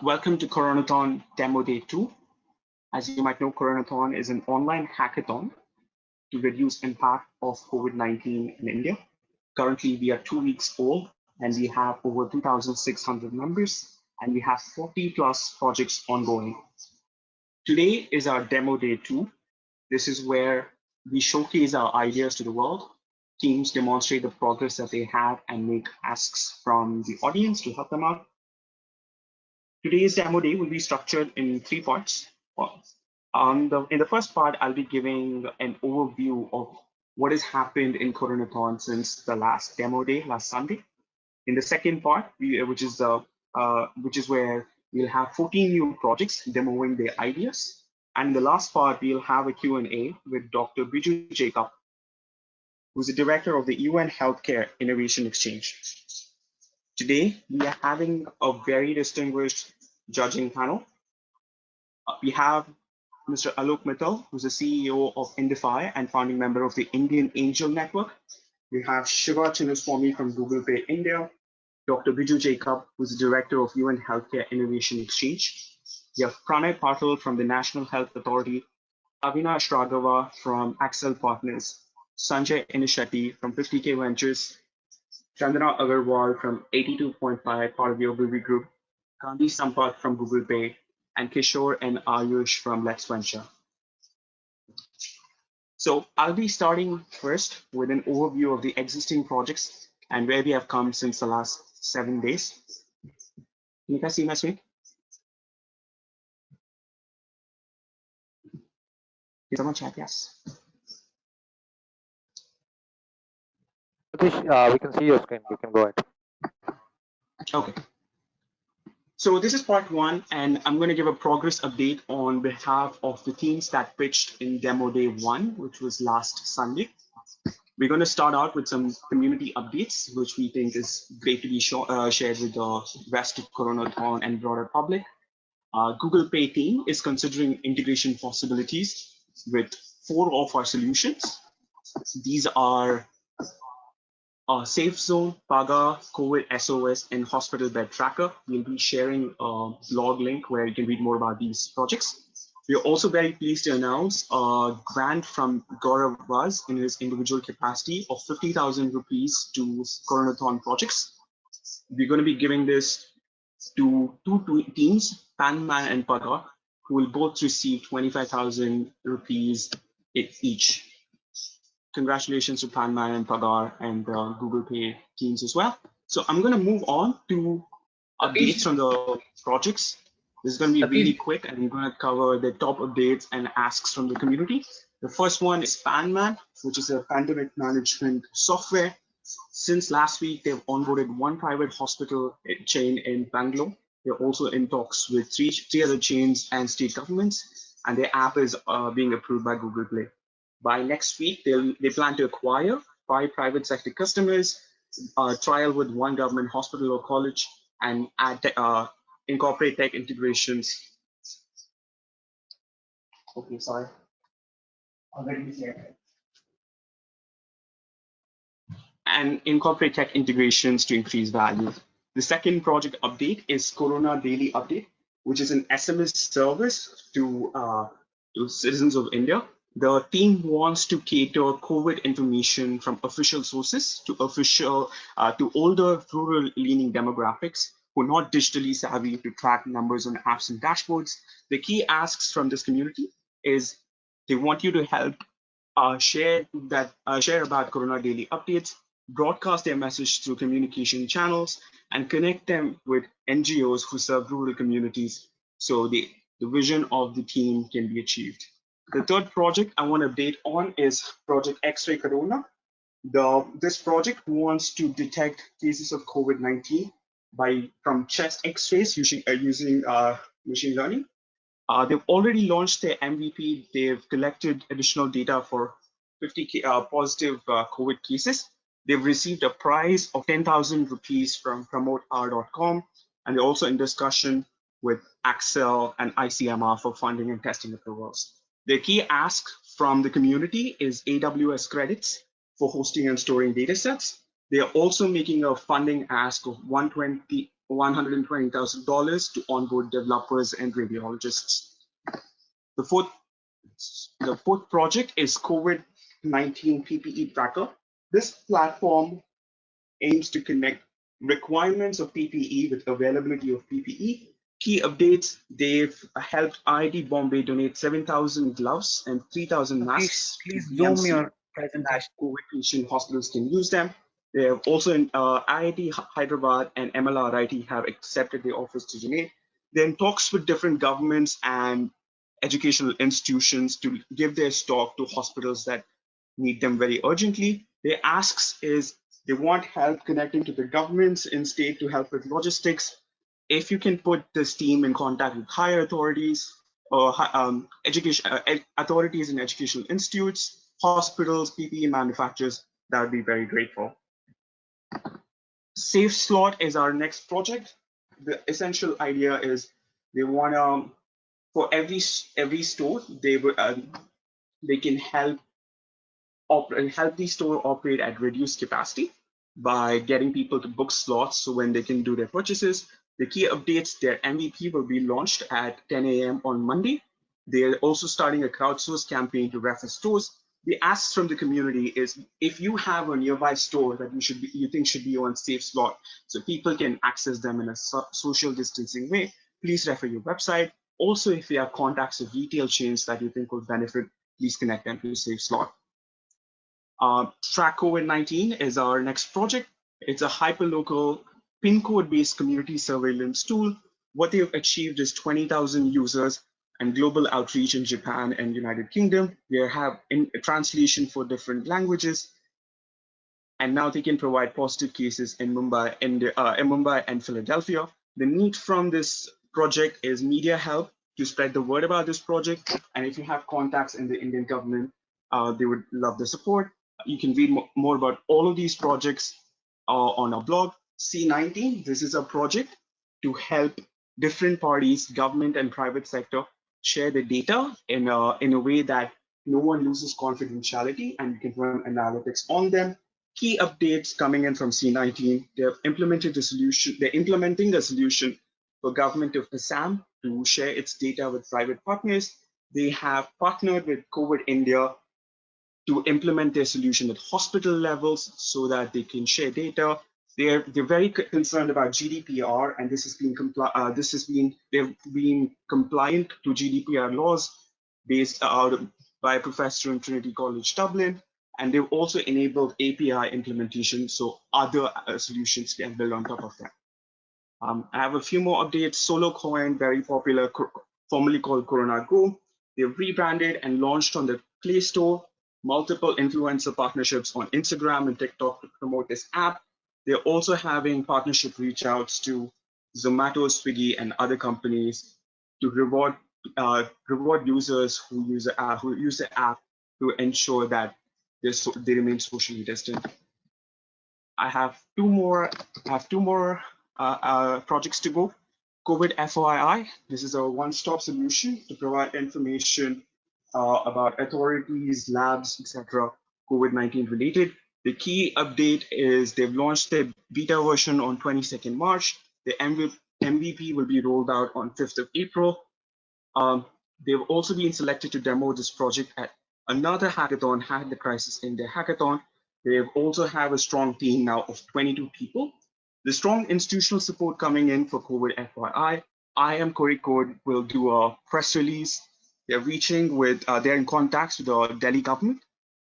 Welcome to Coronathon Demo Day 2. As you might know, Coronathon is an online hackathon to reduce impact of COVID-19 in India. Currently, we are 2 weeks old and we have over 2,600 members and we have 40 plus projects ongoing. Today is our Demo Day 2. This is where we showcase our ideas to the world. Teams demonstrate the progress that they have and make asks from the audience to help them out. Today's demo day will be structured in 3 parts. In the first part, I'll be giving an overview of what has happened in Coronathon since the last demo day, last Sunday. In the second part, which is where we'll have 14 new projects demoing their ideas. And in the last part, we'll have a Q&A with Dr. Biju Jacob, who's the director of the UN Healthcare Innovation Exchange. Today, we are having a very distinguished judging panel. We have Mr. Alok Mittal, who's the CEO of Indify and founding member of the Indian Angel Network. We have Shiva Chinnaswamy from Google Pay India, Dr. Biju Jacob, who's the director of UN Healthcare Innovation Exchange. We have Pranay Patil from the National Health Authority, Avinash Raghava from Axel Partners, Sanjay Inishetty from 50K Ventures, Chandana Agarwal from 82.5, part of the Ogilvy Group, Gandhi Sampath from Google Pay, and Kishore and Ayush from Let's Venture. So I'll be starting first with an overview of the existing projects and where we have come since the last 7 days. Can you guys see my screen? Can someone chat? Yes. Satish, we can see your screen. You can go ahead. Okay. So this is part 1, and I'm going to give a progress update on behalf of the teams that pitched in Demo Day 1, which was last Sunday. We're going to start out with some community updates, which we think is great to be shared with the rest of Coronathon and broader public. Google Pay team is considering integration possibilities with 4 of our solutions. These are Safe Zone, Paga, COVID SOS, and Hospital Bed Tracker. We'll be sharing a blog link where you can read more about these projects. We are also very pleased to announce a grant from Gaurav Vaz in his individual capacity of 50,000 rupees to Coronathon projects. We're going to be giving this to 2 teams, Panman and Paga, who will both receive 25,000 rupees each. Congratulations to Panman and Pagar and Google Pay teams as well. So I'm going to move on to updates from the projects. This is going to be really quick, and I'm going to cover the top updates and asks from the community. The first one is Panman, which is a pandemic management software. Since last week, they've onboarded 1 private hospital chain in Bangalore. They're also in talks with three other chains and state governments, and their app is being approved by Google Play. By next week, they plan to acquire 5 private sector customers, trial with 1 government hospital or college, and incorporate tech integrations. Okay, sorry. And incorporate tech integrations to increase value. The second project update is Corona Daily Update, which is an SMS service to citizens of India. The team wants to cater COVID information from official sources to older rural-leaning demographics who are not digitally savvy to track numbers on apps and dashboards. The key asks from this community is they want you to help share about Corona Daily Updates, broadcast their message through communication channels, and connect them with NGOs who serve rural communities so the vision of the team can be achieved. The third project I want to update on is Project X-Ray Corona. This project wants to detect cases of COVID-19 from chest X-rays using machine learning. They've already launched their MVP. They've collected additional data for 50 positive COVID cases. They've received a prize of 10,000 rupees from promoteR.com, and they're also in discussion with Axel and ICMR for funding and testing approvals. The key ask from the community is AWS credits for hosting and storing data sets. They are also making a funding ask of 120 $120,000 to onboard developers and radiologists. The fourth, the fourth project is COVID-19 PPE Tracker. This platform aims to connect requirements of PPE with availability of PPE. Key updates, they've helped IIT Bombay donate 7,000 gloves and 3,000 masks to Please zoom BMC your that presentation. COVID patient hospitals can use them. They have also in IIT Hyderabad and MLRIT have accepted the offers to donate. They're in talks with different governments and educational institutions to give their stock to hospitals that need them very urgently. Their asks is they want help connecting to the governments in state to help with logistics. If you can put this team in contact with higher authorities or education authorities in educational institutes, hospitals, PPE manufacturers, that would be very grateful. Safe Slot is our next project. The essential idea is they want to for every store they can help the store operate at reduced capacity by getting people to book slots so when they can do their purchases. The key updates, their MVP will be launched at 10 a.m. on Monday. They're also starting a crowdsource campaign to refer stores. The asks from the community is if you have a nearby store that you think should be on safe slot so people can access them in a social distancing way, please refer your website. Also, if you have contacts of retail chains that you think will benefit, please connect them to safe slot. Track COVID-19 is our next project. It's a hyperlocal pin code-based community surveillance tool. What they've achieved is 20,000 users and global outreach in Japan and United Kingdom. They have in translation for different languages, and now they can provide positive cases in Mumbai and Philadelphia. The need from this project is media help to spread the word about this project. And if you have contacts in the Indian government, they would love the support. You can read more about all of these projects on our blog. C19, this is a project to help different parties, government and private sector, share the data in a way that no one loses confidentiality and you can run analytics on them. Key updates coming in from C19. They've implemented a solution. They're implementing a solution for government of Assam to share its data with private partners. They have partnered with COVID India to implement their solution at hospital levels so that they can share data. They're very concerned about GDPR, and they've been compliant to GDPR laws based out by a professor in Trinity College Dublin, and they've also enabled API implementation so other solutions can build on top of that. I have a few more updates. Solo Coin, very popular, formerly called Corona Go. They've rebranded and launched on the Play Store. Multiple influencer partnerships on Instagram and TikTok to promote this app. They're also having partnership reach outs to Zomato, Swiggy, and other companies to reward users who use the app to ensure that they remain socially distant. I have two more. Projects to go. COVID FOII. This is a one-stop solution to provide information about authorities, labs, etc. COVID-19 related. The key update is they've launched their beta version on 22nd March. The MVP will be rolled out on 5th of April. They've also been selected to demo this project at another hackathon, Hack the Crisis India Hackathon. They also have a strong team now of 22 people. The strong institutional support coming in for COVID FYI. IIM Kozhikode will do a press release. They're in contacts with the Delhi government,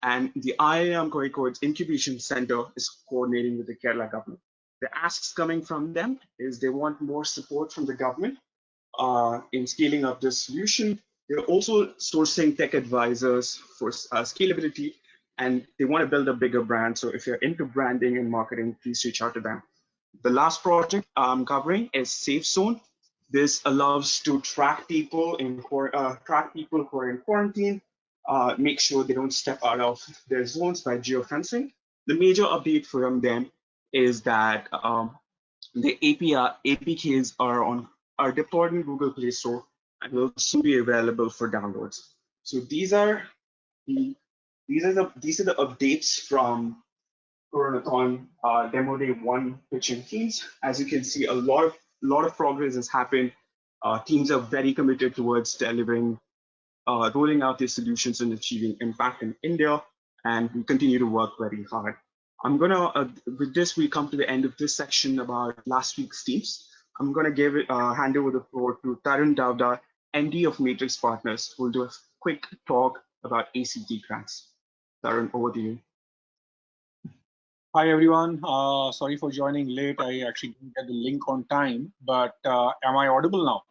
and the IIM Kozhikode's incubation center is coordinating with the Kerala government. The asks coming from them is they want more support from the government in scaling up this solution. They're also sourcing tech advisors for scalability, and they want to build a bigger brand. So if you're into branding and marketing, please reach out to them. The last project I'm covering is Safe Zone. This allows to track people who are in quarantine, make sure they don't step out of their zones by geofencing. The major update from them is that the APKs are deployed in Google Play Store and will soon be available for downloads. So these are the updates from Coronathon demo day one pitching teams. As you can see, a lot of progress has happened. Teams are very committed towards delivering, rolling out these solutions and achieving impact in India, and we continue to work very hard. With this, we come to the end of this section about last week's teams. I'm gonna hand over the floor to Tarun Davda, MD of Matrix Partners, who will do a quick talk about ACT grants. Tarun, over to you. Hi everyone. Sorry for joining late. I actually didn't get the link on time, but am I audible now?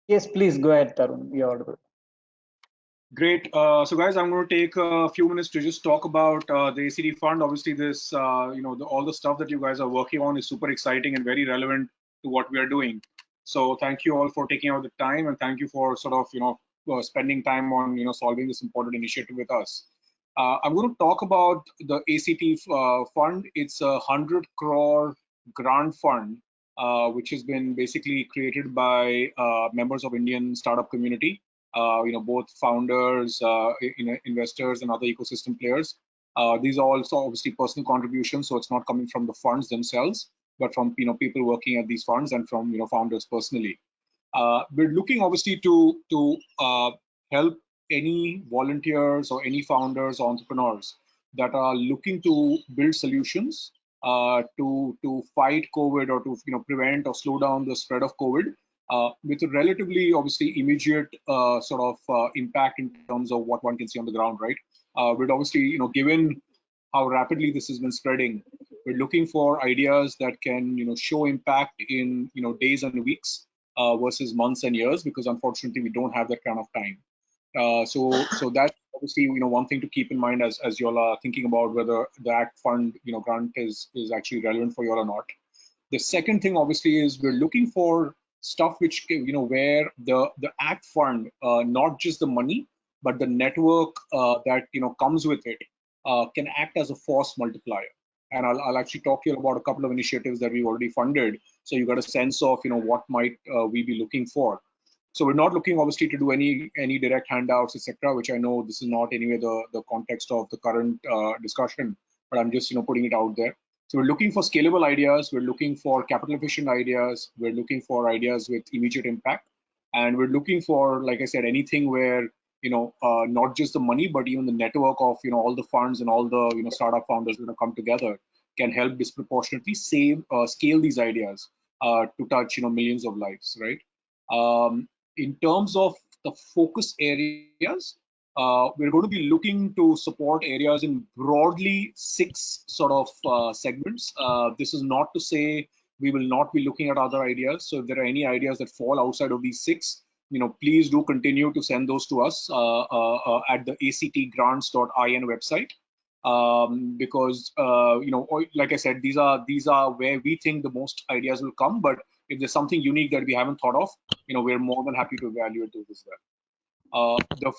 Yes, please go ahead, Tarun. You're audible. Great. So guys, I'm going to take a few minutes to just talk about the ACD fund. Obviously, this, all the stuff that you guys are working on is super exciting and very relevant to what we are doing. So thank you all for taking out the time, and thank you for sort of, spending time on, solving this important initiative with us. I'm going to talk about the ACT fund. It's a 100 crore grant fund, which has been basically created by members of Indian startup community. Both founders, investors, and other ecosystem players. These are also obviously personal contributions, so it's not coming from the funds themselves, but from people working at these funds and from founders personally. We're looking obviously to help any volunteers or any founders or entrepreneurs that are looking to build solutions to fight COVID or to prevent or slow down the spread of COVID with a relatively obviously immediate impact in terms of what one can see on the ground, right? With obviously given how rapidly this has been spreading, we're looking for ideas that can show impact in days and weeks versus months and years, because unfortunately we don't have that kind of time. So that's obviously one thing to keep in mind as you all are thinking about whether that fund grant is actually relevant for you all or not. The second thing obviously is we're looking for stuff which where the ACT fund, not just the money but the network that comes with it can act as a force multiplier. And I'll actually talk to you about a couple of initiatives that we've already funded, so you got a sense of what might we be looking for. So we're not looking obviously to do any direct handouts, etc., which I know this is not anyway the context of the current discussion, but I'm just putting it out there. So we're looking for scalable ideas, we're looking for capital efficient ideas, we're looking for ideas with immediate impact, and we're looking for, like I said, anything where not just the money but even the network of all the funds and all the startup founders that have come together can help disproportionately scale these ideas to touch millions of lives, right? In terms of the focus areas, we're going to be looking to support areas in broadly 6 sort of segments. This is not to say we will not be looking at other ideas. So if there are any ideas that fall outside of these 6, please do continue to send those to us at the actgrants.in website. Because like I said, these are where we think the most ideas will come. But if there's something unique that we haven't thought of, we're more than happy to evaluate those as well. The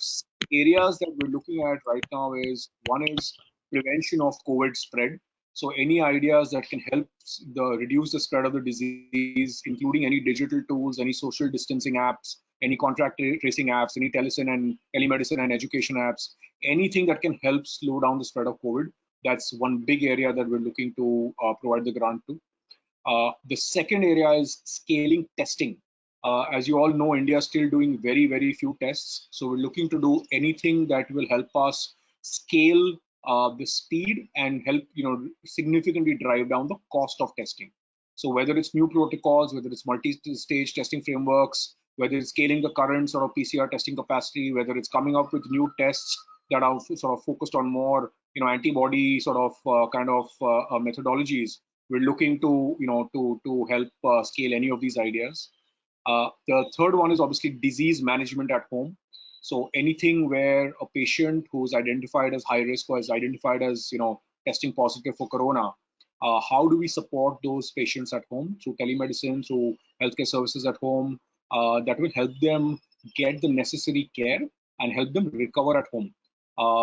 areas that we're looking at right now is, one is prevention of COVID spread. So any ideas that can help reduce the spread of the disease, including any digital tools, any social distancing apps, any contact tracing apps, any telemedicine and education apps, anything that can help slow down the spread of COVID. That's one big area that we're looking to provide the grant to. The second area is scaling testing. As you all know, India is still doing very, very few tests. So we're looking to do anything that will help us scale the speed and help significantly drive down the cost of testing. So whether it's new protocols, whether it's multi-stage testing frameworks, whether it's scaling the current sort of PCR testing capacity, whether it's coming up with new tests that are sort of focused on more antibody sort of methodologies, we're looking to to help scale any of these ideas. The third one is obviously disease management at home. So anything where a patient who's identified as high risk or is identified as testing positive for corona, how do we support those patients at home through telemedicine, through healthcare services at home that will help them get the necessary care and help them recover at home?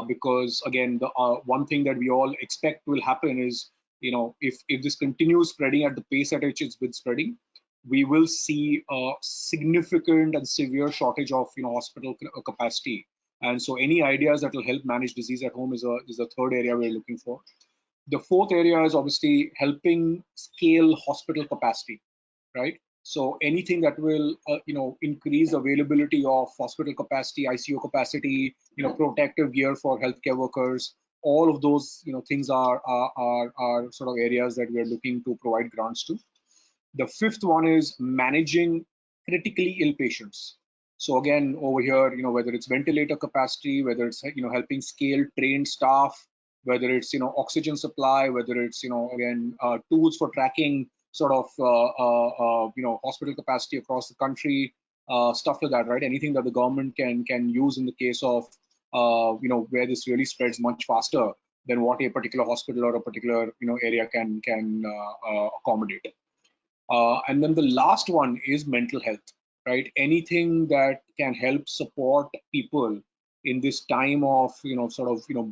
Because again, the one thing that we all expect will happen is if this continues spreading at the pace at which it's been spreading, we will see a significant and severe shortage of hospital capacity, And so any ideas that will help manage disease at home is a third area we're looking for. The fourth area is obviously helping scale hospital capacity, right? So anything that will, increase availability of hospital capacity, ICU capacity, protective gear for healthcare workers, all of those, things are sort of areas that we are looking to provide grants to. The fifth one is managing critically ill patients. So again, over here, whether it's ventilator capacity, whether it's, helping scale trained staff, whether it's, oxygen supply, whether it's, again, tools for tracking sort of, hospital capacity across the country, stuff like that, right? Anything that the government can use in the case of, where this really spreads much faster than what a particular hospital or a particular, area can accommodate. And then the last one is mental health, right? Anything that can help support people in this time of,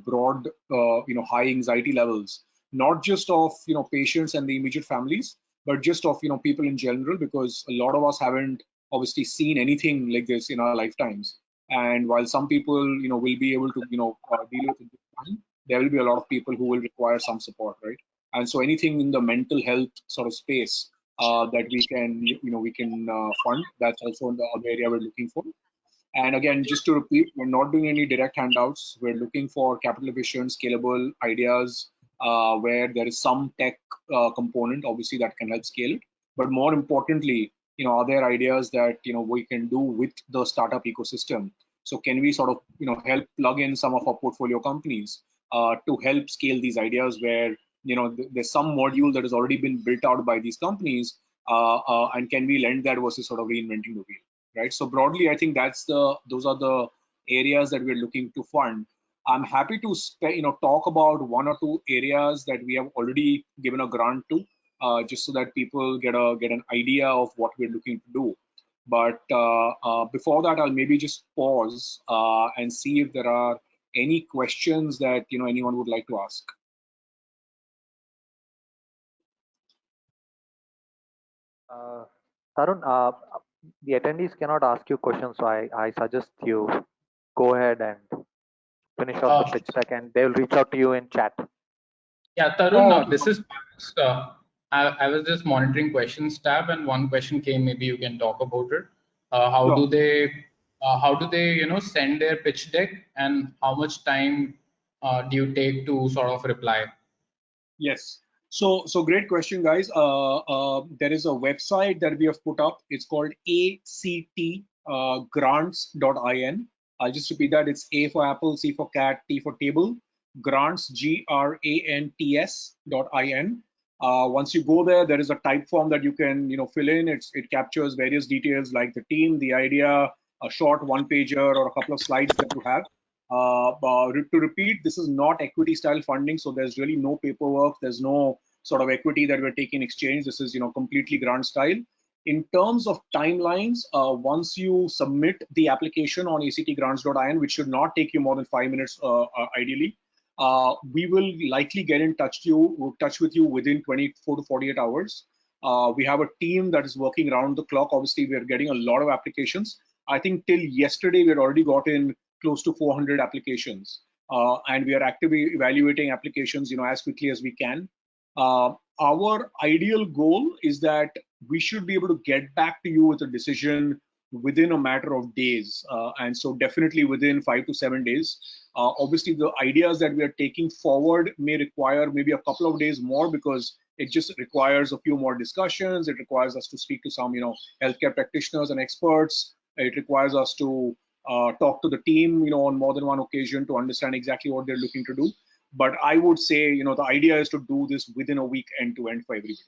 broad, high anxiety levels, not just of, patients and the immediate families, but just of, people in general, because a lot of us haven't obviously seen anything like this in our lifetimes. And while some people, will be able to, deal with it this time, there will be a lot of people who will require some support, right? And so anything in the mental health sort of space that we can fund. That's also the other area we're looking for. And again, just to repeat, we're not doing any direct handouts. We're looking for capital efficient, scalable ideas where there is some tech component, obviously, that can help scale it. But more importantly, are there ideas that we can do with the startup ecosystem? So can we sort of help plug in some of our portfolio companies to help scale these ideas where there's some module that has already been built out by these companies, and can we lend that versus sort of reinventing the wheel? Right. So broadly, I think those are the areas that we're looking to fund. I'm happy to talk about one or two areas that we have already given a grant to, just so that people get an idea of what we're looking to do. But before that, I'll maybe just pause and see if there are any questions that anyone would like to ask. Tarun, the attendees cannot ask you questions, so I suggest you go ahead and finish off the pitch deck, and they will reach out to you in chat. Yeah, Tarun, this is I was just monitoring questions tab, and one question came. Maybe you can talk about it. How do they send their pitch deck, and how much time do you take to sort of reply? Yes. So great question, guys. There is a website that we have put up. It's called actgrants.in. I'll just repeat that. It's A for Apple, C for cat, T for table, grants, grants.in. Once you go there, there is a type form that you can fill in. It captures various details like the team, the idea, a short one-pager or a couple of slides that you have. To repeat, this is not equity style funding, so there's really no paperwork. There's no sort of equity that we're taking in exchange. This is completely grant style. In terms of timelines, once you submit the application on actgrants.in, which should not take you more than 5 minutes ideally, we will likely get in touch with you within 24 to 48 hours. We have a team that is working around the clock. Obviously, we are getting a lot of applications. I think till yesterday, we had already gotten close to 400 applications, and we are actively evaluating applications as quickly as we can. Our ideal goal is that we should be able to get back to you with a decision within a matter of days, and so definitely within 5 to 7 days. Obviously, the ideas that we are taking forward may require maybe a couple of days more, because it just requires a few more discussions. It requires us to speak to some healthcare practitioners and experts. It requires us to talk to the team on more than one occasion to understand exactly what they're looking to do. But I would say the idea is to do this within a week, end to end, for everybody.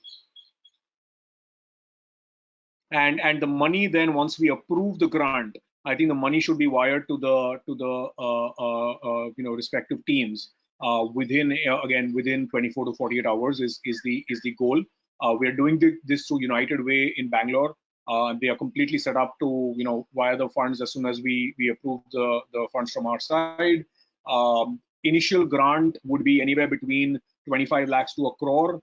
And the money, then once we approve the grant, I think the money should be wired to the respective teams within 24 to 48 hours is the goal. We are doing this through United Way in Bangalore. They are completely set up to wire the funds as soon as we approve the funds from our side. Initial grant would be anywhere between 25 lakhs to a crore,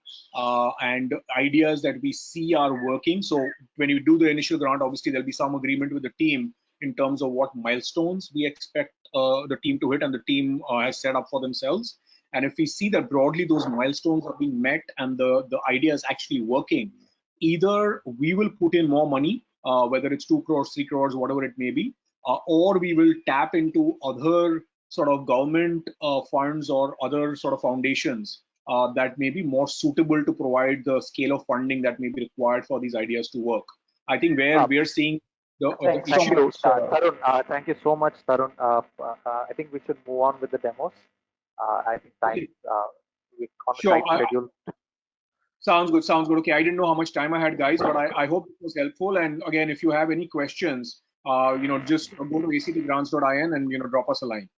and ideas that we see are working. So when you do the initial grant, obviously there'll be some agreement with the team in terms of what milestones we expect the team to hit and the team has set up for themselves. And if we see that broadly those milestones are being met and the idea is actually working, either we will put in more money, whether it's 2 crores, 3 crores, whatever it may be, or we will tap into other sort of government funds or other sort of foundations that may be more suitable to provide the scale of funding that may be required for these ideas to work. I think where we're seeing the Thanks issue. so much. Tarun. Thank you so much, Tarun. I think we should move on with the demos. I think time we on a Sure. tight schedule. Sounds good. Sounds good. Okay, I didn't know how much time I had, guys, but I hope it was helpful. And again, if you have any questions, just go to actgrants.in and drop us a line.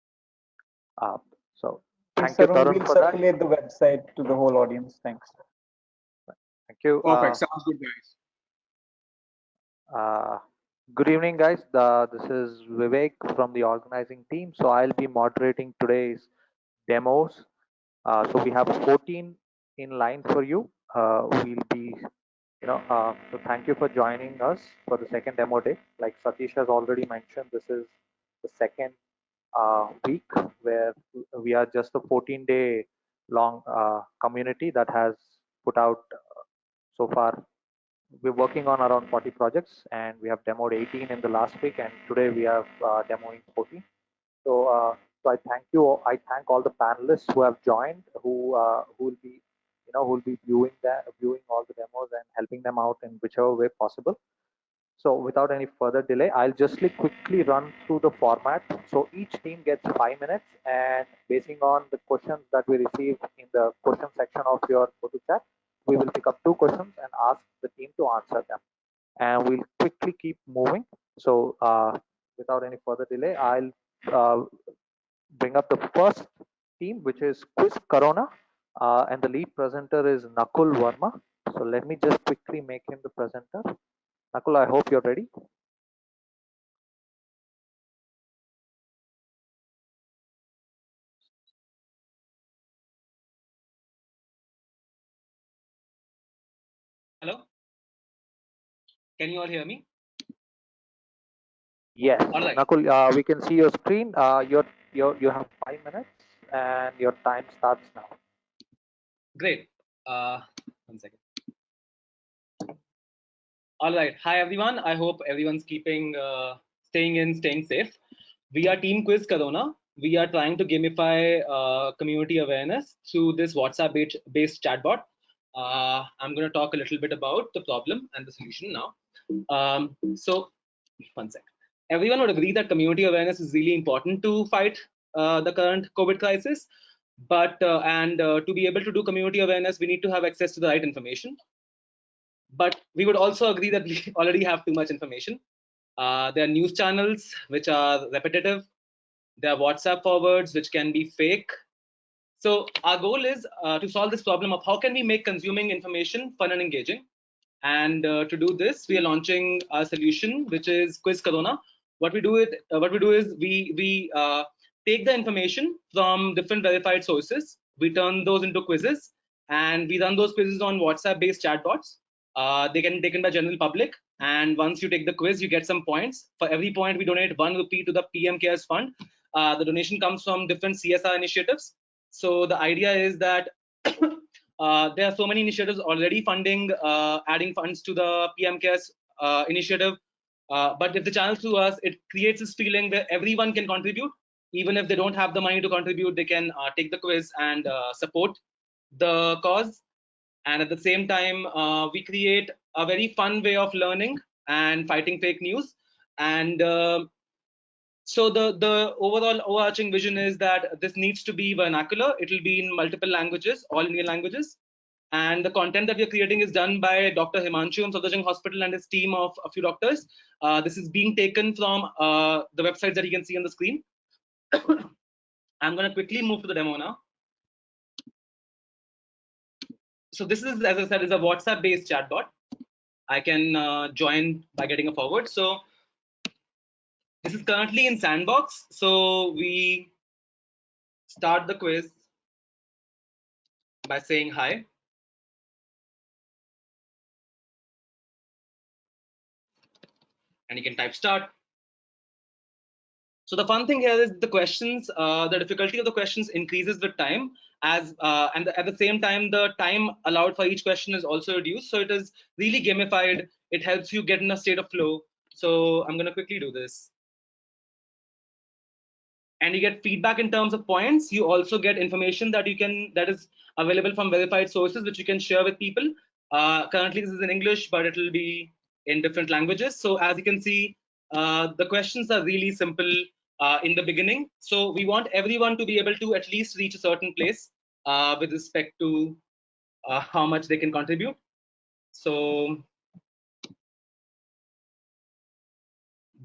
So Thanks, thank you, Tarun. Tarun, We'll for that. circulate the website to the whole audience. Thanks. Thank you. Perfect. Sounds good, guys. Good evening, guys. This is Vivek from the organizing team. So I'll be moderating today's demos. So we have 14 in line for you. We'll be, so thank you for joining us for the second demo day. Like Satish has already mentioned, this is the second week where we are just a 14-day long community that has put out so far. We're working on around 40 projects and we have demoed 18 in the last week, and today we have demoing 14. So I thank you. I thank all the panelists who have joined, who will be, who will be viewing all the demos and helping them out in whichever way possible. So without any further delay, I'll just quickly run through the format. So each team gets 5 minutes, and basing on the questions that we receive in the question section of your photo chat, we will pick up 2 questions and ask the team to answer them. And we'll quickly keep moving. So without any further delay, I'll bring up the first team, which is Quiz Corona, and the lead presenter is Nakul Verma. So let me just quickly make him the presenter. Nakul, I hope you're ready. Hello? Can you all hear me? Yes, All right. Nakul, we can see your screen. You have 5 minutes, and your time starts now. Great. One second. All right. Hi, everyone. I hope everyone's staying safe. We are Team Quiz Corona. We are trying to gamify community awareness through this WhatsApp-based chatbot. I'm going to talk a little bit about the problem and the solution now. So, one sec. Everyone would agree that community awareness is really important to fight the current COVID crisis. But to be able to do community awareness, we need to have access to the right information. But we would also agree that we already have too much information. There are news channels which are repetitive. There are WhatsApp forwards which can be fake. So our goal is to solve this problem of how can we make consuming information fun and engaging. And to do this, we are launching a solution which is Quiz Corona. What we do is we take the information from different verified sources. We turn those into quizzes, and we run those quizzes on WhatsApp-based chatbots. They can be taken by general public, and once you take the quiz, you get some points. For every point, we donate 1 rupee to the PM Cares Fund. The donation comes from different CSR initiatives. So the idea is that there are so many initiatives already funding, adding funds to the PM Cares initiative. But if the channel through us, it creates this feeling where everyone can contribute. Even if they don't have the money to contribute, they can take the quiz and support the cause. And at the same time, we create a very fun way of learning and fighting fake news. And so the overall overarching vision is that this needs to be vernacular. It will be in multiple languages, all Indian languages. And the content that we are creating is done by Dr. Himanshu from Safdarjung Hospital and his team of a few doctors. This is being taken from the websites that you can see on the screen. I'm going to quickly move to the demo now. So this is, as I said, is a WhatsApp-based chatbot. I can join by getting a forward. So this is currently in sandbox. So we start the quiz by saying hi. And you can type start. So the fun thing here is the questions, the difficulty of the questions increases with time, and at the same time, the time allowed for each question is also reduced. So it is really gamified. It helps you get in a state of flow. So I'm going to quickly do this. And you get feedback in terms of points. You also get information that is available from verified sources, which you can share with people. Currently, this is in English, but it will be in different languages. So as you can see, the questions are really simple in the beginning. So we want everyone to be able to at least reach a certain place with respect to how much they can contribute. So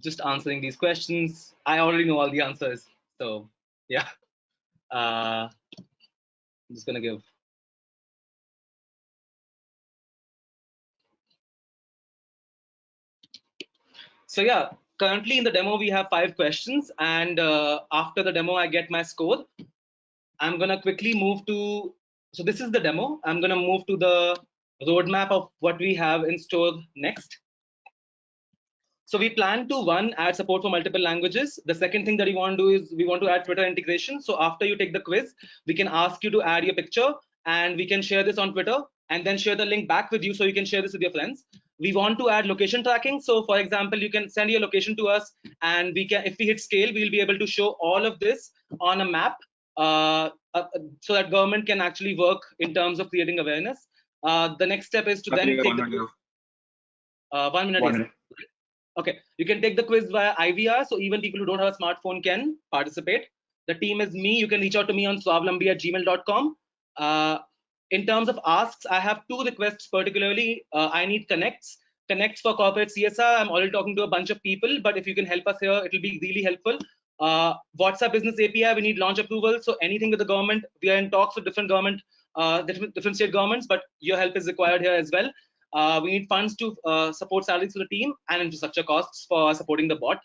just answering these questions, I already know all the answers. So yeah, I'm just gonna give. So yeah, currently in the demo, we have 5 questions. And after the demo, I get my score. I'm going to quickly move to, so this is the demo. I'm going to move to the roadmap of what we have in store next. So we plan to, one, add support for multiple languages. The second thing that we want to do is we want to add Twitter integration. So after you take the quiz, we can ask you to add your picture and we can share this on Twitter and then share the link back with you so you can share this with your friends. We want to add location tracking. So for example, you can send your location to us and we can, if we hit scale, we'll be able to show all of this on a map so that government can actually work in terms of creating awareness. The next step is to then take the quiz. 1 minute. 1 minute. Okay, you can take the quiz via IVR, so even people who don't have a smartphone can participate. The team is me. You can reach out to me on swavlambi@gmail.com. In terms of asks, I have 2 requests particularly. I need connects for corporate CSR. I'm already talking to a bunch of people, but if you can help us here, it will be really helpful. WhatsApp Business API, we need launch approval. So anything with the government, we are in talks with different government, different state governments, but your help is required here as well. We need funds to support salaries for the team and infrastructure costs for supporting the bot.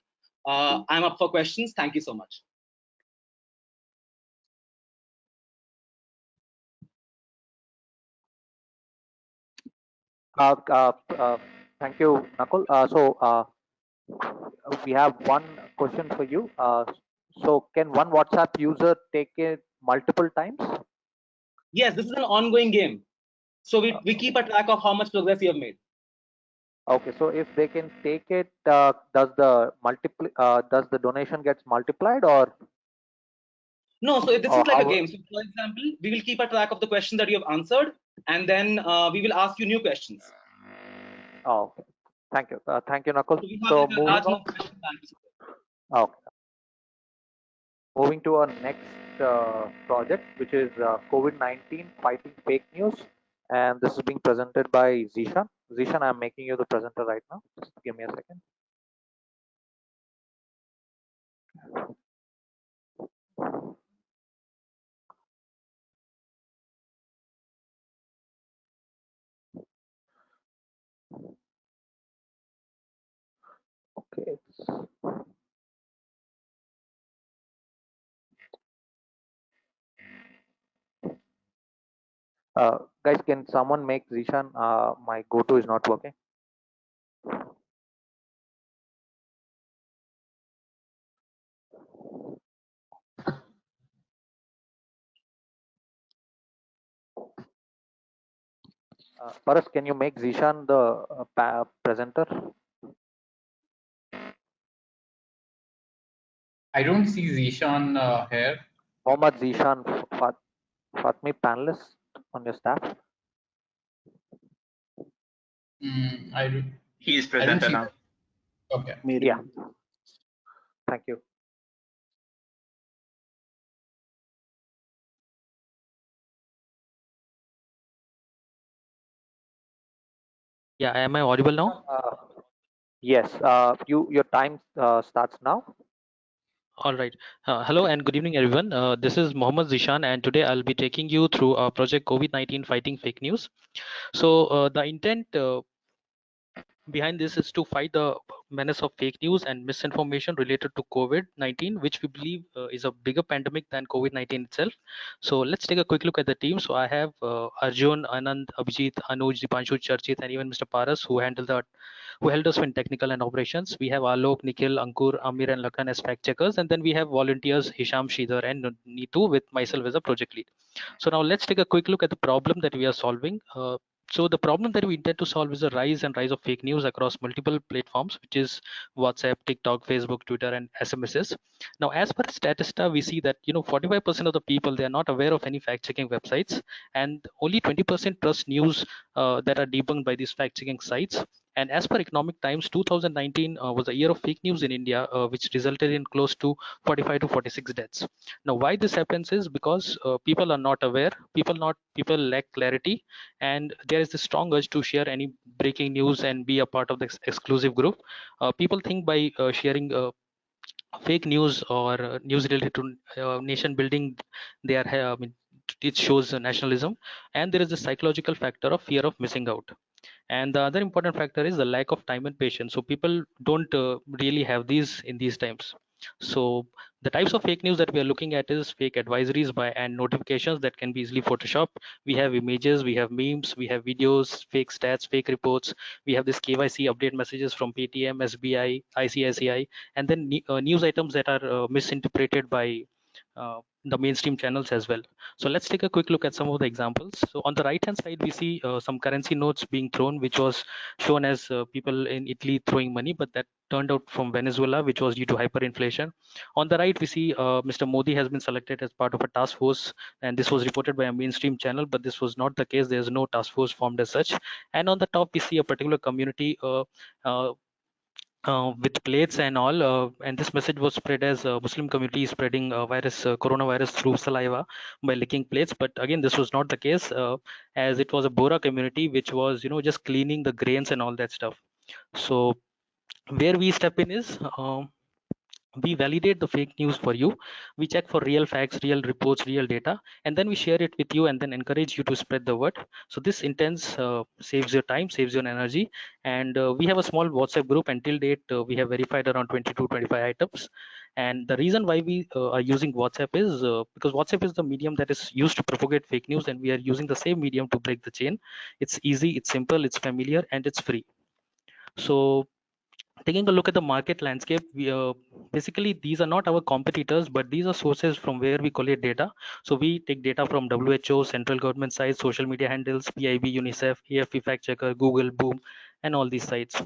I'm up for questions. Thank you so much. Thank you, Nakul. We have one question for you. So can one WhatsApp user take it multiple times? Yes, this is an ongoing game. So we keep a track of how much progress you have made. Okay, so if they can take it, does the donation gets multiplied or? No, so this is like a game. So for example, we will keep a track of the question that you have answered, and then we will ask you new questions. Oh, okay. Thank you. Thank you, Nakul. So moving on. Okay. Moving to our next project, which is COVID-19 fighting fake news. And this is being presented by Zishan. Zishan, I'm making you the presenter right now. Just give me a second. Okay. Guys, can someone make Zishan? My go-to is not working. Paras, can you make Zishan the presenter? I don't see Zishan here. Mohammad Zishan, Fatmi, panelist on your staff. He is presenter now. Okay. Yeah. Thank you. Yeah, am I audible now? Yes. Your time starts now. All right. Hello and good evening, everyone. This is Mohammad Zishan, and today I'll be taking you through our project COVID-19 fighting fake news. So the intent behind this is to fight the menace of fake news and misinformation related to COVID-19, which we believe is a bigger pandemic than COVID-19 itself. So let's take a quick look at the team. So I have Arjun, Anand, Abhijit, Anuj, Dipanshu, Charchit, and even Mr. Paras who held us in technical and operations. We have Alok, Nikhil, Ankur, Amir, and Lakan as fact checkers, and then we have volunteers Hisham, Shidhar, and Neetu with myself as a project lead. So now let's take a quick look at the problem that we are solving. So the problem that we intend to solve is the rise of fake news across multiple platforms, which is WhatsApp, TikTok, Facebook, Twitter, and SMSs. Now, as per Statista, we see that 45% of the people, they are not aware of any fact-checking websites, and only 20% trust news that are debunked by these fact-checking sites. And as per Economic Times, 2019 was a year of fake news in India, which resulted in close to 45 to 46 deaths. Now, why this happens is because people are not aware, people lack clarity, and there is this strong urge to share any breaking news and be a part of the exclusive group. People think by sharing fake news or news related to nation building, they are I mean, it shows nationalism, and there is a psychological factor of fear of missing out. And the other important factor is the lack of time and patience. So people don't really have these in these times. So the types of fake news that we are looking at is fake advisories by and notifications that can be easily photoshopped. We have images, we have memes, we have videos, fake stats, fake reports. We have this KYC update messages from Paytm, SBI, ICICI, and then news items that are misinterpreted by the mainstream channels as well. So let's take a quick look at some of the examples. So on the right hand side, we see some currency notes being thrown, which was shown as people in Italy throwing money, but that turned out from Venezuela, which was due to hyperinflation. On the right, we see Mr. Modi has been selected as part of a task force, and this was reported by a mainstream channel, but this was not the case. There's no task force formed as such. And on the top, we see a particular community uh, with plates and all, and this message was spread as Muslim community spreading coronavirus through saliva by licking plates. But again, this was not the case, as it was a Bora community which was just cleaning the grains and all that stuff. So where we step in is we validate the fake news for you. We check for real facts, real reports, real data, and then we share it with you and then encourage you to spread the word. So this intense saves your time, saves your energy. And we have a small WhatsApp group. Until date, we have verified around 20 to 25 items. And the reason why we are using WhatsApp is because WhatsApp is the medium that is used to propagate fake news, and we are using the same medium to break the chain. It's easy, it's simple, it's familiar, and it's free. So taking a look at the market landscape, basically these are not our competitors, but these are sources from where we collect data. So we take data from WHO, central government sites, social media handles, PIB, UNICEF, AFP Fact Checker, Google, Boom, and all these sites.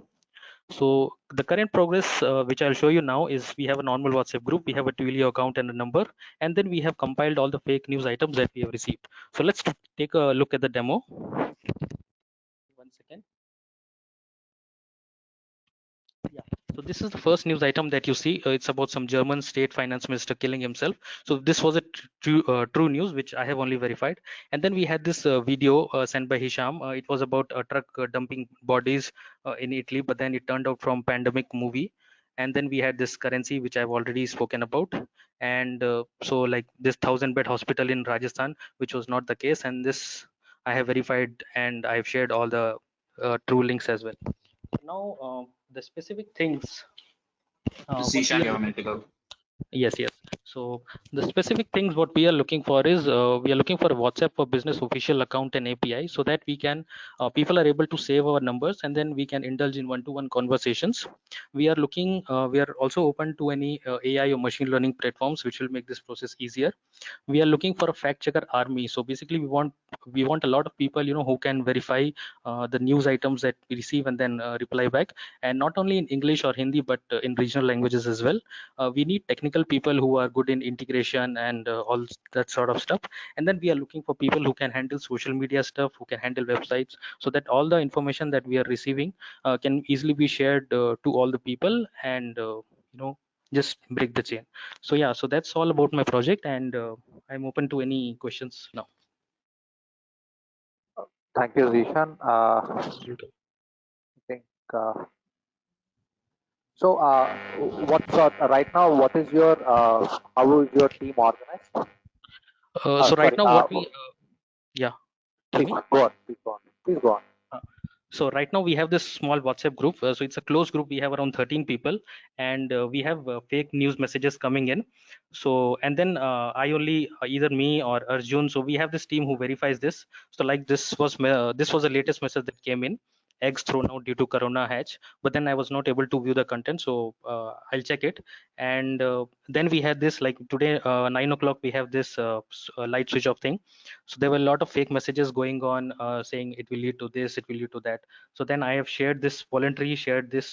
So the current progress, which I'll show you now, is we have a normal WhatsApp group, we have a Twilio account and a number, and then we have compiled all the fake news items that we have received. So let's take a look at the demo. 1 second. Yeah. So this is the first news item that you see. It's about some German state finance minister killing himself. So this was a true news, which I have only verified. And then we had this video sent by Hisham. It was about a truck dumping bodies in Italy, but then it turned out from pandemic movie. And then we had this currency, which I've already spoken about. And so like this 1,000-bed hospital in Rajasthan, which was not the case. And this I have verified, and I've shared all the true links as well. Now, the specific things what we Zishan, are you're a looking. minute ago. Yes, yes. So the specific things what we are looking for is we are looking for a WhatsApp for Business official account and API, so that we can people are able to save our numbers and then we can indulge in one-to-one conversations. We are looking. We are also open to any AI or machine learning platforms which will make this process easier. We are looking for a fact checker army. So basically, we want a lot of people who can verify the news items that we receive and then reply back, and not only in English or Hindi but in regional languages as well. We need technical people who are good in integration and all that sort of stuff. And then we are looking for people who can handle social media stuff, who can handle websites, so that all the information that we are receiving can easily be shared to all the people, and just break the chain. So yeah, so that's all about my project, and I'm open to any questions now. Thank you, Zishan. I think so. What's right now? What is your how is your team organized? So right Sorry. now what we yeah, tell Please me. go on. Please go on. Please go on. So right now we have this small WhatsApp group. So it's a closed group. We have around 13 people, and we have fake news messages coming in. So and then I only either me or Arjun. So we have this team who verifies this. So like this was the latest message that came in. Eggs thrown out due to corona hatch. But then I was not able to view the content, so I'll check it. And then we had this like today 9 o'clock. We have this light switch off thing. So there were a lot of fake messages going on saying it will lead to this, it will lead to that. So then I have shared this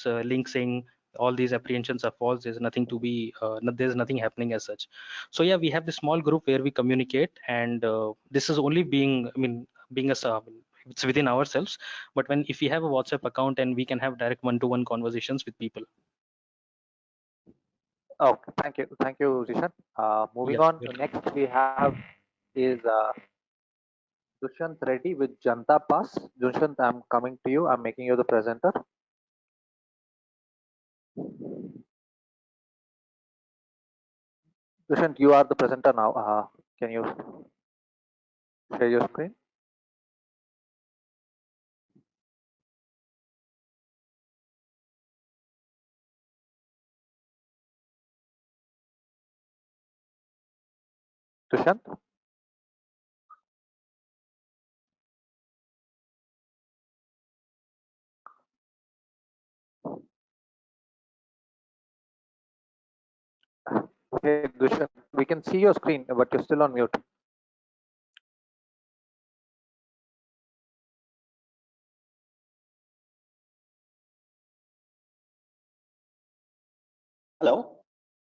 link saying all these apprehensions are false. There's nothing to be there's nothing happening as such. So yeah, we have this small group where we communicate, and this is only being being it's within ourselves. But when if we have a WhatsApp account, and we can have direct one-to-one conversations with people. Okay, thank you, Zishan. Moving Yes, on, welcome. next we have is Dushant Reddy with Janta Pass. Dushant, I'm coming to you. I'm making you the presenter. Dushant, you are the presenter now. Can you share your screen? Dushant? Okay, Dushant, we can see your screen, but you're still on mute. Hello.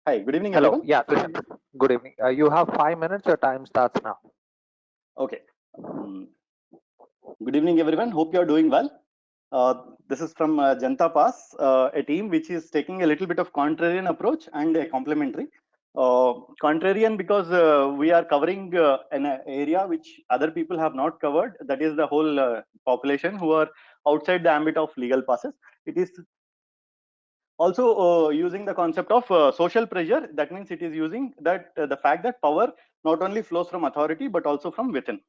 Hi. Good evening, Hello. everyone. Yeah, Dushant. Good evening. You have 5 minutes. Your time starts now. Okay. Good evening, everyone. Hope you are doing well. This is from Janta Pass, a team which is taking a little bit of contrarian approach and a complementary. Contrarian because we are covering an area which other people have not covered. That is the whole population who are outside the ambit of legal passes. It is also using the concept of social pressure. That means it is using that the fact that power not only flows from authority but also from within.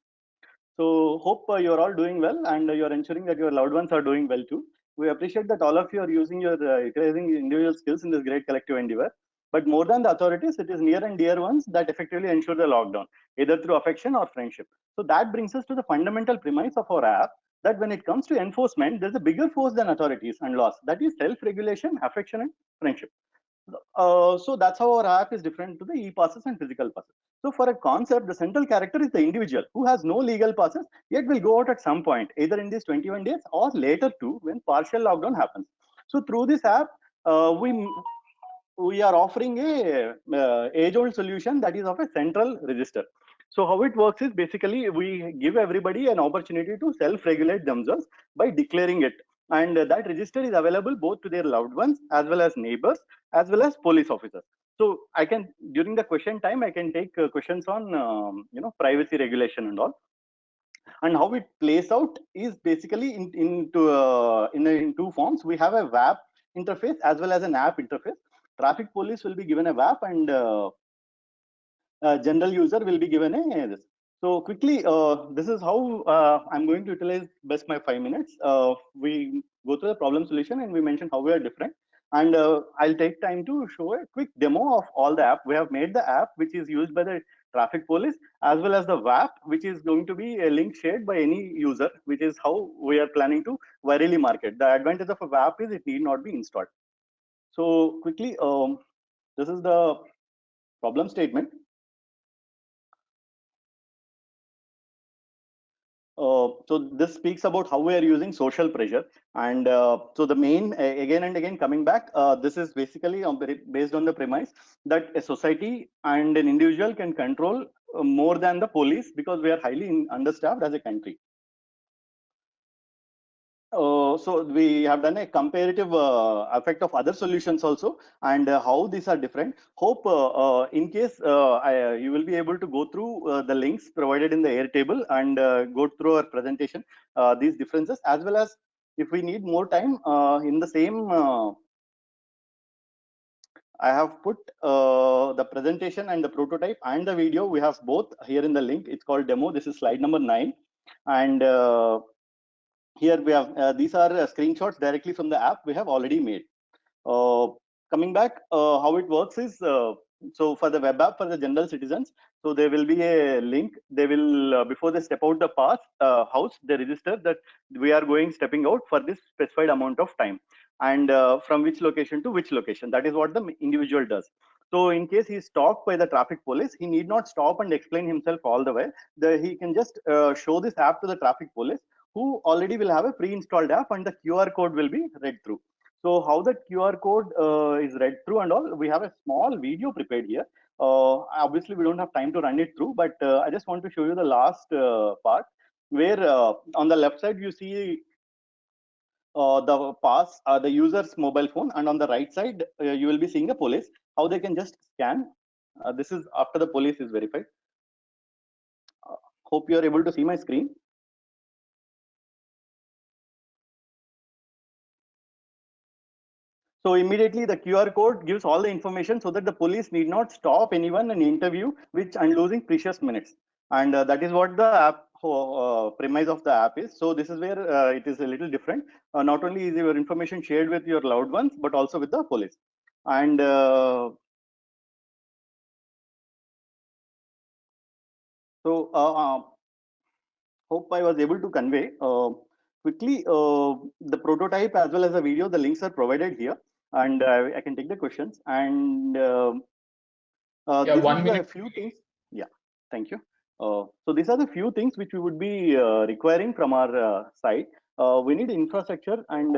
So hope you're all doing well, and you're ensuring that your loved ones are doing well too. We appreciate that all of you are using your utilizing individual skills in this great collective endeavor. But more than the authorities, it is near and dear ones that effectively ensure the lockdown, either through affection or friendship. So that brings us to the fundamental premise of our app, that when it comes to enforcement, there's a bigger force than authorities and laws. That is self-regulation, affection, and friendship. So that's how our app is different to the e-passes and physical passes. So for a concept, the central character is the individual who has no legal passes, yet will go out at some point, either in these 21 days or later too, when partial lockdown happens. So through this app, we are offering a age-old solution that is of a central register. So how it works is basically we give everybody an opportunity to self-regulate themselves by declaring it. And that register is available both to their loved ones as well as neighbors, as well as police officers. So I can, during the question time, I can take questions on, privacy regulation and all. And how it plays out is basically in two forms. We have a WAP interface as well as an app interface. Traffic police will be given a WAP, and general user will be given a this. So quickly, this is how I'm going to utilize best my 5 minutes. We go through the problem solution and we mention how we are different. And I'll take time to show a quick demo of all the app. We have made the app which is used by the traffic police, as well as the WAP, which is going to be a link shared by any user, which is how we are planning to virally market. The advantage of a WAP is it need not be installed. So quickly, this is the problem statement. So this speaks about how we are using social pressure, and so the main again and again coming back, this is basically based on the premise that a society and an individual can control more than the police, because we are highly understaffed as a country. So we have done a comparative effect of other solutions also, and how these are different. Hope in case you will be able to go through the links provided in the Airtable and go through our presentation, these differences, as well as if we need more time in the same, I have put the presentation and the prototype and the video. We have both here in the link. It's called demo. This is slide number 9, and here we have these are screenshots directly from the app we have already made. Coming back, how it works is so for the web app for the general citizens, so there will be a link. They will before they step out the house, they register that we are stepping out for this specified amount of time, and from which location to which location. That is what the individual does. So in case he is stopped by the traffic police, he need not stop and explain himself all the way. He can just show this app to the traffic police, who already will have a pre-installed app, and the QR code will be read through. So how that QR code is read through and all, we have a small video prepared here. Obviously, we don't have time to run it through, but I just want to show you the last part where on the left side you see the user's mobile phone, and on the right side you will be seeing the police, how they can just scan. This is after the police is verified. Hope you are able to see my screen. So immediately the QR code gives all the information so that the police need not stop anyone and interview, which and losing precious minutes. And that is what the app premise of the app is. So this is where it is a little different. Not only is your information shared with your loved ones, but also with the police. And hope I was able to convey quickly the prototype as well as the video. The links are provided here, and I can take the questions. And Yeah, this 1 is a minute. few things. Yeah, thank you. So these are the few things which we would be requiring from our side. We need infrastructure and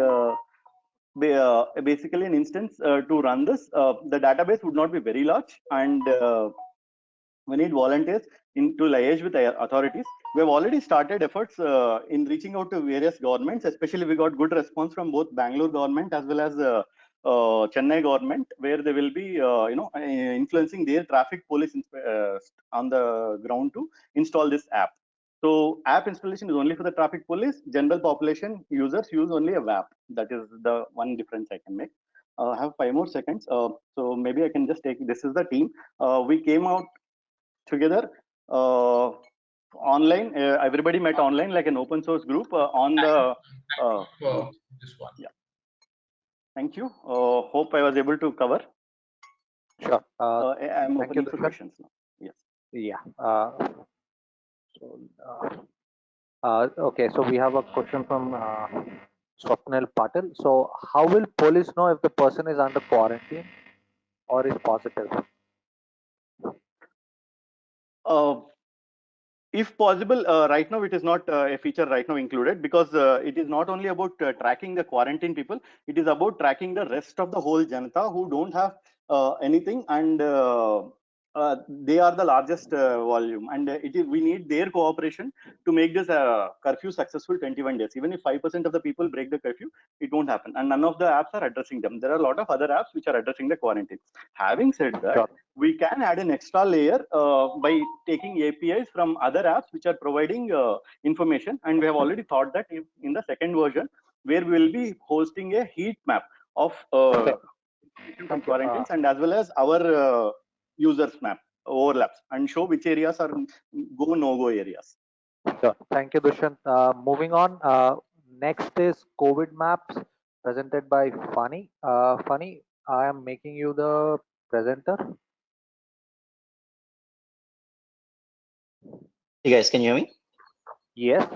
basically an instance to run this. The database would not be very large, and we need volunteers to liaise with the authorities. We have already started efforts in reaching out to various governments. Especially, we got good response from both Bangalore government as well as Chennai government, where they will be, influencing their traffic police on the ground to install this app. So, app installation is only for the traffic police. General population users use only a app. That is the one difference I can make. I have 5 more seconds. So maybe I can just take. This is the team. We came out together online. Everybody met online like an open source group on the. This one. Yeah. Thank you. Hope I was able to cover. Sure. I'm opening for questions now. Yes. Yeah. Okay. So we have a question from Swapnil Patil. So how will police know if the person is under quarantine or is positive? If possible, right now it is not a feature right now included, because it is not only about tracking the quarantine people, it is about tracking the rest of the whole Janata who don't have anything, and they are the largest volume, and we need their cooperation to make this curfew successful 21 days. Even if 5% of the people break the curfew, it won't happen, and none of the apps are addressing them. There are a lot of other apps which are addressing the quarantine. Having said that, Sure. we can add an extra layer by taking APIs from other apps which are providing information, and we have already thought that in the second version, where we will be hosting a heat map of from quarantines, and as well as our users map overlaps, and show which areas are no-go areas. Sure. Thank you, Dushyant. Moving on. Next is COVID maps presented by Funny. Funny, I am making you the presenter. Hey guys, can you hear me? Yes.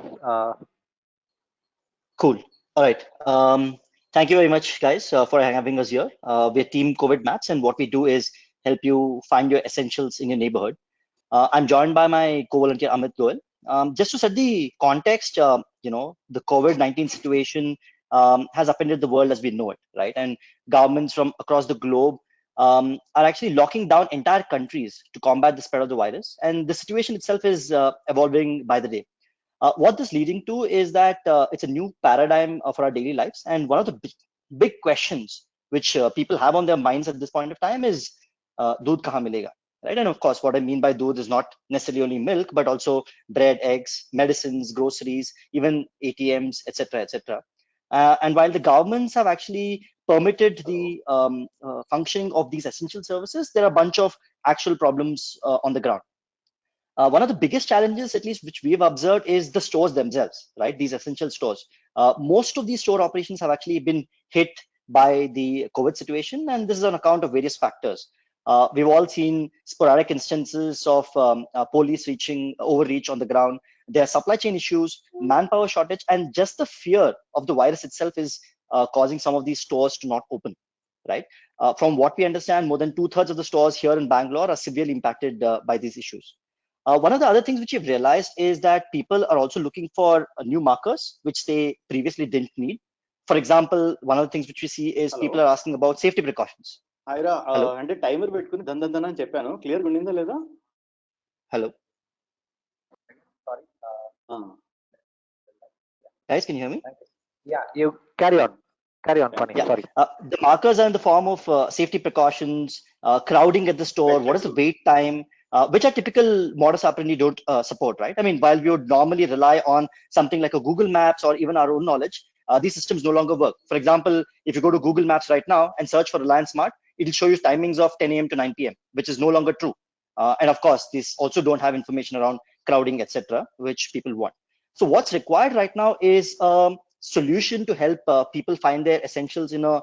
Cool. All right. Thank you very much, guys, for having us here. We're Team COVID Maps, and what we do is help you find your essentials in your neighborhood. I'm joined by my co-volunteer Amit Goel. Just to set the context, the COVID-19 situation has upended the world as we know it, right? And governments from across the globe are actually locking down entire countries to combat the spread of the virus. And the situation itself is evolving by the day. What this leading to is that it's a new paradigm for our daily lives. And one of the big questions which people have on their minds at this point of time is, doodh kahan milega? Right? And of course, what I mean by doodh is not necessarily only milk, but also bread, eggs, medicines, groceries, even ATMs, etc., etc. And while the governments have actually permitted the functioning of these essential services, there are a bunch of actual problems on the ground. One of the biggest challenges, at least which we have observed, is the stores themselves, right? These essential stores. Most of these store operations have actually been hit by the COVID situation, and this is on account of various factors. We've all seen sporadic instances of police overreach on the ground. There are supply chain issues, manpower shortage, and just the fear of the virus itself is causing some of these stores to not open, right? From what we understand, more than 2/3 of the stores here in Bangalore are severely impacted by these issues. One of the other things which we've realized is that people are also looking for new markers, which they previously didn't need. For example, one of the things which we see is people are asking about safety precautions. Ira, Hello? అంటే timer పెట్టుకుని దందన అని చెప్పాను, clear ఉండిందా లేదా? Hello? Sorry. Guys, can you hear me? Yeah, you carry on. Carry on, Funny. Yeah. Sorry. The markers are in the form of safety precautions, crowding at the store, what is the wait time, which are typical modus operandi don't support, right? I mean, while we would normally rely on something like a Google Maps or even our own knowledge, these systems no longer work. For example, if you go to Google Maps right now and search for Reliance Smart, it'll show you timings of 10 a.m. to 9 p.m., which is no longer true. And of course, these also don't have information around crowding, etc., which people want. So what's required right now is solution to help people find their essentials in a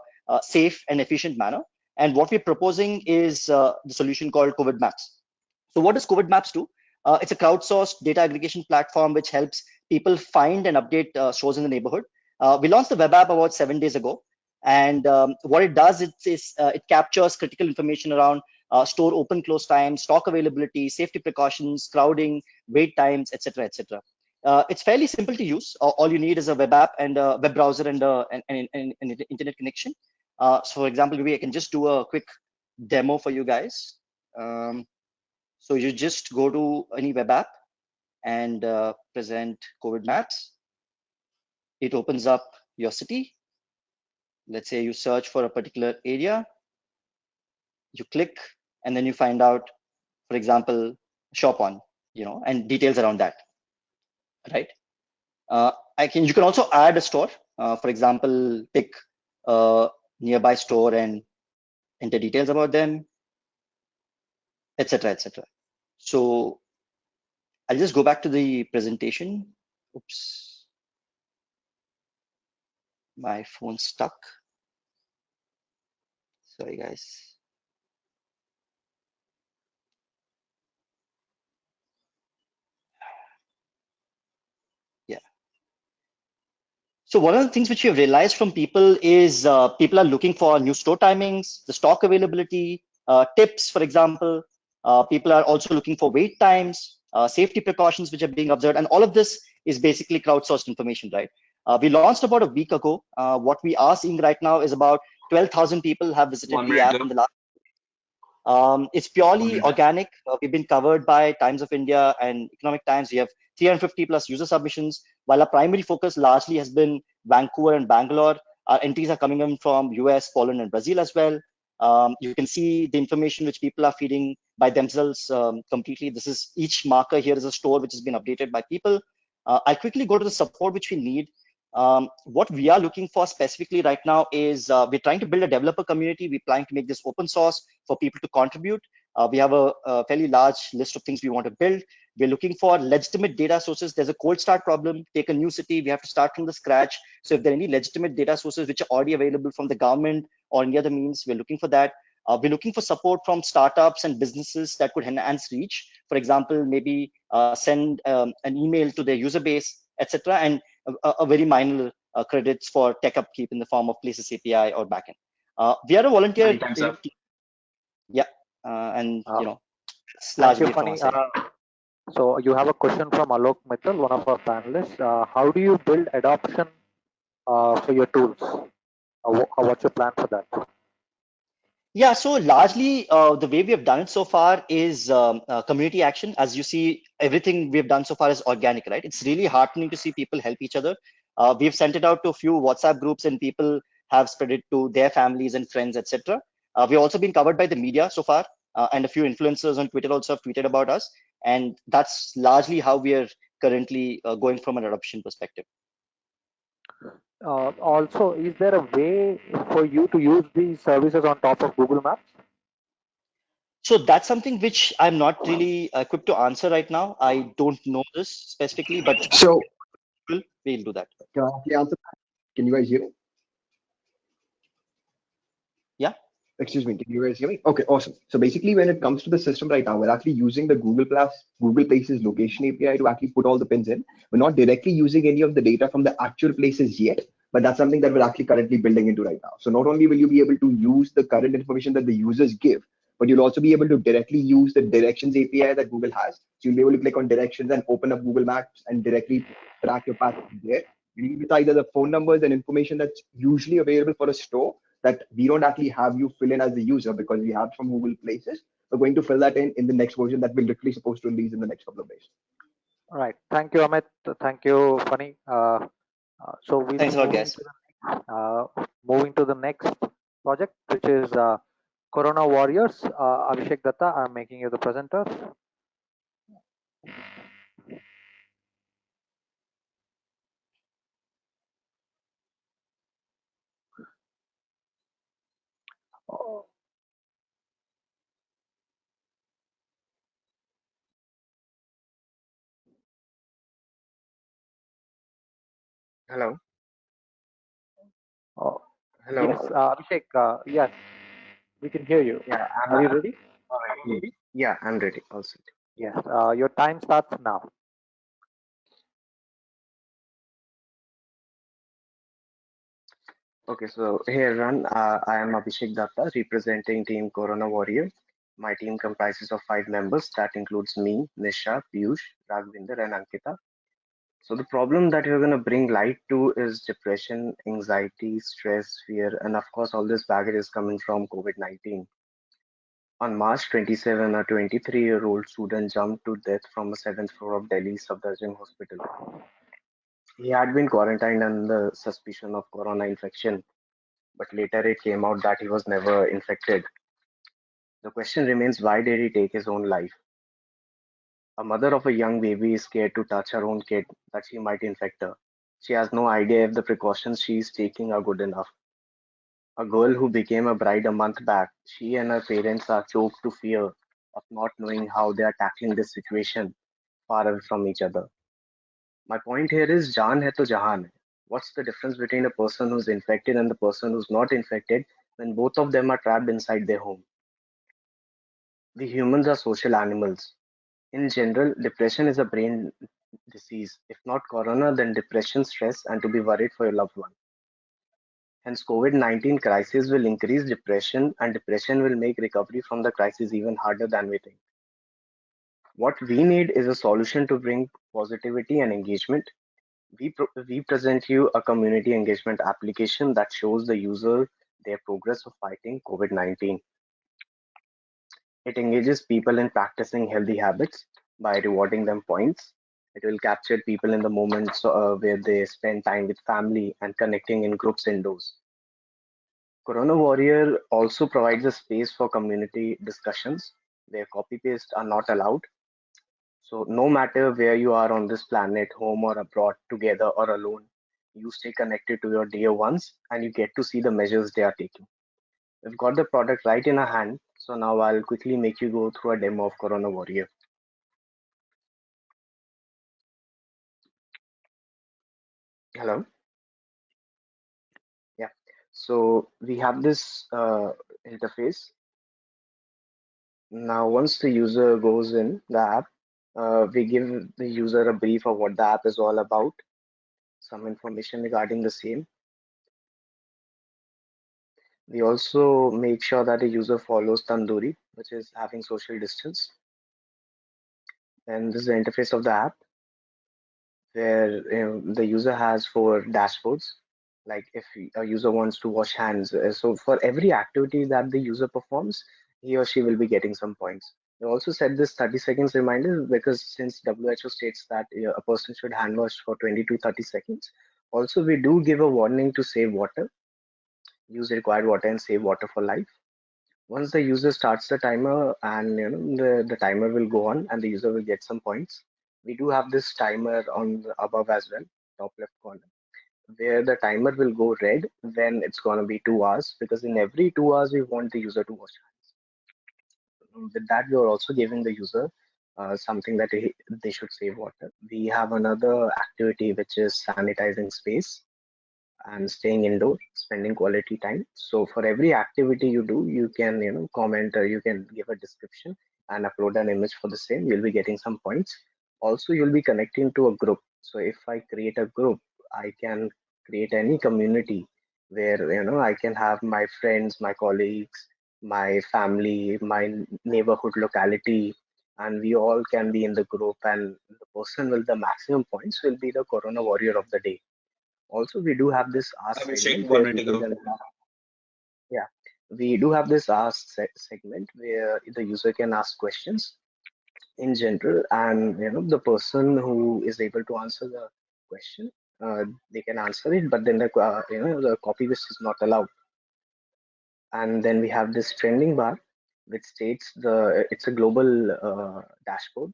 safe and efficient manner. And what we're proposing is the solution called COVID Maps. So what does COVID Maps do? It's a crowdsourced data aggregation platform which helps people find and update stores in the neighborhood. We launched the web app about 7 days ago. And what it does is it captures critical information around store open close times, stock availability, safety precautions, crowding, wait times, etc., etc. It's fairly simple to use. All you need is a web app and a web browser and an internet connection. So for example, maybe I can just do a quick demo for you guys. So you just go to any web app and present COVID Maps. It opens up your city. Let's say you search for a particular area. You click, and then you find out, for example, shop on, and details around that, right? You can also add a store. For example, pick a nearby store and enter details about them, etc., etc. So I'll just go back to the presentation. Oops, my phone's stuck. Sorry, guys. Yeah. So one of the things which we have realized from people is people are looking for new store timings, the stock availability, tips, for example. People are also looking for wait times, safety precautions which are being observed, and all of this is basically crowdsourced information, right? We launched about a week ago. What we are seeing right now is about 12,000 people have visited the app in the last. It's purely organic. We've been covered by Times of India and Economic Times. We have 350 plus user submissions. While our primary focus largely has been Vancouver and Bangalore, our entries are coming in from US, Poland, and Brazil as well. You can see the information which people are feeding by themselves completely. This is each marker here is a store which has been updated by people. I'll quickly go to the support which we need. What we are looking for specifically right now is we're trying to build a developer community. We're trying to make this open source for people to contribute. We have a fairly large list of things we want to build. We're looking for legitimate data sources. There's a cold start problem. Take a new city. We have to start from the scratch. So if there are any legitimate data sources which are already available from the government or any other means, we're looking for that. We're looking for support from startups and businesses that could enhance reach. For example, maybe send an email to their user base, etc. And a very minor credits for tech upkeep in the form of Places API or backend. We are a volunteer team. Yeah, and it's largely from our side. So you have a question from Alok Mittal, one of our panelists. How do you build adoption for your tools? What's your plan for that? Yeah, so largely the way we have done it so far is community action. As you see, everything we have done so far is organic, right? It's really heartening to see people help each other. We've sent it out to a few WhatsApp groups and people have spread it to their families and friends, etc. We've also been covered by the media so far, and a few influencers on Twitter also have tweeted about us. And that's largely how we are currently going from an adoption perspective. Also, is there a way for you to use these services on top of Google Maps? So that's something which I'm not really equipped to answer right now. I don't know this specifically, but So we'll do that. Can I actually answer that? Can you guys hear me? Yeah. Excuse me, can you guys hear me? Okay, awesome. So basically, when it comes to the system right now, we're actually using the Google Places location API to actually put all the pins in. We're not directly using any of the data from the actual places yet, but that's something that we're actually currently building into right now. So not only will you be able to use the current information that the users give, but you'll also be able to directly use the directions API that Google has. So you'll be able to click on directions and open up Google Maps and directly track your path there. You need either the phone numbers and information that's usually available for a store that we don't actually have you fill in as the user because we have from Google Places. We're going to fill that in the next version that we're literally supposed to release in the next couple of days. All right. Thank you, Amit. Thank you, Funny. So we'll Thanks be a lot, guys. moving to the next project, which is Corona Warriors. Abhishek Datta, I'm making you the presenter. Hello. Oh, Hello. yes, Abhishek. Yes, we can hear you. Yeah, Are you ready? yeah, I'm ready also. Yes. Your time starts now. Okay, so here run. I am Abhishek Datta representing Team Corona Warrior. My team comprises of 5 members. That includes me, Nisha, Piyush, Ragvinder, and Ankita. So the problem that we're going to bring light to is depression, anxiety, stress, fear, and of course, all this baggage is coming from COVID-19. On March 27, a 23-year-old student jumped to death from a seventh floor of Delhi's Safdarjung Hospital. He had been quarantined under suspicion of corona infection, but later it came out that he was never infected. The question remains, why did he take his own life? A mother of a young baby is scared to touch her own kid that she might infect her. She has no idea if the precautions she is taking are good enough. A girl who became a bride a month back, she and her parents are choked to fear of not knowing how they are tackling this situation far away from each other. My point here is Jaan hai to jahan hai. What's the difference between a person who's infected and the person who's not infected when both of them are trapped inside their home? We humans are social animals. In general, depression is a brain disease. If not corona, then depression, stress, and to be worried for your loved one. Hence, COVID-19 crisis will increase depression, and depression will make recovery from the crisis even harder than we think. What we need is a solution to bring positivity and engagement. We present you a community engagement application that shows the user their progress of fighting COVID-19. It engages people in practicing healthy habits by rewarding them points. It will capture people in the moments where they spend time with family and connecting in groups indoors. Corona Warrior also provides a space for community discussions where copy paste are not allowed. So, no matter where you are on this planet, home or abroad, together or alone, you stay connected to your dear ones and you get to see the measures they are taking. We've got the product right in our hand, so now I'll quickly make you go through a demo of Corona Warrior. Hello? Yeah. So we have this interface. Now, once the user goes in the app, we give the user a brief of what the app is all about, some information regarding the same. We also make sure that the user follows Tandoori, which is having social distance. And this is the interface of the app where the user has 4 dashboards. Like if a user wants to wash hands, so for every activity that the user performs, he or she will be getting some points. We also set this 30 seconds reminder because since WHO states that a person should hand wash for 20 to 30 seconds. Also, we do give a warning to save water, use required water and save water for life. Once the user starts the timer and the timer will go on and the user will get some points. We do have this timer on the above as well, top left corner, where the timer will go red when it's going to be 2 hours, because in every 2 hours we want the user to wash hands. With that, we are also giving the user something that they should save water. We have another activity which is sanitizing space and staying indoor, spending quality time. So for every activity you do, you can comment, or you can give a description and upload an image for the same. You'll be getting some points. Also, you'll be connecting to a group. So if I create a group, I can create any community where I can have my friends, my colleagues, my family, my neighborhood locality, and we all can be in the group. And the person with the maximum points will be the Corona warrior of the day. Also, we do have this ask Abhishek, segment 1 where minute user ago. can yeah, we do have this ask segment where the user can ask questions in general, and the person who is able to answer the question, they can answer it, but then the copy paste is not allowed. And then we have this trending bar, which states it's a global dashboard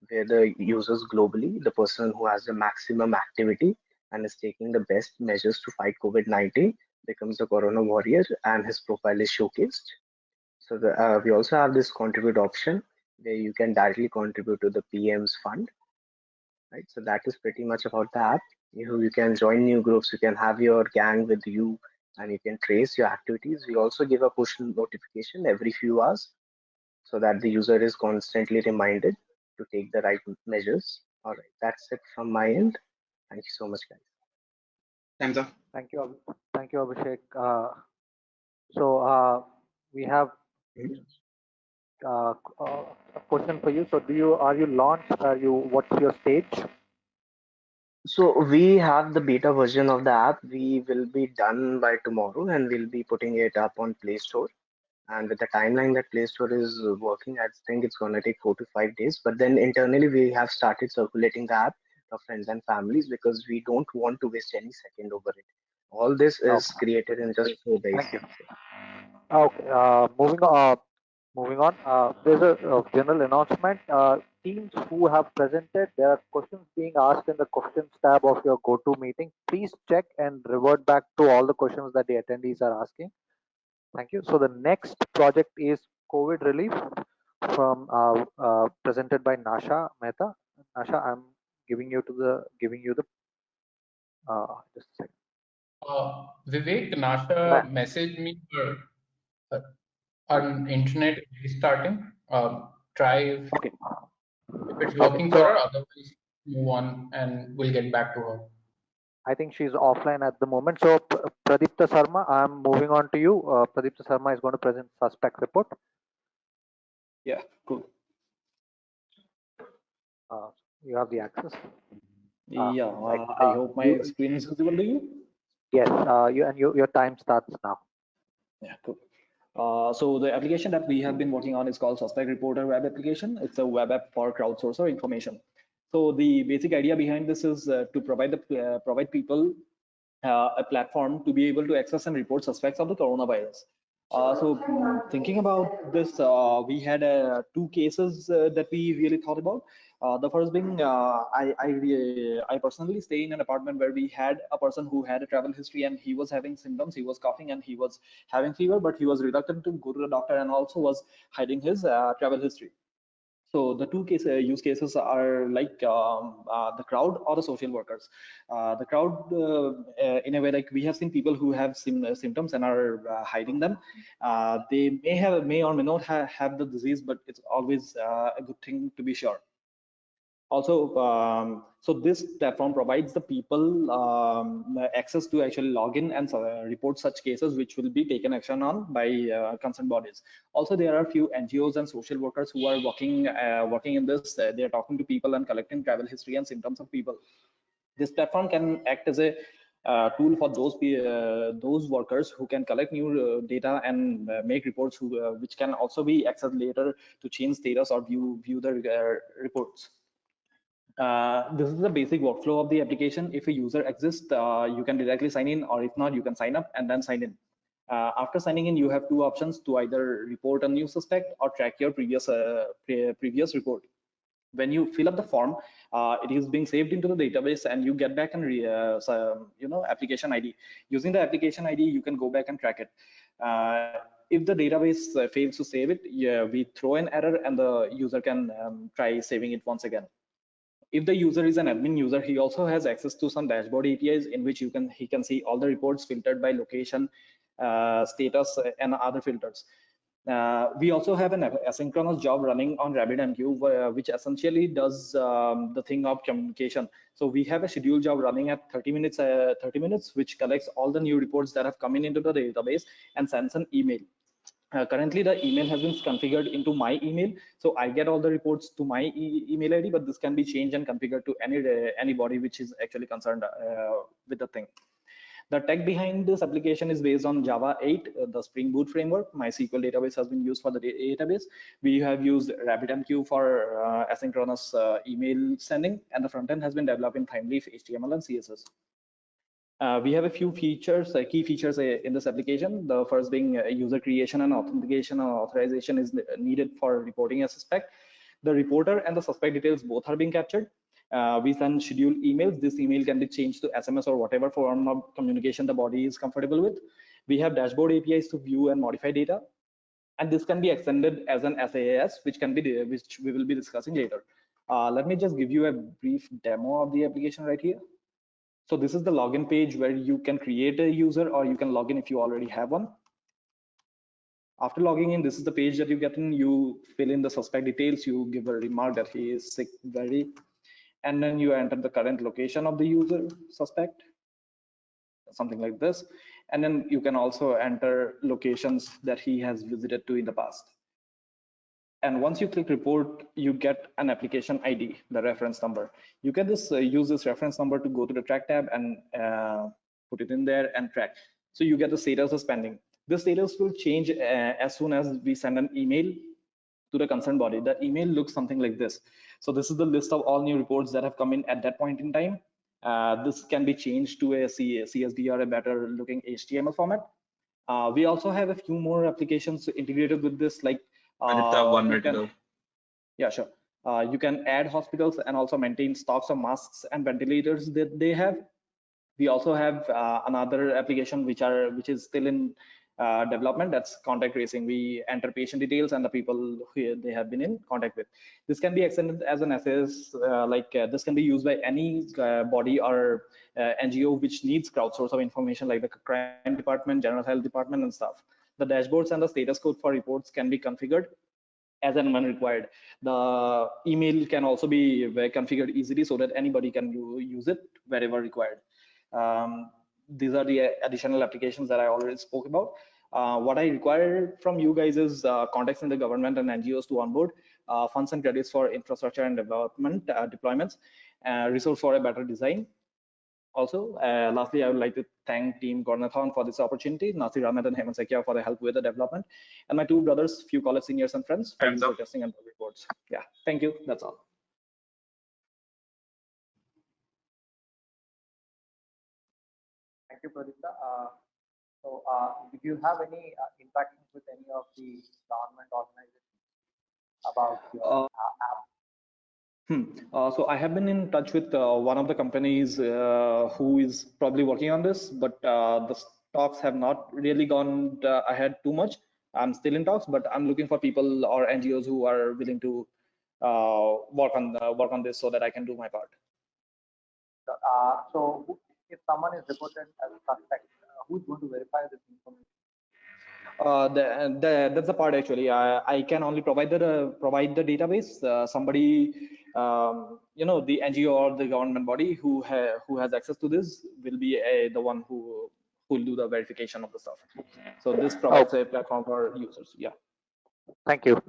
where the users globally, the person who has the maximum activity and is taking the best measures to fight COVID-19 becomes a Corona warrior, and his profile is showcased. So we also have this contribute option where you can directly contribute to the PM's fund, right? So that is pretty much about the app. You can join new groups, you can have your gang with you, and you can trace your activities. We also give a push notification every few hours so that the user is constantly reminded to take the right measures. All right, that's it from my end. Thank you so much, guys. Time's up. Thank you, Abhishek. So we have a question for you. So are you launched? What's your stage? So we have the beta version of the app. We will be done by tomorrow, and we'll be putting it up on Play Store. And with the timeline that Play Store is working, I think it's going to take 4 to 5 days. But then internally, we have started circulating the app to friends and families because we don't want to waste any second over it. All this is Okay. created in just 4 days. Thank you. Okay. Moving on. There's a general announcement. Teams who have presented, there are questions being asked in the questions tab of your go-to meeting. Please check and revert back to all the questions that the attendees are asking. Thank you. So the next project is COVID relief from presented by Nasha Mehta. Nasha, I'm giving you the just a second. Vivek, Nasha messaged me for an internet restarting. Try if it's working for her, otherwise move on and we'll get back to her. I think she's offline at the moment. So Pradipta Sarma, I'm moving on to you. Pradipta Sarma is going to present suspect report. Yeah, cool. You have the access. I hope my screen is visible to you. Yes, your time starts now. Yeah, cool. So the application that we have been working on is called Suspect Reporter web application. It's a web app for crowdsourcer information. So the basic idea behind this is to provide people a platform to be able to access and report suspects of the coronavirus. Thinking about this, we had two cases that we really thought about. The first being, I personally stay in an apartment where we had a person who had a travel history and he was having symptoms. He was coughing and he was having fever, but he was reluctant to go to the doctor and also was hiding his travel history. So the two use cases are like the crowd or the social workers. The crowd, in a way, like we have seen people who have symptoms and are hiding them. They may or may not have the disease, but it's always a good thing to be sure. Also, so this platform provides the people access to actually log in and report such cases, which will be taken action on by concerned bodies. Also, there are a few NGOs and social workers who are working in this. They are talking to people and collecting travel history and symptoms of people. This platform can act as a tool for those workers who can collect new data and make reports, which can also be accessed later to change status or view the reports. This is the basic workflow of the application. If a user exists, you can directly sign in, or if not, you can sign up and then sign in. After signing in, you have two options to either report a new suspect or track your previous report. When you fill up the form, it is being saved into the database, and you get back an application ID. Using the application ID, you can go back and track it. If the database fails to save it, we throw an error and the user can try saving it once again. If the user is an admin user, he also has access to some dashboard APIs in which he can see all the reports filtered by location, status, and other filters. We also have an asynchronous job running on RabbitMQ, which essentially does the thing of communication. So we have a scheduled job running at 30 minutes, which collects all the new reports that have come in into the database and sends an email. Currently, the email has been configured into my email, so I get all the reports to my email ID, but this can be changed and configured to anybody which is actually concerned with the thing. The tech behind this application is based on Java 8, the Spring Boot framework. MySQL database has been used for the database. We have used RabbitMQ for asynchronous email sending, and the front end has been developed in Timeleaf, HTML, and CSS. We have a few features, key features in this application. The first being user creation and authentication or authorization is needed for reporting a suspect. The reporter and the suspect details both are being captured. We send scheduled emails. This email can be changed to SMS or whatever form of communication the body is comfortable with. We have dashboard APIs to view and modify data. And this can be extended as an SaaS, which we will be discussing later. Let me just give you a brief demo of the application right here. So this is the login page where you can create a user, or you can log in if you already have one. After logging in, this is the page that you get in. You fill in the suspect details. You give a remark that he is sick, very, and then you enter the current location of the user suspect, something like this. And then you can also enter locations that he has visited to in the past. And once you click report, you get an application ID, the reference number. You can just use this reference number to go to the track tab and put it in there and track. So you get the status as pending. This status will change as soon as we send an email to the concerned body. The email looks something like this. So this is the list of all new reports that have come in at that point in time. This can be changed to a CSV or a better looking HTML format. We also have a few more applications integrated with this, like one minute ago. Yeah, sure. You can add hospitals and also maintain stocks of masks and ventilators that they have. We also have another application which is still in development. That's contact tracing. We enter patient details and the people who they have been in contact with. This can be extended as an SS, this can be used by any body or NGO which needs crowdsource of information, like the crime department, general health department, and stuff. The dashboards and the status code for reports can be configured as and when required. The email can also be configured easily so that anybody can use it wherever required. These are the additional applications that I already spoke about. What I require from you guys is contacts in the government and NGOs to onboard, funds and credits for infrastructure and development deployments, resource for a better design. Also, lastly, I would like to thank Team Coronathon for this opportunity, Nasir Ahmed and Hemant Sekia for the help with the development, and my two brothers, few college seniors and friends for user testing and reports. Yeah, thank you. That's all. Thank you, Pradipta. So, did you have any interactions with any of the government organizations about your app? So I have been in touch with one of the companies who is probably working on this, but the talks have not really gone ahead too much. I'm still in talks, but I'm looking for people or NGOs who are willing to work on this so that I can do my part. So if someone is reported as a suspect, who's going to verify this information? That's the part actually. I can only provide the database. Somebody, the NGO or the government body who has access to this will be the one who will do the verification of the stuff. So this provides a platform for users. Yeah. Thank you.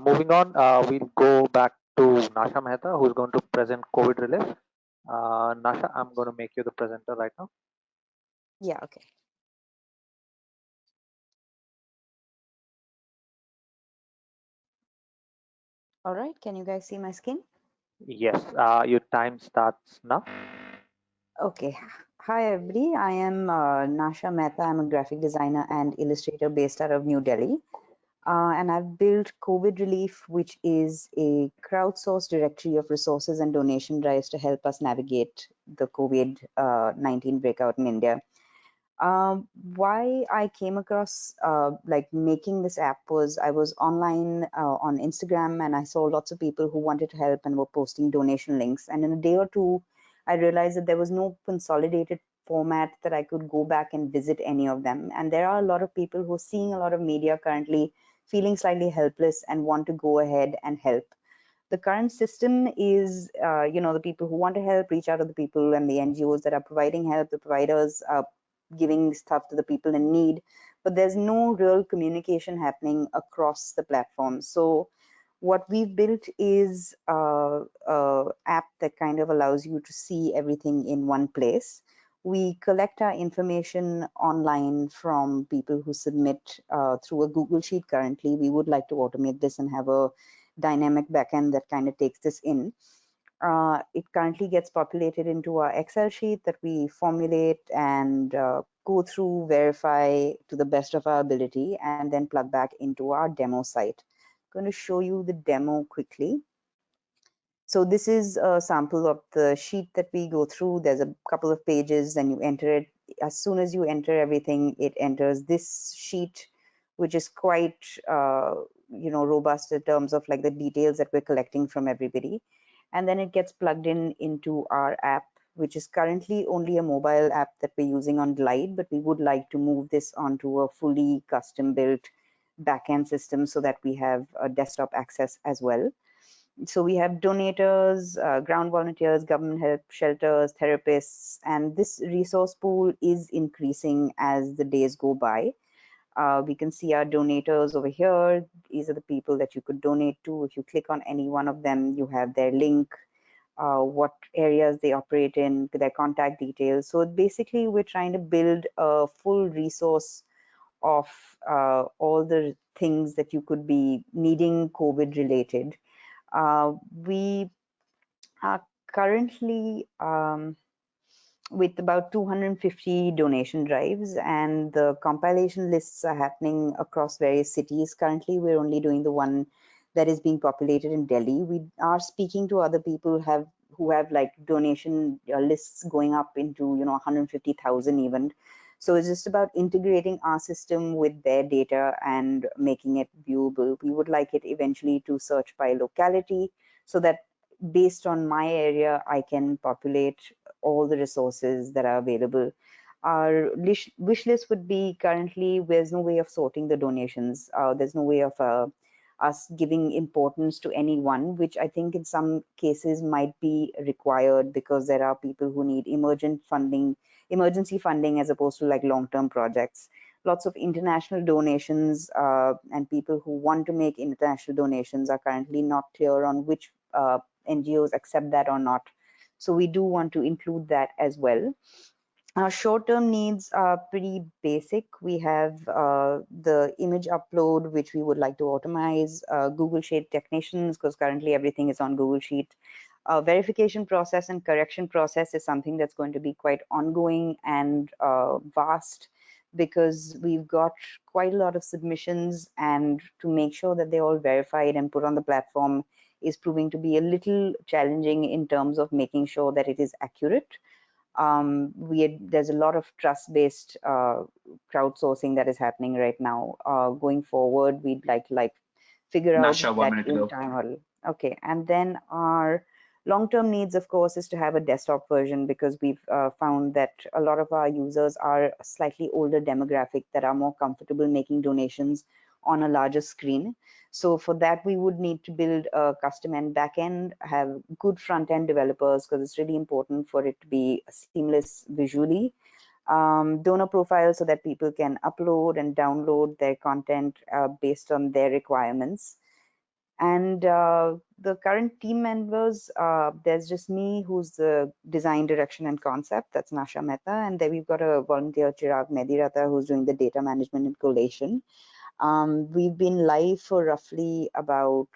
Moving on, we'll go back to Nasha Mehta, who's going to present COVID relief. Nasha, I'm going to make you the presenter right now. Yeah, okay. All right, can you guys see my screen? Yes, your time starts now. Okay. Hi, everybody. I am Nasha Mehta. I'm a graphic designer and illustrator based out of New Delhi. And I've built COVID Relief, which is a crowdsourced directory of resources and donation drives to help us navigate the COVID-19 breakout in India. Why I came across like making this app was I was online on Instagram, and I saw lots of people who wanted to help and were posting donation links. And in a day or two, I realized that there was no consolidated format that I could go back and visit any of them. And there are a lot of people who are seeing a lot of media currently, feeling slightly helpless and want to go ahead and help. The current system is, the people who want to help reach out to the people and the NGOs that are providing help, the providers giving stuff to the people in need, but there's no real communication happening across the platform. So what we've built is a app that kind of allows you to see everything in one place. We collect our information online from people who submit through a Google Sheet currently. We would like to automate this and have a dynamic backend that kind of takes this in. It currently gets populated into our Excel sheet that we formulate and go through, verify to the best of our ability, and then plug back into our demo site. I'm going to show you the demo quickly. So this is a sample of the sheet that we go through. There's a couple of pages, and you enter it. As soon as you enter everything, it enters this sheet, which is quite robust in terms of like the details that we're collecting from everybody. And then it gets plugged in into our app, which is currently only a mobile app that we're using on Glide, but we would like to move this onto a fully custom built backend system so that we have a desktop access as well. So we have donators, ground volunteers, government help, shelters, therapists, and this resource pool is increasing as the days go by. We can see our donators over here. These are the people that you could donate to. If you click on any one of them, you have their link, what areas they operate in, their contact details. So basically, we're trying to build a full resource of all the things that you could be needing COVID related. We are currently with about 250 donation drives, and the compilation lists are happening across various cities. Currently, we're only doing the one that is being populated in Delhi. We are speaking to other people who have like donation lists going up into 150,000 even. So it's just about integrating our system with their data and making it viewable. We would like it eventually to search by locality so that based on my area, I can populate all the resources that are available. Our wish list would be currently, there's no way of sorting the donations. There's no way of us giving importance to any one, which I think in some cases might be required because there are people who need emergency funding as opposed to like long-term projects. Lots of international donations and people who want to make international donations are currently not clear on which NGOs accept that or not. So we do want to include that as well. Our short-term needs are pretty basic. We have the image upload, which we would like to automate, Google Sheet technicians, because currently everything is on Google Sheet. Verification process and correction process is something that's going to be quite ongoing and vast because we've got quite a lot of submissions, and to make sure that they're all verified and put on the platform is proving to be a little challenging in terms of making sure that it is accurate. There's a lot of trust-based crowdsourcing that is happening right now. Going forward, we'd like to figure out Nasha, 1 that minute to go. entire model. Okay, and then our long-term needs, of course, is to have a desktop version because we've found that a lot of our users are a slightly older demographic that are more comfortable making donations on a larger screen. So for that, we would need to build a custom end backend, have good front-end developers because it's really important for it to be seamless visually. Donor profiles so that people can upload and download their content based on their requirements. And the current team members, there's just me who's the design direction and concept, that's Nasha Mehta, and then we've got a volunteer, Chirag Medirata, who's doing the data management and collation. We've been live for roughly about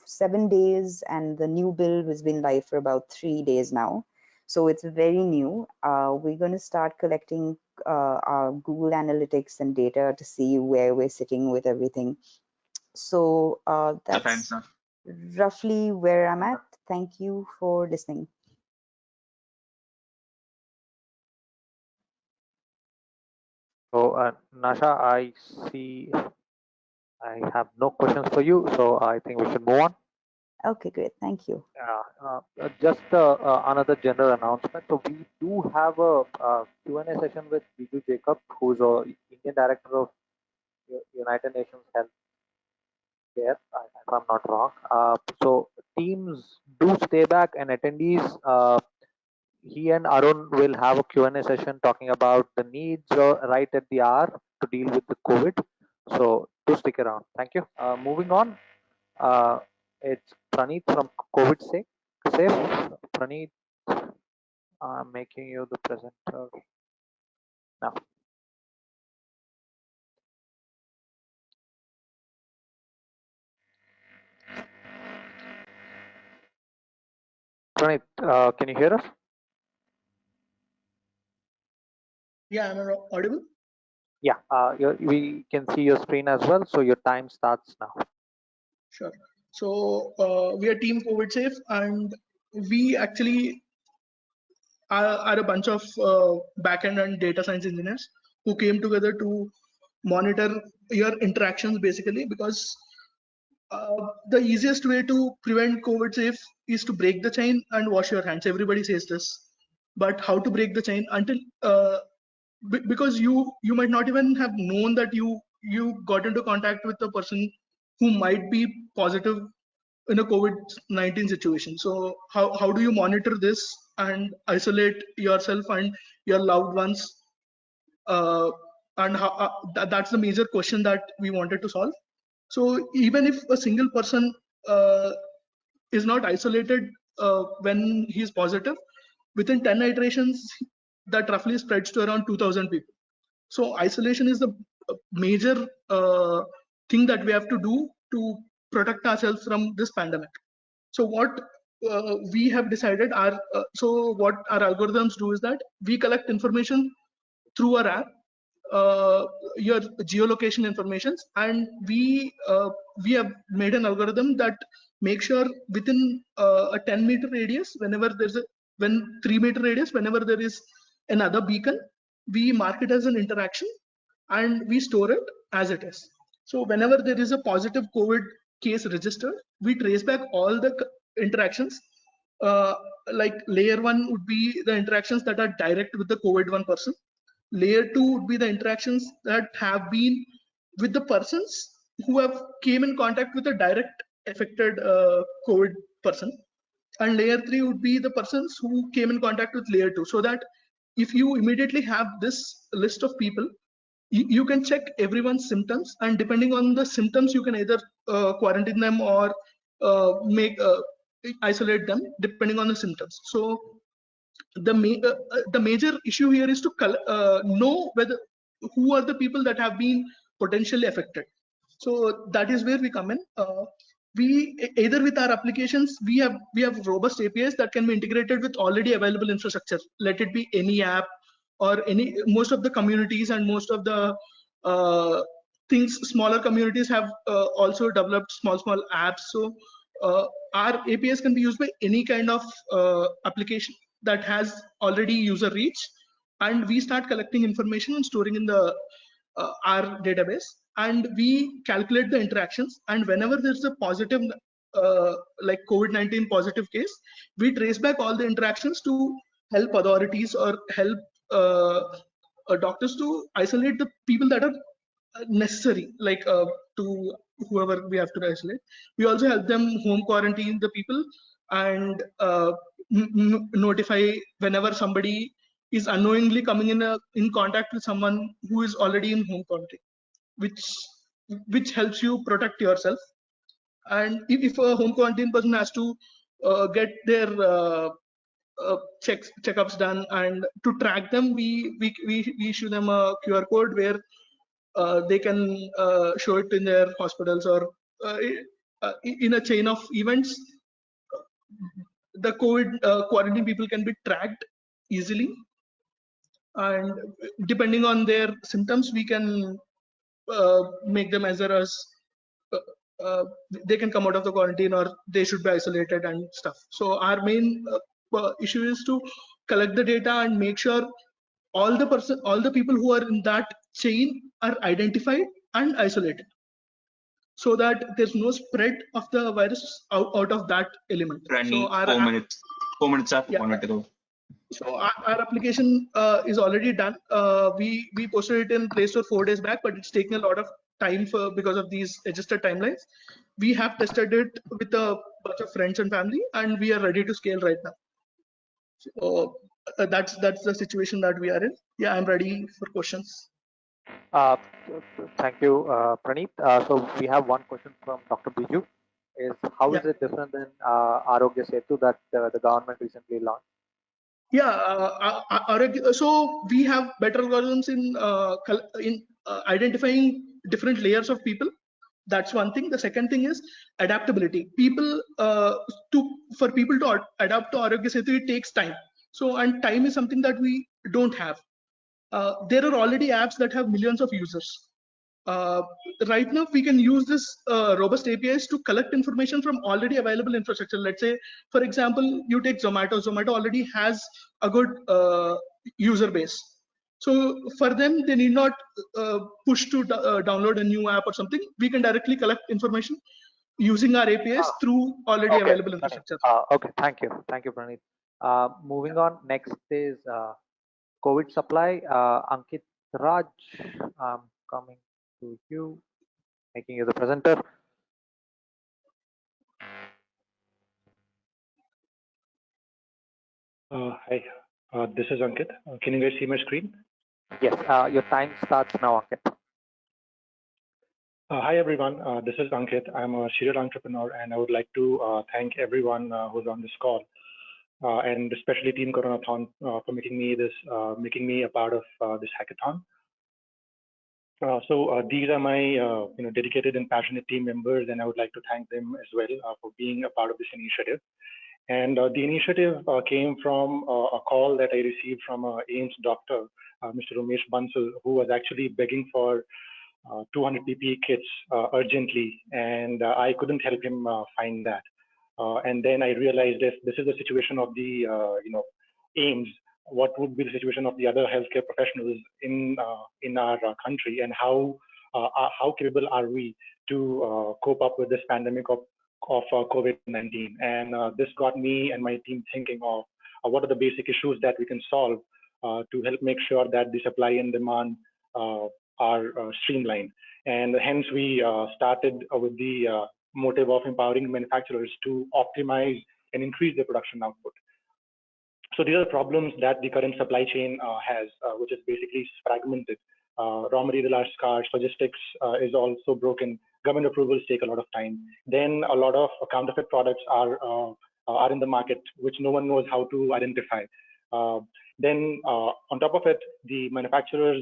7 days, and the new build has been live for about 3 days now. So it's very new. We're going to start collecting our Google Analytics and data to see where we're sitting with everything. So that's roughly where I'm at. Thank you for listening. So, Nasha, I see I have no questions for you, so I think we should move on. Okay, great. Thank you. Just another general announcement. So we do have a, Q&A session with Biju Jacob, who's a Indian Director of United Nations Health Care, if I'm not wrong. So teams do stay back, and attendees, he and Arun will have a Q&A session talking about the needs right at the hour to deal with the COVID. So do stick around. Thank you. Moving on, it's Praneeth from COVID Safe. Praneeth, I'm making you the presenter now. Praneeth, can you hear us? Yeah, am I audible? Yeah, we can see your screen as well. So your time starts now. Sure. So we are Team COVID Safe, and we actually are a bunch of backend and data science engineers who came together to monitor your interactions, basically, because the easiest way to prevent COVID safe is to break the chain and wash your hands. Everybody says this, but how to break the chain until because you might not even have known that you got into contact with a person who might be positive in a COVID-19 situation. So how do you monitor this and isolate yourself and your loved ones? And that's the major question that we wanted to solve. So even if a single person is not isolated when he's positive, within 10 iterations, that roughly spreads to around 2,000 people. So isolation is the major thing that we have to do to protect ourselves from this pandemic. So what we have decided are, so what our algorithms do is that we collect information through our app, your geolocation informations, and we have made an algorithm that makes sure within a 10-meter radius, when 3-meter radius, whenever there is another beacon, we mark it as an interaction and we store it as it is. So whenever there is a positive COVID case registered, we trace back all the interactions. Like layer 1 would be the interactions that are direct with the COVID-1 person. Layer 2 would be the interactions that have been with the persons who have came in contact with a direct affected COVID person. And layer 3 would be the persons who came in contact with layer 2. So that if you immediately have this list of people, you can check everyone's symptoms, and depending on the symptoms, you can either quarantine them or isolate them depending on the symptoms. So the major issue here is to know whether who are the people that have been potentially affected. So that is where we come in. We either with our applications, we have robust APIs that can be integrated with already available infrastructure. Let it be any app or most of the communities and most of the things. Smaller communities have also developed small apps. So our APIs can be used by any kind of application that has already user reach, and we start collecting information and storing in the our database, and we calculate the interactions. And whenever there's a positive like COVID-19 positive case, we trace back all the interactions to help authorities or help doctors to isolate the people that are necessary, like to whoever we have to isolate. We also help them home quarantine the people and notify whenever somebody is unknowingly coming in contact with someone who is already in home quarantine, which helps you protect yourself. And if a home quarantine person has to get their checkups done, and to track them, we issue them a QR code where they can show it in their hospitals, or in a chain of events. The COVID quarantine people can be tracked easily, and depending on their symptoms, we can make them either as uh, uh, they can come out of the quarantine or they should be isolated and stuff. So our main issue is to collect the data and make sure all the people who are in that chain are identified and isolated, so that there's no spread of the virus out of that element. So Randy, our 4 minutes. 4 minutes up. yeah, 1 minute ago. so our application is already done. We posted it in Play Store 4 days back, but it's taking a lot of time because of these adjusted timelines. We have tested it with a bunch of friends and family, and we are ready to scale right now. So that's the situation that we are in. Yeah, I'm ready for questions. Thank you, Praneeth. So we have one question from Dr. Biju. Is how is it different than Arogya Setu that the government recently launched? Yeah, so we have better algorithms in identifying different layers of people. That's one thing. The second thing is adaptability. For people to adapt to Arogya Setu, it takes time. So, and time is something that we don't have. There are already apps that have millions of users. Right now, we can use this robust APIs to collect information from already available infrastructure. Let's say, for example, you take Zomato. Zomato already has a good user base. So for them, they need not push to download a new app or something. We can directly collect information using our APIs through already available infrastructure. Okay, thank you, Praneeth. Moving on, next is COVID supply. Ankit Raj, coming to you, making you the presenter. Hi, this is Ankit. Can you guys see my screen? Yes, your time starts now, Ankit. Hi, everyone. This is Ankit. I'm a serial entrepreneur, and I would like to thank everyone who's on this call, and especially Team Coronathon for making me a part of this hackathon. So these are my dedicated and passionate team members, and I would like to thank them as well for being a part of this initiative. And the initiative came from a call that I received from an AIMS doctor, Mr. Umesh Bansal, who was actually begging for 200 PPE kits urgently, and I couldn't help him find that. And then I realized if this is the situation of the AIMS, what would be the situation of the other healthcare professionals in our country, and how capable are we to cope up with this pandemic of COVID-19? And this got me and my team thinking of what are the basic issues that we can solve to help make sure that the supply and demand are streamlined. And hence we started with the motive of empowering manufacturers to optimize and increase their production output. So these are the problems that the current supply chain has, which is basically fragmented. Raw material are scarce, logistics is also broken, government approvals take a lot of time. Then a lot of counterfeit products are in the market, which no one knows how to identify. Then on top of it, the manufacturers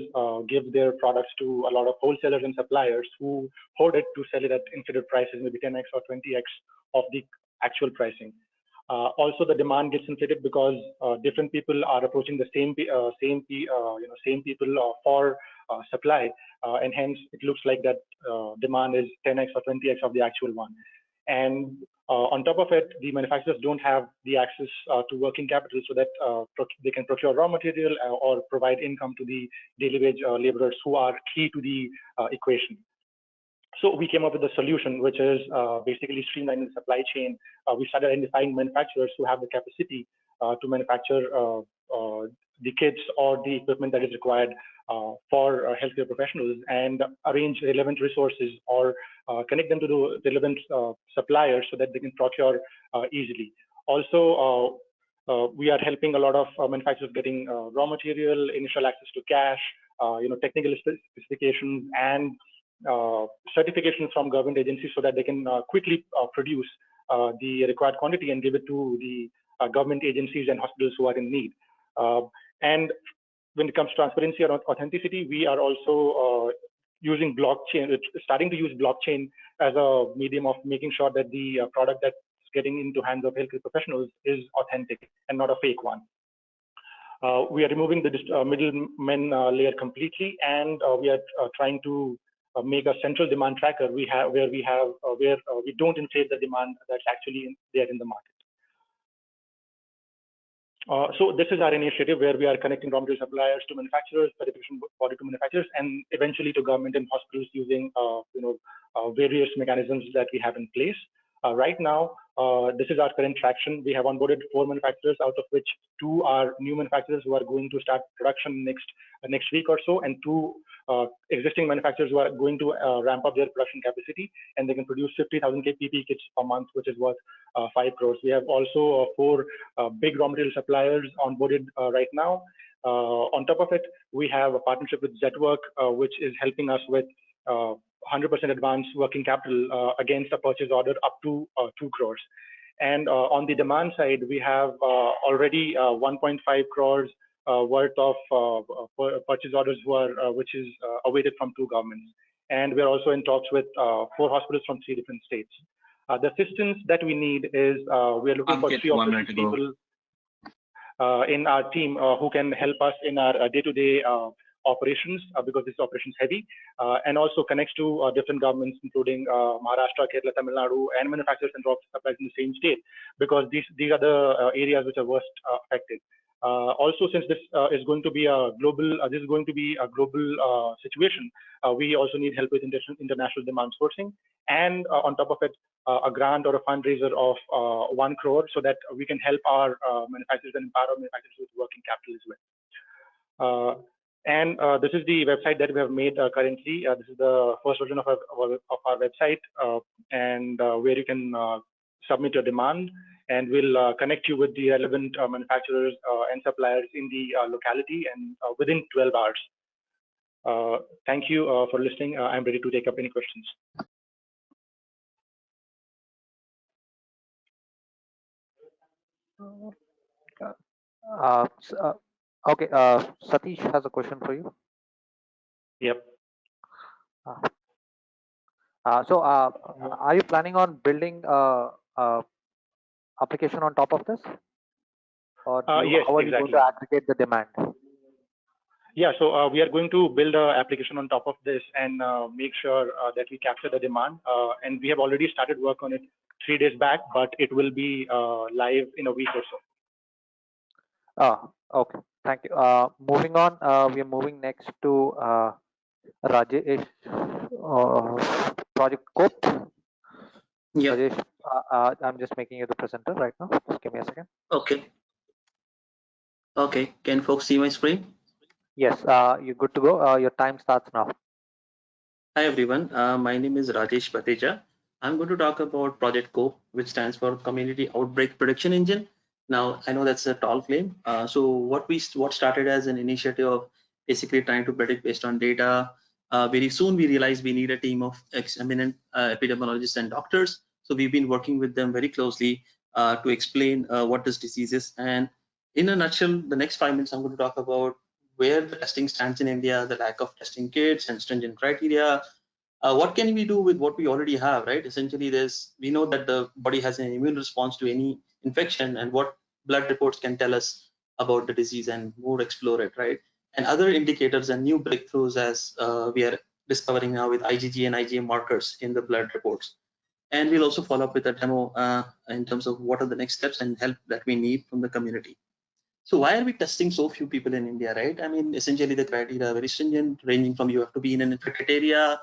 give their products to a lot of wholesalers and suppliers who hoard it to sell it at inflated prices, maybe 10x or 20x of the actual pricing. Also, the demand gets inflated because different people are approaching the same people for supply, and hence it looks like that demand is 10x or 20x of the actual one. And on top of it, the manufacturers don't have the access to working capital so that they can procure raw material or provide income to the daily wage laborers who are key to the equation. So we came up with a solution, which is basically streamlining the supply chain. We started identifying manufacturers who have the capacity to manufacture the kits or the equipment that is required for healthcare professionals, and arrange relevant resources or connect them to the relevant suppliers so that they can procure easily. Also, we are helping a lot of manufacturers getting raw material, initial access to cash, technical specifications, and certifications from government agencies so that they can quickly produce the required quantity and give it to the government agencies and hospitals who are in need. And when it comes to transparency and authenticity, we are also using blockchain, starting to use blockchain as a medium of making sure that the product that's getting into hands of healthcare professionals is authentic and not a fake one. We are removing the middleman layer completely, and we are trying to make a central demand tracker where we don't inflate the demand that's actually there in the market. So this is our initiative where we are connecting raw material suppliers to manufacturers, verification body to manufacturers, and eventually to government and hospitals using various mechanisms that we have in place. Right now, this is our current traction. We have onboarded 4 manufacturers, out of which 2 are new manufacturers who are going to start production next week or so, and 2 existing manufacturers who are going to ramp up their production capacity, and they can produce 50,000 PPE kits per month, which is worth 5 crores. We have also 4 big raw material suppliers onboarded right now. On top of it, we have a partnership with Zetwork, which is helping us with 100% advance working capital against a purchase order up to 2 crores. And on the demand side, we have already 1.5 crores worth of purchase orders which is awaited from 2 governments. And we're also in talks with 4 hospitals from 3 different states. The assistance that we need is we are looking for 3 operations people in our team who can help us in our day-to-day operations because this is operations heavy, and also connects to different governments, including Maharashtra, Kerala, Tamil Nadu, and manufacturers and raw suppliers in the same state, because these are the areas which are worst affected. Also, since this is going to be a global, situation, we also need help with international demand sourcing, and on top of it, a grant or a fundraiser of 1 crore so that we can help our manufacturers and empower our manufacturers with working capital as well. And this is the website that we have made currently. This is the first version of our website, and where you can submit your demand, and we'll connect you with the relevant manufacturers and suppliers in the locality and within 12 hours. Thank you for listening. I'm ready to take up any questions. Okay, Satish has a question for you. Yep. So are you planning on building application on top of this, or yes, how are you going to aggregate the demand? Yeah, so we are going to build an application on top of this and make sure that we capture the demand. And we have already started work on it 3 days back, but it will be live in a week or so. Okay, thank you. Moving on, we are moving next to Rajesh, Project Cope. Yeah. Rajesh, I'm just making you the presenter right now. Just give me a second. Okay. Okay, can folks see my screen? Yes, you're good to go. Your time starts now. Hi everyone, my name is Rajesh Bateja. I'm going to talk about Project COPE, which stands for Community Outbreak Prediction Engine. Now, I know that's a tall claim. So what started as an initiative of basically trying to predict based on data, very soon we realized we need a team of eminent epidemiologists and doctors. So we've been working with them very closely to explain what this disease is. And in a nutshell, the next 5 minutes, I'm going to talk about where the testing stands in India, the lack of testing kits and stringent criteria. What can we do with what we already have, right? Essentially, we know that the body has an immune response to any infection, and what blood reports can tell us about the disease, and more explore it, right? And other indicators and new breakthroughs as we are discovering now with IgG and IgM markers in the blood reports. And we'll also follow up with a demo in terms of what are the next steps and help that we need from the community. So why are we testing so few people in India, right? I mean, essentially the criteria are very stringent, ranging from you have to be in an infected area,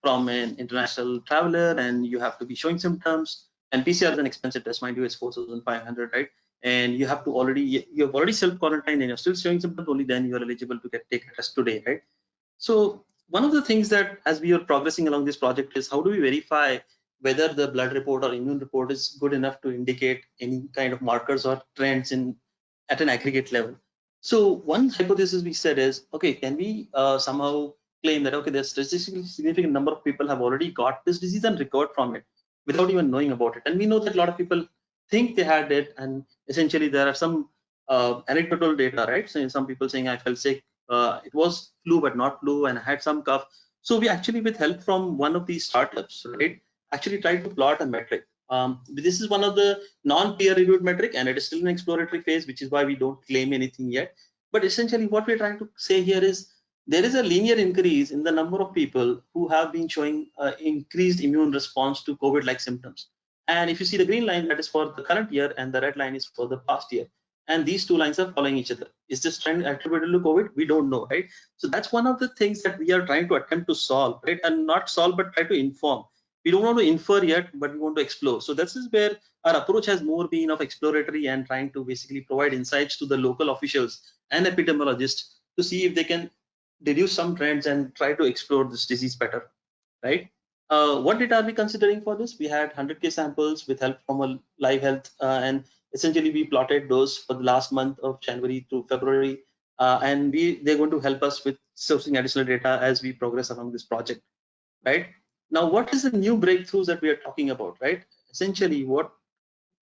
from an international traveler, and you have to be showing symptoms. And PCR is an expensive test, mind you, it's 4,500, right? And you have already self-quarantined and you're still showing symptoms, only then you're eligible to take a test today, right? So one of the things that as we are progressing along this project is how do we verify whether the blood report or immune report is good enough to indicate any kind of markers or trends at an aggregate level. So one hypothesis we said is, okay, can we somehow claim that, okay, there's statistically significant number of people have already got this disease and recovered from it without even knowing about it. And we know that a lot of people think they had it, and essentially there are some anecdotal data, right? So some people saying I felt sick, it was flu but not flu, and I had some cough. So we actually, with help from one of these startups, right, actually tried to plot a metric. This is one of the non-peer-reviewed metric, and it is still in exploratory phase, which is why we don't claim anything yet. But essentially, what we're trying to say here is there is a linear increase in the number of people who have been showing increased immune response to COVID-like symptoms. And if you see the green line, that is for the current year, and the red line is for the past year. and these two lines are following each other. Is this trend attributed to COVID? We don't know, right? So that's one of the things that we are trying to attempt to solve, right? And not solve, but try to inform. We don't want to infer yet, but we want to explore. So this is where our approach has more been of exploratory and trying to basically provide insights to the local officials and epidemiologists to see if they can deduce some trends and try to explore this disease better, right? What data are we considering for this? We had 100K samples with help from a live health, and essentially we plotted those for the last month of January to February, and they're going to help us with sourcing additional data as we progress along this project, right? Now, what is the new breakthroughs that we are talking about, right? Essentially, what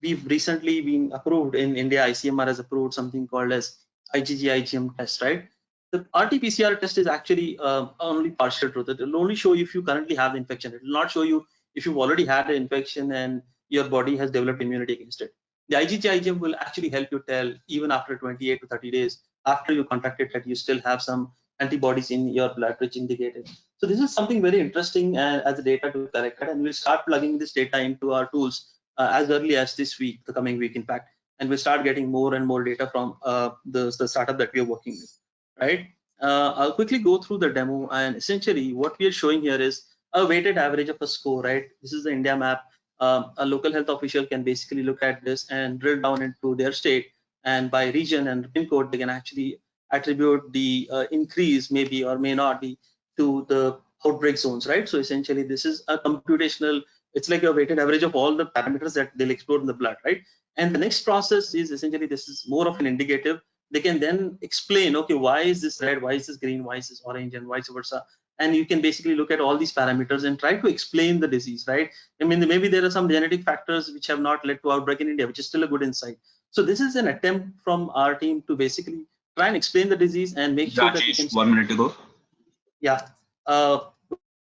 we've recently been approved in India, ICMR has approved something called as IgG-IgM test, right? The RT-PCR test is actually only partial truth. It will only show you if you currently have the infection. It will not show you if you've already had the infection and your body has developed immunity against it. The IgG-IgM will actually help you tell, even after 28 to 30 days after you contracted, that you still have some antibodies in your blood which indicate it. So this is something very interesting as a data to collect, and we'll start plugging this data into our tools as early as this week, the coming week, in fact, and we'll start getting more and more data from the startup that we are working with, right? I'll quickly go through the demo, and essentially what we are showing here is a weighted average of a score, right? This is the India map. A local health official can basically look at this and drill down into their state, and by region and pin code, they can actually attribute the increase, maybe or may not be, to the outbreak zones, right? So essentially, this is a computational, it's like a weighted average of all the parameters that they'll explore in the blood, right? And the next process is essentially, this is more of an indicative. They can then explain, okay, why is this red, why is this green, why is this orange, and vice versa. And you can basically look at all these parameters and try to explain the disease, right? I mean, maybe there are some genetic factors which have not led to outbreak in India, which is still a good insight. So this is an attempt from our team to basically try and explain the disease and make sure that we can. 1 minute to go. Yeah.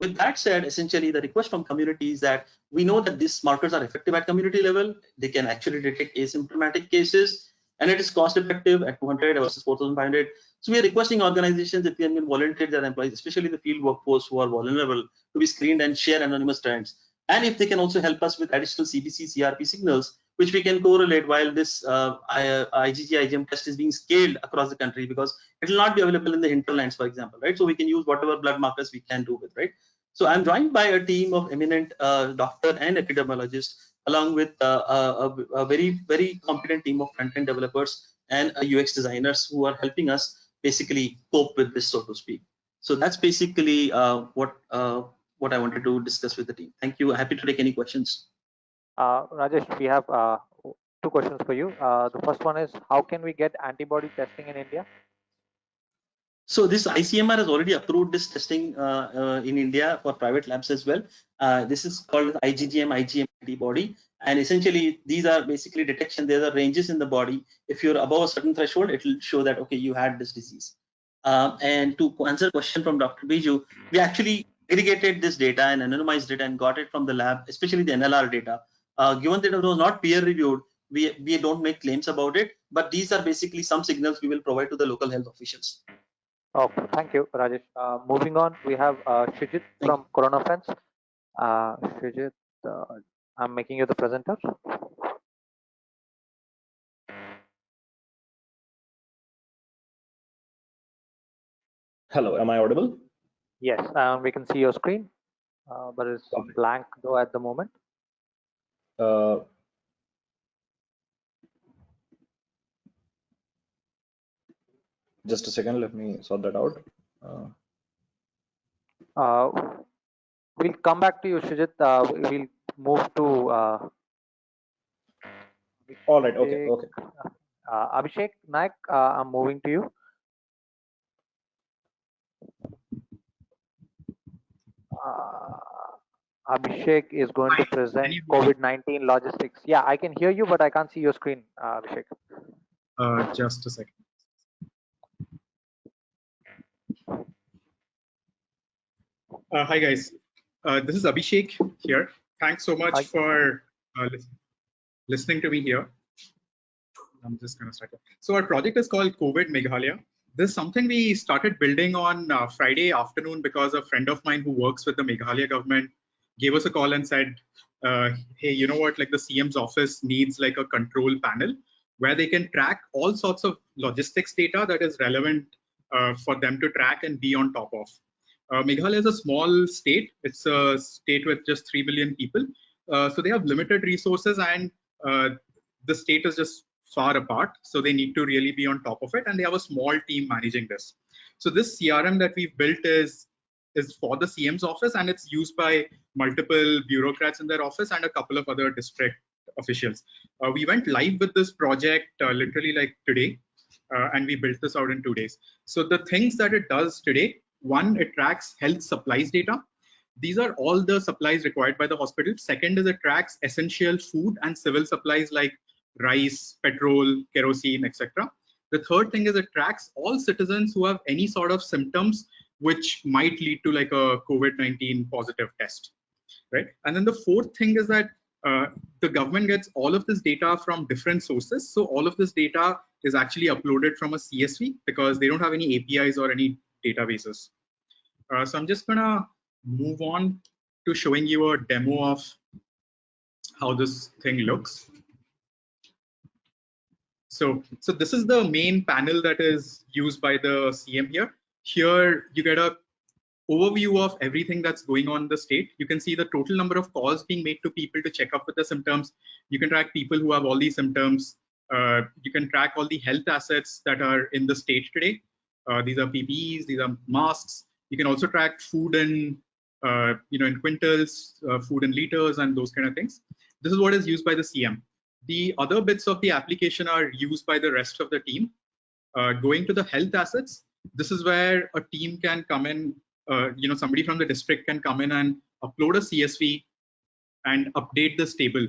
With that said, essentially the request from community is that we know that these markers are effective at community level. They can actually detect asymptomatic cases, and it is cost effective at 200 versus 4,500. So we are requesting organizations that can volunteer their employees, especially the field workforce who are vulnerable, to be screened and share anonymous trends. And if they can also help us with additional CBC, CRP signals, which we can correlate while this IgG-IgM test is being scaled across the country, because it will not be available in the hinterlands, for example, right? So we can use whatever blood markers we can do with, right? So I'm joined by a team of eminent doctor and epidemiologists, along with a very, very competent team of front-end developers and UX designers who are helping us basically cope with this, so to speak. So that's basically what I wanted to discuss with the team. Thank you. Happy to take any questions. Rajesh, we have two questions for you. The first one is, how can we get antibody testing in India? So this ICMR has already approved this testing in India for private labs as well. This is called IgM antibody, and essentially these are basically detection. There are ranges in the body. If you're above a certain threshold, it will show that, okay, you had this disease. And to answer a question from Dr. Biju, we actually aggregated this data and anonymized it and got it from the lab, especially the NLR data. Given that it was not peer reviewed, we don't make claims about it, but these are basically some signals we will provide to the local health officials. Okay, thank you, Rajesh. Moving on, we have Shijit from Coronathon. Shijit, I'm making you the presenter. Hello, am I audible? Yes, we can see your screen, but it's blank though at the moment. Just a second, let me sort that out. We'll come back to you, Shijit. We'll move to. All right. Okay. Okay. Abhishek Naik, I'm moving to you. Abhishek is going to present COVID-19 logistics. Yeah, I can hear you, but I can't see your screen, Abhishek. Just a second. Hi guys, this is Abhishek here. Thanks so much for listening to me here. I'm just going to start. So our project is called COVID Meghalaya. This is something we started building on Friday afternoon because a friend of mine who works with the Meghalaya government gave us a call and said, hey, you know what, like the CM's office needs like a control panel where they can track all sorts of logistics data that is relevant for them to track and be on top of. Meghalaya is a small state. It's a state with just 3 million people. So they have limited resources, and the state is just far apart. So they need to really be on top of it, and they have a small team managing this. So this CRM that we've built is for the CM's office, and it's used by multiple bureaucrats in their office and a couple of other district officials. We went live with this project literally like today, and we built this out in 2 days. So the things that it does today, one, it tracks health supplies data. These are all the supplies required by the hospital. Second is it tracks essential food and civil supplies like rice, petrol, kerosene, etc. The third thing is it tracks all citizens who have any sort of symptoms which might lead to like a COVID-19 positive test, right? And then the fourth thing is that the government gets all of this data from different sources. So all of this data is actually uploaded from a CSV because they don't have any APIs or any databases. So I'm just gonna move on to showing you a demo of how this thing looks. So this is the main panel that is used by the CM here. Here you get a overview of everything that's going on in the state. You can see the total number of calls being made to people to check up with the symptoms. You can track people who have all these symptoms. You can track all the health assets that are in the state today. These are PPEs, these are masks. You can also track food in, in quintals, food in liters, and those kind of things. This is what is used by the CM. The other bits of the application are used by the rest of the team. Going to the health assets, this is where a team can come in. Somebody from the district can come in and upload a CSV and update this table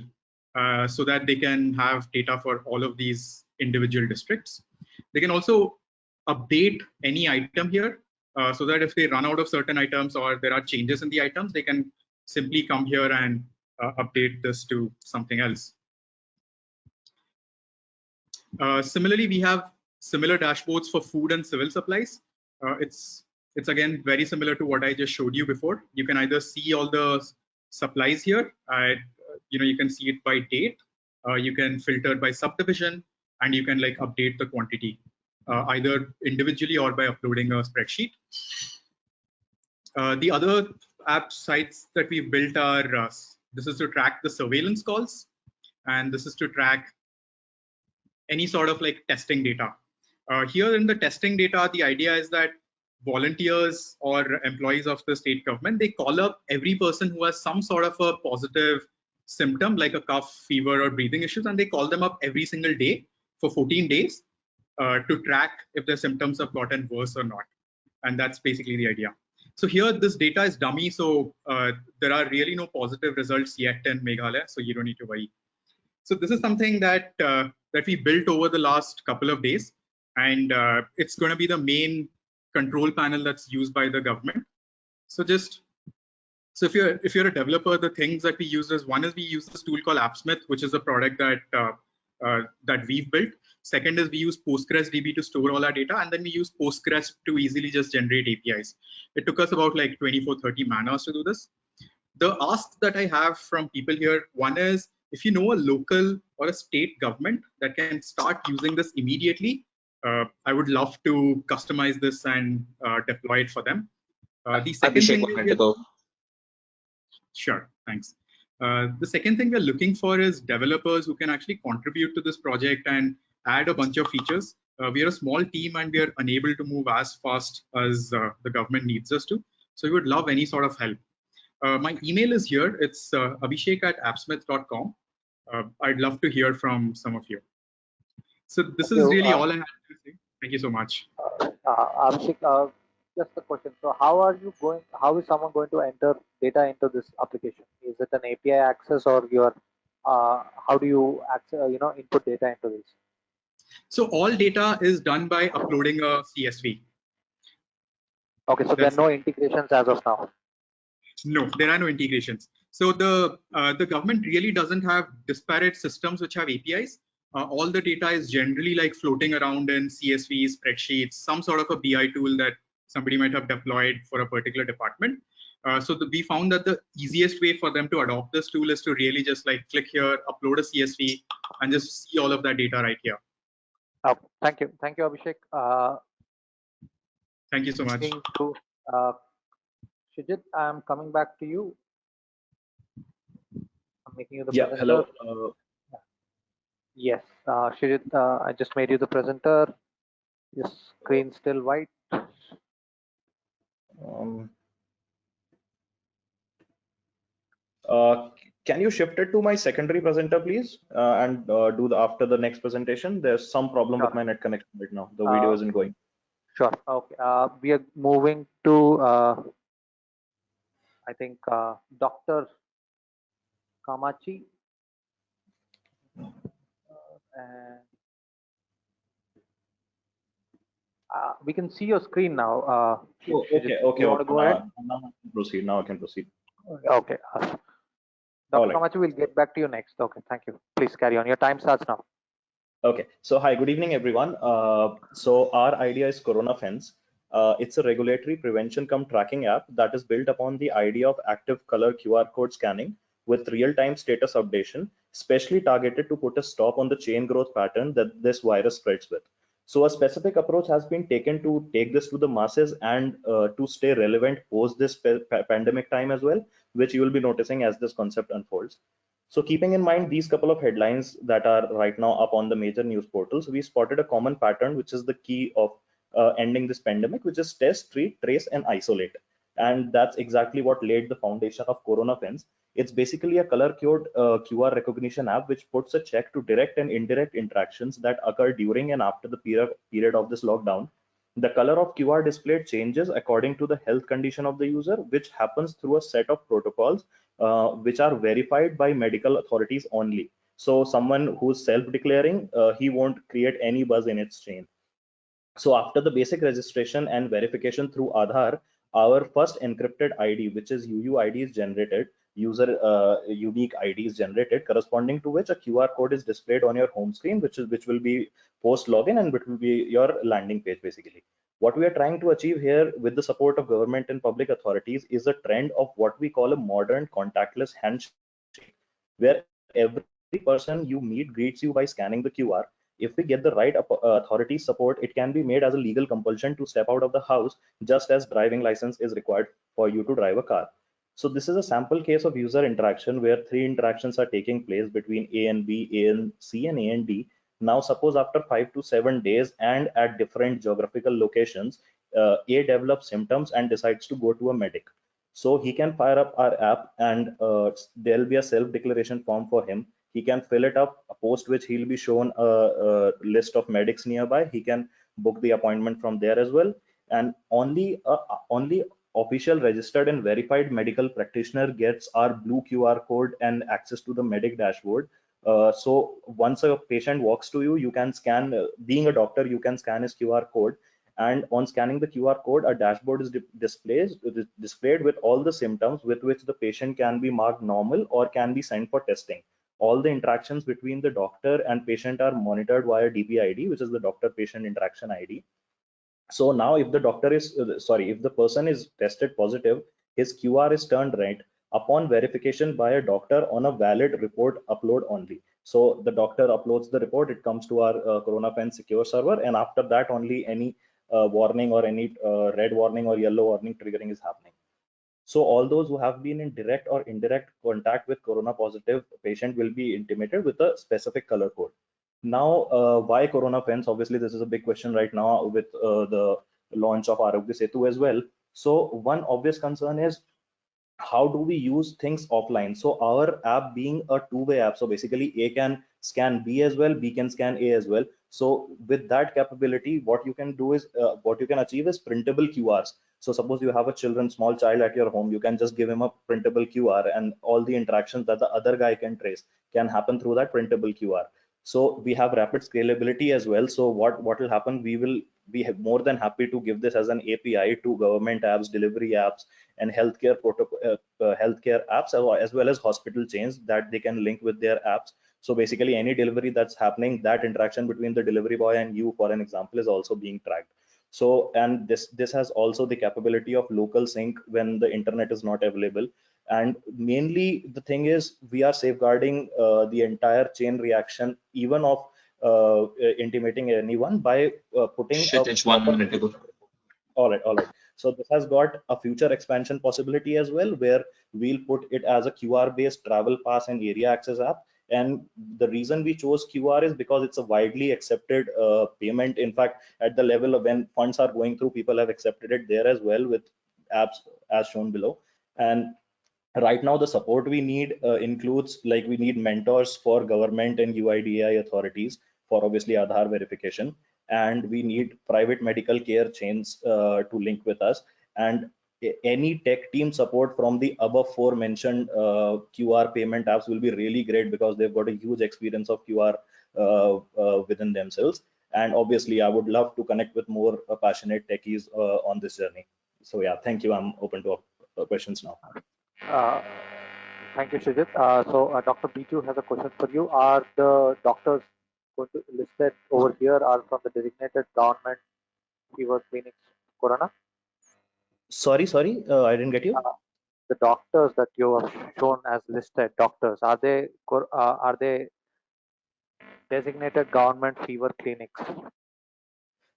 so that they can have data for all of these individual districts. They can also update any item here so that if they run out of certain items or there are changes in the items, they can simply come here and update this to something else. Similarly, we have similar dashboards for food and civil supplies. It's again very similar to what I just showed you before. You can either see all the supplies here. You can see it by date. You can filter by subdivision, and you can like update the quantity either individually or by uploading a spreadsheet. The other app sites that we've built are this is to track the surveillance calls, and this is to track any sort of like testing data. Here in the testing data, the idea is that volunteers or employees of the state government, they call up every person who has some sort of a positive symptom like a cough, fever, or breathing issues, and they call them up every single day for 14 days to track if their symptoms have gotten worse or not. And that's basically the idea. So here, this data is dummy, so there are really no positive results yet in Meghalaya, so you don't need to worry. So this is something that that we built over the last couple of days, and it's going to be the main control panel that's used by the government. So if you're a developer, the things that we use is, one is we use this tool called AppSmith, which is a product that we've built. Second is we use PostgreSDB to store all our data, and then we use Postgres to easily just generate APIs. It took us about like 24-30 man-hours to do this. The ask that I have from people here, one is, if you know a local or a state government that can start using this immediately, I would love to customize this and deploy it for them. The second Abhishek thing wanted to go. Sure, thanks. The second thing we're looking for is developers who can actually contribute to this project and add a bunch of features. We are a small team and we are unable to move as fast as the government needs us to. So we would love any sort of help. My email is here. It's abhishek@appsmith.com. I'd love to hear from some of you. So this is really all I had to say. Thank you so much. Abhishek, just a question. So how is someone going to enter data into this application? Is it an API access, or how do you input data into this? So all data is done by uploading a CSV. Okay, so there are no integrations as of now. No, there are no integrations. So the government really doesn't have disparate systems which have APIs. All the data is generally like floating around in CSV, spreadsheets, some sort of a BI tool that somebody might have deployed for a particular department. we found that the easiest way for them to adopt this tool is to really just like click here, upload a CSV, and just see all of that data right here. Oh, thank you, Abhishek. Thank you so much. Shijit, I'm coming back to you. I'm making you the Yeah, presenter. hello. Yes, Shijit, I just made you the presenter. Your screen still white. Can you shift it to my secondary presenter, please, and do the after the next presentation? There's some problem with my net connection right now. The video isn't going. Sure. Okay. We are moving to, I think, Dr. Kamachi. And we can see your screen now. Okay. You want to go ahead? Now I can proceed. Now I can proceed. Okay. Dr. Kamachi, we'll get back to you next. Okay. Thank you. Please carry on. Your time starts now. Okay. So hi, good evening, everyone. So our idea is Coronathon. It's a regulatory prevention cum tracking app that is built upon the idea of active color QR code scanning with real-time status updation, specially targeted to put a stop on the chain growth pattern that this virus spreads with. So a specific approach has been taken to take this to the masses and to stay relevant post this pandemic time as well, which you will be noticing as this concept unfolds. So keeping in mind these couple of headlines that are right now up on the major news portals, we spotted a common pattern, which is the key of ending this pandemic, which is test, treat, trace, and isolate. And that's exactly what laid the foundation of Coronathon. It's basically a color-coded QR recognition app which puts a check to direct and indirect interactions that occur during and after the period of this lockdown. The color of QR displayed changes according to the health condition of the user, which happens through a set of protocols which are verified by medical authorities only. So someone who's self-declaring, he won't create any buzz in its chain. So after the basic registration and verification through Aadhaar, our first encrypted ID, which is UUID, is generated, user unique ID is generated, corresponding to which a QR code is displayed on your home screen, which will be post login and which will be your landing page basically. What we are trying to achieve here with the support of government and public authorities is a trend of what we call a modern contactless handshake, where every person you meet greets you by scanning the QR. If we get the right authority support, it can be made as a legal compulsion to step out of the house, just as driving license is required for you to drive a car. So this is a sample case of user interaction where 3 interactions are taking place between A and B, A and C, and A and D. Now suppose after 5 to 7 days and at different geographical locations, A develops symptoms and decides to go to a medic. So he can fire up our app and there'll be a self-declaration form for him. He can fill it up, post which he'll be shown a list of medics nearby. He can book the appointment from there as well. And only official registered and verified medical practitioner gets our blue QR code and access to the medic dashboard. So once a patient walks to you, you can scan, being a doctor, you can scan his QR code. And on scanning the QR code, a dashboard is displayed with all the symptoms with which the patient can be marked normal or can be sent for testing. All the interactions between the doctor and patient are monitored via DPID, which is the doctor patient interaction ID. So now if the doctor is if the person is tested positive, his QR is turned red upon verification by a doctor on a valid report upload only. So the doctor uploads the report, it comes to our Coronathon secure server, and after that only any warning or any red warning or yellow warning triggering is happening. So all those who have been in direct or indirect contact with corona positive patient will be intimated with a specific color code. Now, why Coronathon? Obviously, this is a big question right now with the launch of Arogya Setu as well. So one obvious concern is how do we use things offline? So our app being a two-way app, so basically A can scan B as well, B can scan A as well. So with that capability, what you can do is what you can achieve is printable QRs. So suppose you have a small child at your home, you can just give him a printable QR and all the interactions that the other guy can trace can happen through that printable QR. So we have rapid scalability as well. So what will happen, we will be more than happy to give this as an API to government apps, delivery apps, and healthcare healthcare apps, as well as hospital chains that they can link with their apps. So basically any delivery that's happening, that interaction between the delivery boy and you, for an example, is also being tracked. So, and this has also the capability of local sync when the internet is not available. And mainly the thing is we are safeguarding the entire chain reaction, even of intimating anyone by putting a Shit, it's proper 1 minute ago. all right, all right. So this has got a future expansion possibility as well, where we'll put it as a QR based travel pass and area access app. And the reason we chose QR is because it's a widely accepted payment. In fact, at the level of when funds are going through, people have accepted it there as well with apps as shown below. And right now the support we need includes, like, we need mentors for government and UIDAI authorities for obviously Aadhaar verification, and we need private medical care chains to link with us, and any tech team support from the above four mentioned QR payment apps will be really great, because they've got a huge experience of QR within themselves. And obviously I would love to connect with more passionate techies on this journey. So yeah, thank you. I'm open to questions now. Thank you, Srijit. So Dr. Biju has a question for you. Are the doctors going to listed over here are from the designated government fever clinics Corona? Sorry, I didn't get you. The doctors that you have shown as listed doctors, are they designated government fever clinics?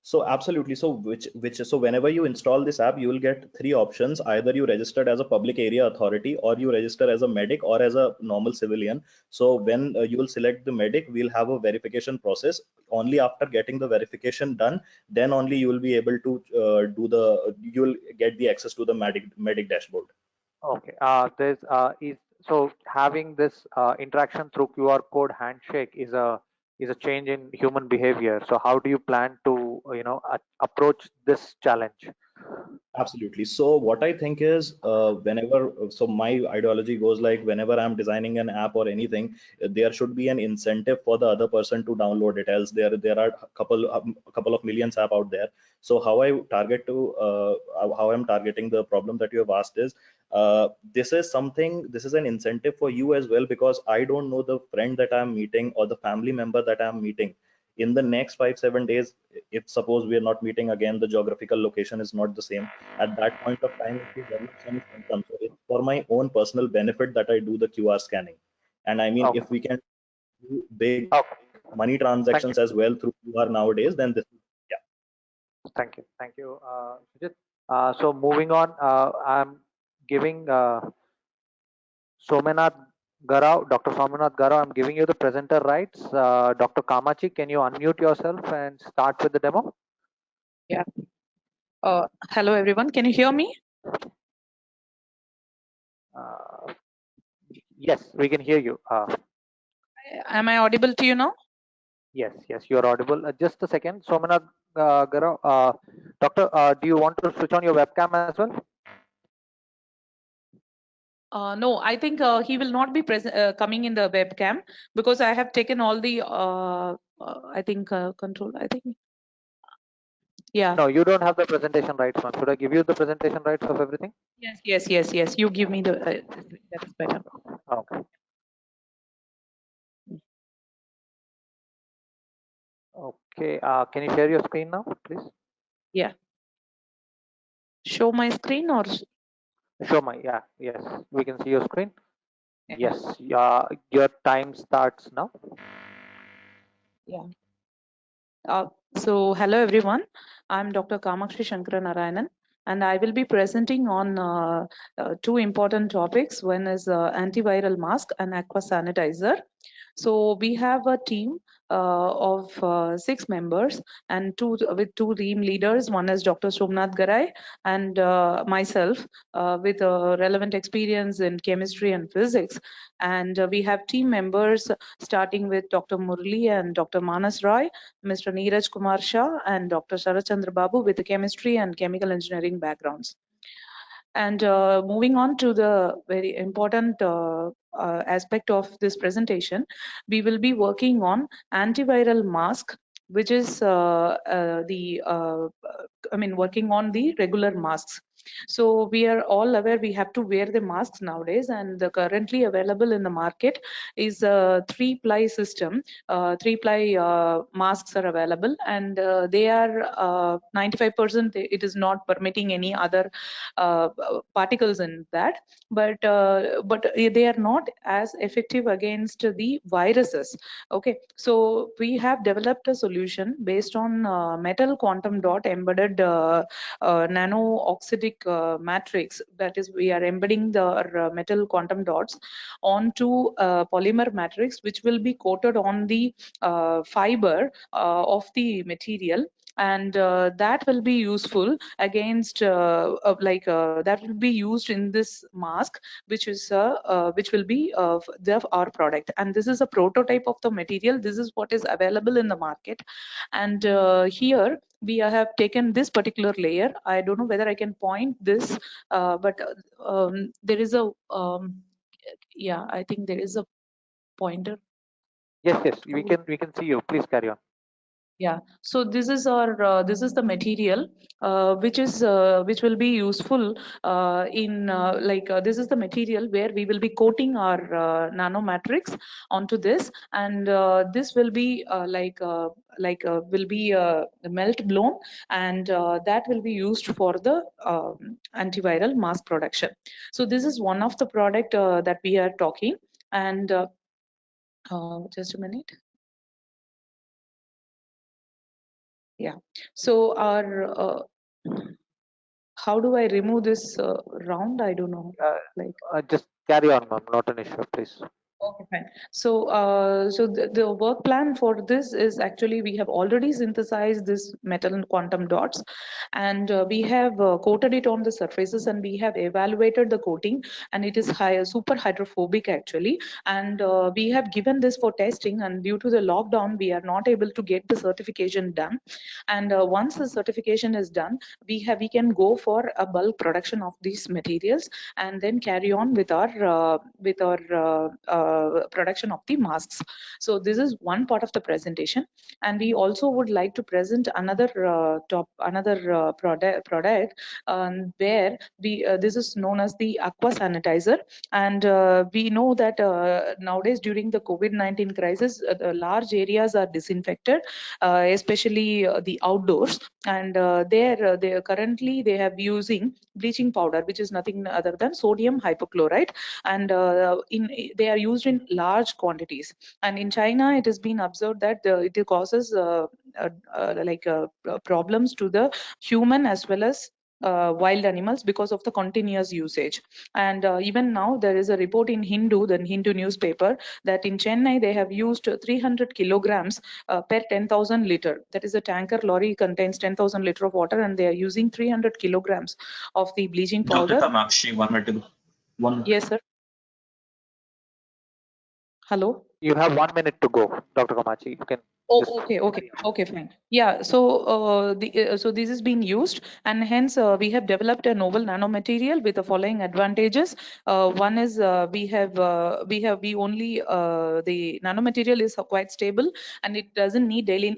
So absolutely. So so whenever you install this app, you will get three options. Either you registered as a public area authority, or you register as a medic, or as a normal civilian. So when you will select the medic, we'll have a verification process. Only after getting the verification done, then only you will be able to you will get the access to the medic dashboard. Okay. So having this interaction through QR code handshake is a change in human behavior. So how do you plan to approach this challenge? Absolutely. So what I think is so my ideology goes like, whenever I'm designing an app or anything, there should be an incentive for the other person to download it, else there are a couple of millions app out there. So how I'm targeting the problem that you have asked is, this is an incentive for you as well, because I don't know the friend that I'm meeting or the family member that I'm meeting in the next 5-7 days. If suppose we are not meeting again, the geographical location is not the same at that point of time, if you develop some symptoms. So it's for my own personal benefit that I do the QR scanning. And I mean, if we can do big money transactions as well through QR nowadays, then this, yeah. Thank you, Sujit. So moving on, I'm giving Somanath Garau, Dr. Somanath Garau, I'm giving you the presenter rights. Dr. Kamachi, can you unmute yourself and start with the demo? Yeah. Hello, everyone. Can you hear me? Yes, we can hear you. Am I audible to you now? Yes, you are audible. Just a second, Somanath Garau. Doctor, do you want to switch on your webcam as well? No, I think he will not be coming in the webcam, because I have taken all the, I think, control. I think. Yeah. No, you don't have the presentation rights, ma'am. Should I give you the presentation rights of everything? Yes. You give me the. That's better. Okay. Okay. Can you share your screen now, please? Yeah. Show my screen or? Show my, yeah, yes. We can see your screen. Yes. Your time starts now. Yeah. So hello everyone, I'm Dr. Kamakshi Shankaranarayanan, and I will be presenting on two important topics. One is antiviral mask and aqua sanitizer. So we have a team of 6 members and with two team leaders. One is Dr. Somnath Garai and myself with relevant experience in chemistry and physics. And we have team members starting with Dr. Murli and Dr. Manas Roy, Mr. Neeraj Kumar Shah, and Dr. Sharachandra Babu with the chemistry and chemical engineering backgrounds. And moving on to the very important aspect of this presentation, we will be working on antiviral mask, which is working on the regular masks. So we are all aware we have to wear the masks nowadays, and the currently available in the market is a 3-ply system. 3-ply masks are available, and they are 95%. It is not permitting any other particles in that, but they are not as effective against the viruses. Okay, so we have developed a solution based on metal quantum dot embedded nano oxidic matrix. That is, we are embedding the metal quantum dots onto polymer matrix, which will be coated on the fiber of the material, and that will be useful against that will be used in this mask, which will be our product. And this is a prototype of the material. This is what is available in the market, and here we have taken this particular layer. I don't know whether I can point this, but there is a yeah, I think there is a pointer. Yes, we can see you. Please carry on. Yeah, so this is our this is the material which will be useful in this is the material where we will be coating our nano matrix onto this, and this will be will be melt blown, and that will be used for the antiviral mask production. So this is one of the product that we are talking, and just a minute. Yeah, so our how do I remove this round? I don't know. Just carry on, ma'am. Not an issue, please. Okay, fine. So, the work plan for this is actually we have already synthesized this metal and quantum dots, and we have coated it on the surfaces, and we have evaluated the coating, and it is super hydrophobic actually, and we have given this for testing, and due to the lockdown, we are not able to get the certification done, and once the certification is done, we can go for a bulk production of these materials, and then carry on with our production of the masks. So this is one part of the presentation, and we also would like to present another product where this is known as the aqua sanitizer, and we know that nowadays during the COVID-19 crisis, the large areas are disinfected, especially the outdoors, and they currently they have using bleaching powder, which is nothing other than sodium hypochlorite, and they are used in large quantities. And in China, it has been observed that it causes problems to the human as well as wild animals because of the continuous usage. And even now there is a report in the Hindu newspaper, that in Chennai they have used 300 kilograms per 10,000 liter. That is, a tanker lorry contains 10,000 liter of water, and they are using 300 kilograms of the bleaching powder. Dr. Kamakshi, 1 minute. Yes, sir. Hello. You have 1 minute to go, Dr. Kamachi. You can. Oh, okay, fine. Yeah, so so this is being used, and hence we have developed a novel nanomaterial with the following advantages. One is we only the nanomaterial is quite stable, and it doesn't need daily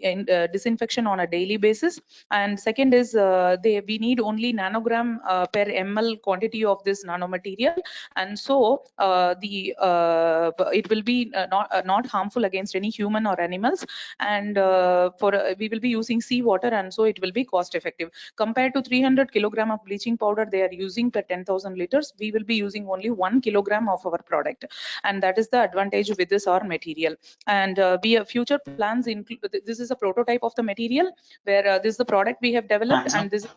disinfection on a daily basis. And second is we need only nanogram per ml quantity of this nanomaterial, and so it will be not harmful against any human or animals, and we will be using seawater, and so it will be cost effective compared to 300 kilogram of bleaching powder they are using per 10,000 liters. We will be using only 1 kilogram of our product, and that is the advantage with this our material. And we have future plans include, this is a prototype of the material where this is the product we have developed, and this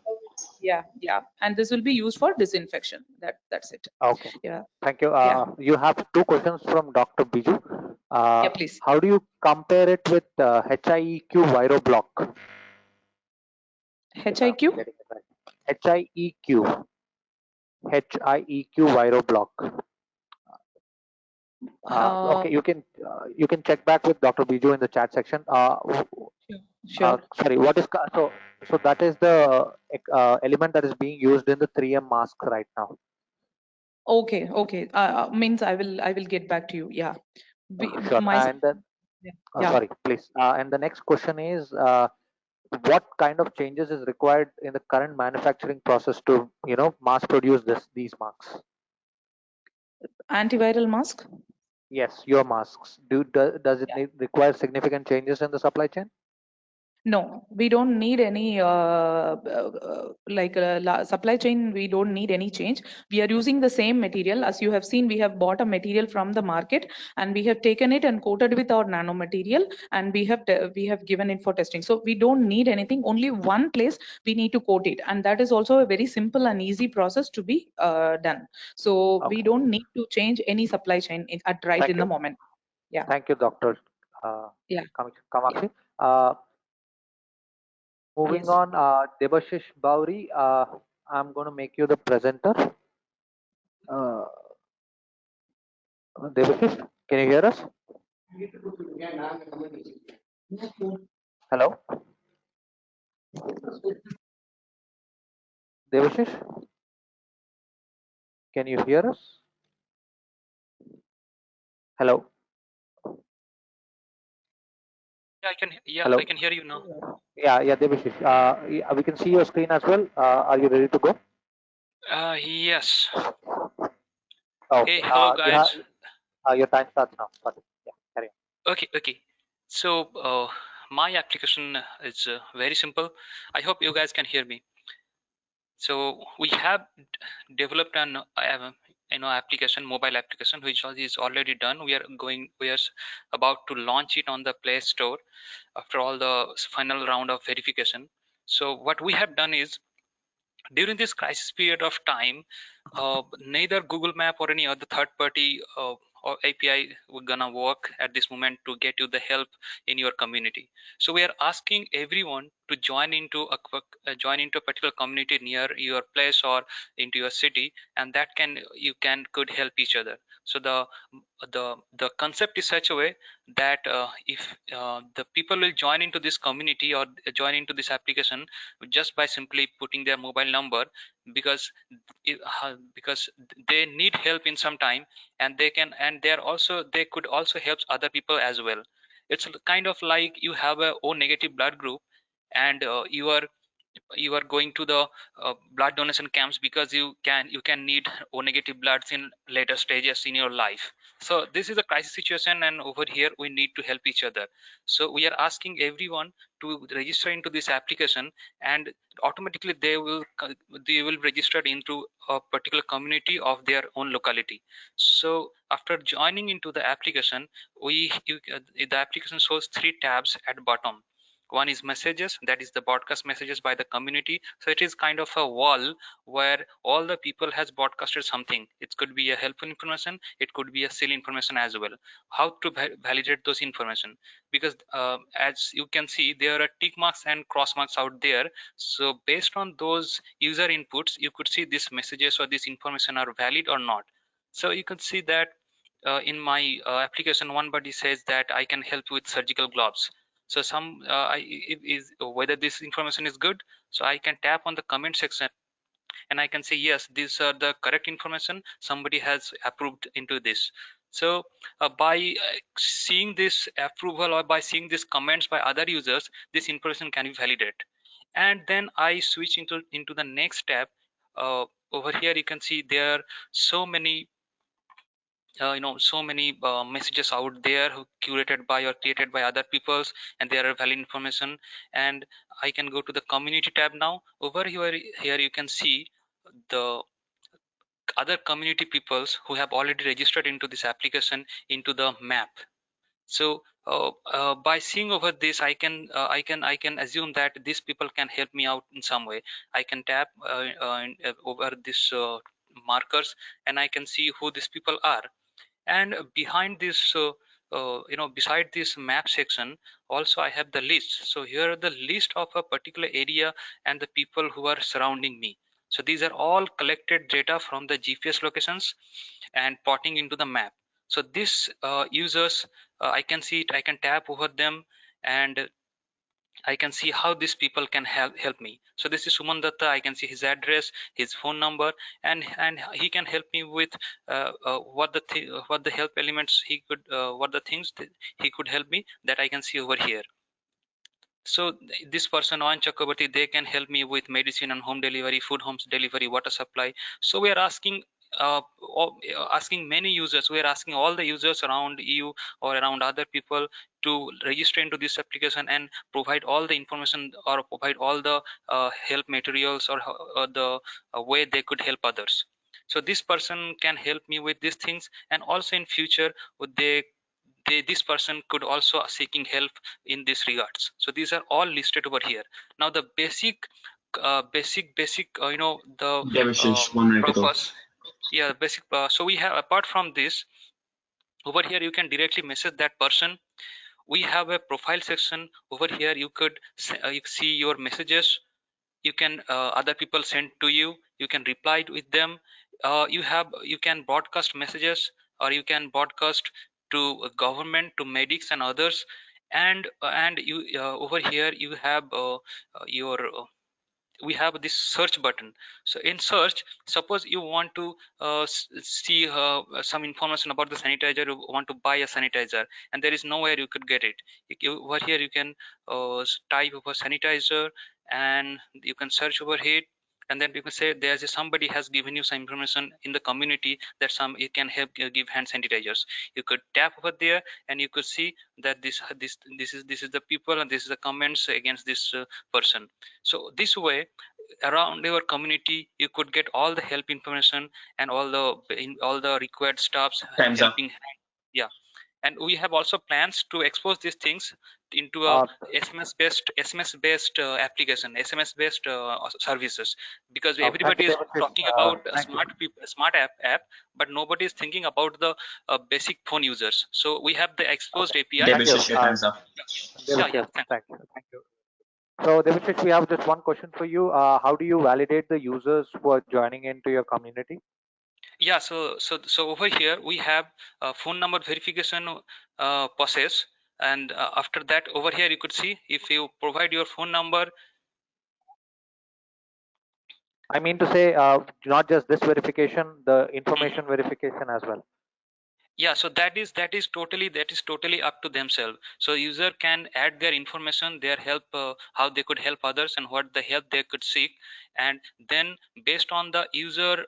and this will be used for disinfection. That's it. Okay. Yeah. Thank you. You have 2 questions from Dr. Biju. Yeah, please. How do you compare it with HIEQ viroblock? HIQ? HIEQ. HIEQ viroblock. Okay, you can check back with Dr. Biju in the chat section. Sure. Sorry, what is so that is the element that is being used in the 3M mask right now. Okay. Means I will get back to you. Yeah. Sure. And then, sorry, please. And the next question is, what kind of changes is required in the current manufacturing process to mass produce these masks? Antiviral mask? Yes, your masks. Does it require significant changes in the supply chain? No, we don't need any supply chain. We don't need any change. We are using the same material. As you have seen, we have bought a material from the market and we have taken it and coated with our nano material, and we have given it for testing. So we don't need anything. Only one place we need to coat it, and that is also a very simple and easy process to be done. So we don't need to change any supply chain in the moment. Yeah. Thank you, Dr. Yeah. Kamakshi. Moving Yes. on, Debashish Bauri, I'm going to make you the presenter. Debashish, can you hear us? Hello? Debashish, can you hear us? Hello? Yeah, I can. Yeah, Hello? I can hear you now. Yeah, Debashish. We can see your screen as well. Are you ready to go? Yes. Okay. Hey, hello guys. Your time starts now. Got it. Yeah, carry on. Okay. So my application is very simple. I hope you guys can hear me. So we have developed an application, mobile application, which is already done. We are about to launch it on the Play Store after all the final round of verification. So what we have done is, during this crisis period of time, neither Google Map or any other third party or API were gonna work at this moment to get you the help in your community. So we are asking everyone to join into a particular community near your place or into your city, and that could help each other. So the concept is such a way that if the people will join into this community or join into this application just by simply putting their mobile number, because because they need help in some time, and they could also help other people as well. It's kind of like you have a O negative blood group, and you are going to the blood donation camps because you can need O negative bloods in later stages in your life. So this is a crisis situation, and over here we need to help each other. So we are asking everyone to register into this application, and automatically they will register into a particular community of their own locality. So after joining into the application, the application shows three tabs at bottom. One is messages, that is the broadcast messages by the community. So it is kind of a wall where all the people has broadcasted something. It could be a helpful information, it could be a silly information as well. How to validate those information? Because as you can see, there are tick marks and cross marks out there. So based on those user inputs, you could see these messages or this information are valid or not. So you can see that in my application, one buddy says that I can help with surgical gloves. So is whether this information is good. So I can tap on the comment section and I can say, yes, these are the correct information, somebody has approved into this. So by seeing this approval or by seeing these comments by other users, this information can be validated. And then I switch into the next tab. Over here you can see there are so many messages out there curated by or created by other peoples, and there are valid information. And I can go to the community tab now. Over here you can see the other community peoples who have already registered into this application into the map. So by seeing over this, I can assume that these people can help me out in some way. I can tap over this markers, and I can see who these people are. And behind this beside this map section, also I have the list. So here are the list of a particular area and the people who are surrounding me. So these are all collected data from the GPS locations and plotting into the map. So this users, I can see it, I can tap over them, and I can see how these people can help me. So this is Suman Datta. I can see his address, his phone number, and he can help me with what the help elements he could what the things that he could help me, that I can see over here. So this person on Chakrabarti, they can help me with medicine and home delivery, food homes delivery, water supply. So we are asking asking many users. We are asking all the users around you or around other people to register into this application and provide all the information or provide all the help materials or the way they could help others. So this person can help me with these things, and also in future would this person could also seeking help in this regards. So these are all listed over here. Now the basic the Devashish, 1 minute ago. purpose. Yeah, basic. So we have, apart from this, over here you can directly message that person. We have a profile section over here. You could you see your messages. You can other people send to you. You can reply with them. You can broadcast messages, or you can broadcast to government, to medics and others. And you over here you have your we have this search button. So in search, suppose you want to see some information about the sanitizer, you want to buy a sanitizer and there is nowhere you could get it. Over here you can type over sanitizer and you can search over here, and then you can say there's somebody has given you some information in the community that some you can help give hand sanitizers. You could tap over there and you could see that this is the people and this is the comments against this person. So this way around your community you could get all the help information and all the required stuffs Time's up. helping hand. Yeah, and we have also plans to expose these things into a SMS based application, SMS based services, because Thank everybody you, is Devashish. talking about Thank you. smart app, but nobody is thinking about the basic phone users. So we have the exposed API. Thank you. Devashish, your time's up. Devashish, thank you. So Devashish, we have just one question for you. How do you validate the users who are joining into your community? Yeah, so over here we have phone number verification process, and after that over here you could see if you provide your phone number. I mean to say, not just this verification, the information verification as well. Yeah, so that is totally up to themselves. So user can add their information, their help, how they could help others and what the help they could seek, and then based on the user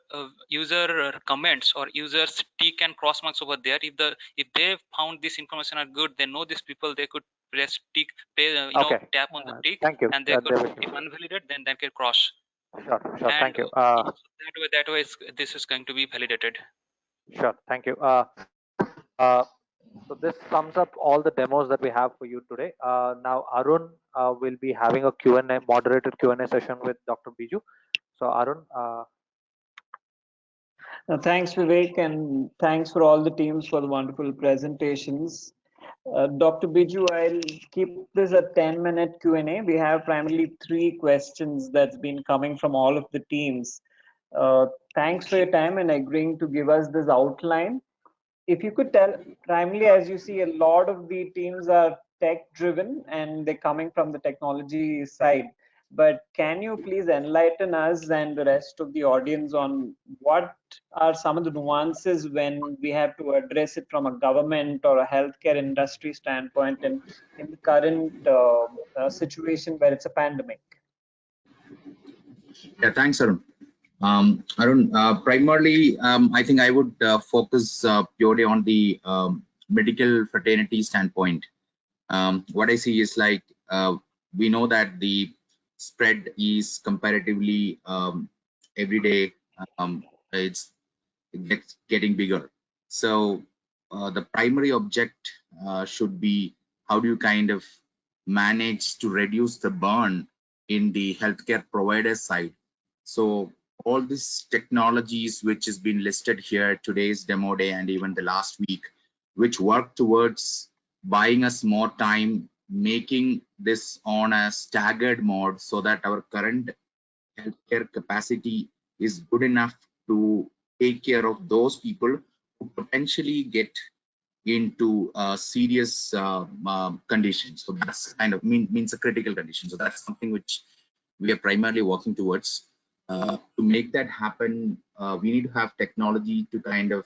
comments or users tick and cross marks over there, if they found this information are good, they know these people, they could press tick, Okay. tap on the tick, Thank you, and they could, Devashish. if unvalidated, then they can cross. Sure. And Thank you. that way this is going to be validated. Sure. Thank you. So this sums up all the demos that we have for you today. Now Arun will be having a Q&A, moderated Q&A session with Dr. Biju. So Arun. Thanks, Vivek, and thanks for all the teams for the wonderful presentations. Dr. Biju, I'll keep this a 10-minute Q&A. We have primarily 3 questions that's been coming from all of the teams. Thanks for your time and agreeing to give us this outline. If you could tell, primarily as you see, a lot of the teams are tech driven and they're coming from the technology side. But can you please enlighten us and the rest of the audience on what are some of the nuances when we have to address it from a government or a healthcare industry standpoint in the current situation where it's a pandemic? Yeah, thanks, Arun. Arun, primarily, I think I would focus purely on the medical fraternity standpoint. What I see is like we know that the spread is comparatively every day it's getting bigger. So the primary object should be how do you kind of manage to reduce the burn in the healthcare provider side. So all these technologies which has been listed here, today's demo day and even the last week, which work towards buying us more time, making this on a staggered mode so that our current healthcare capacity is good enough to take care of those people who potentially get into serious conditions. So that's kind of means a critical condition. So that's something which we are primarily working towards. To make that happen, we need to have technology to kind of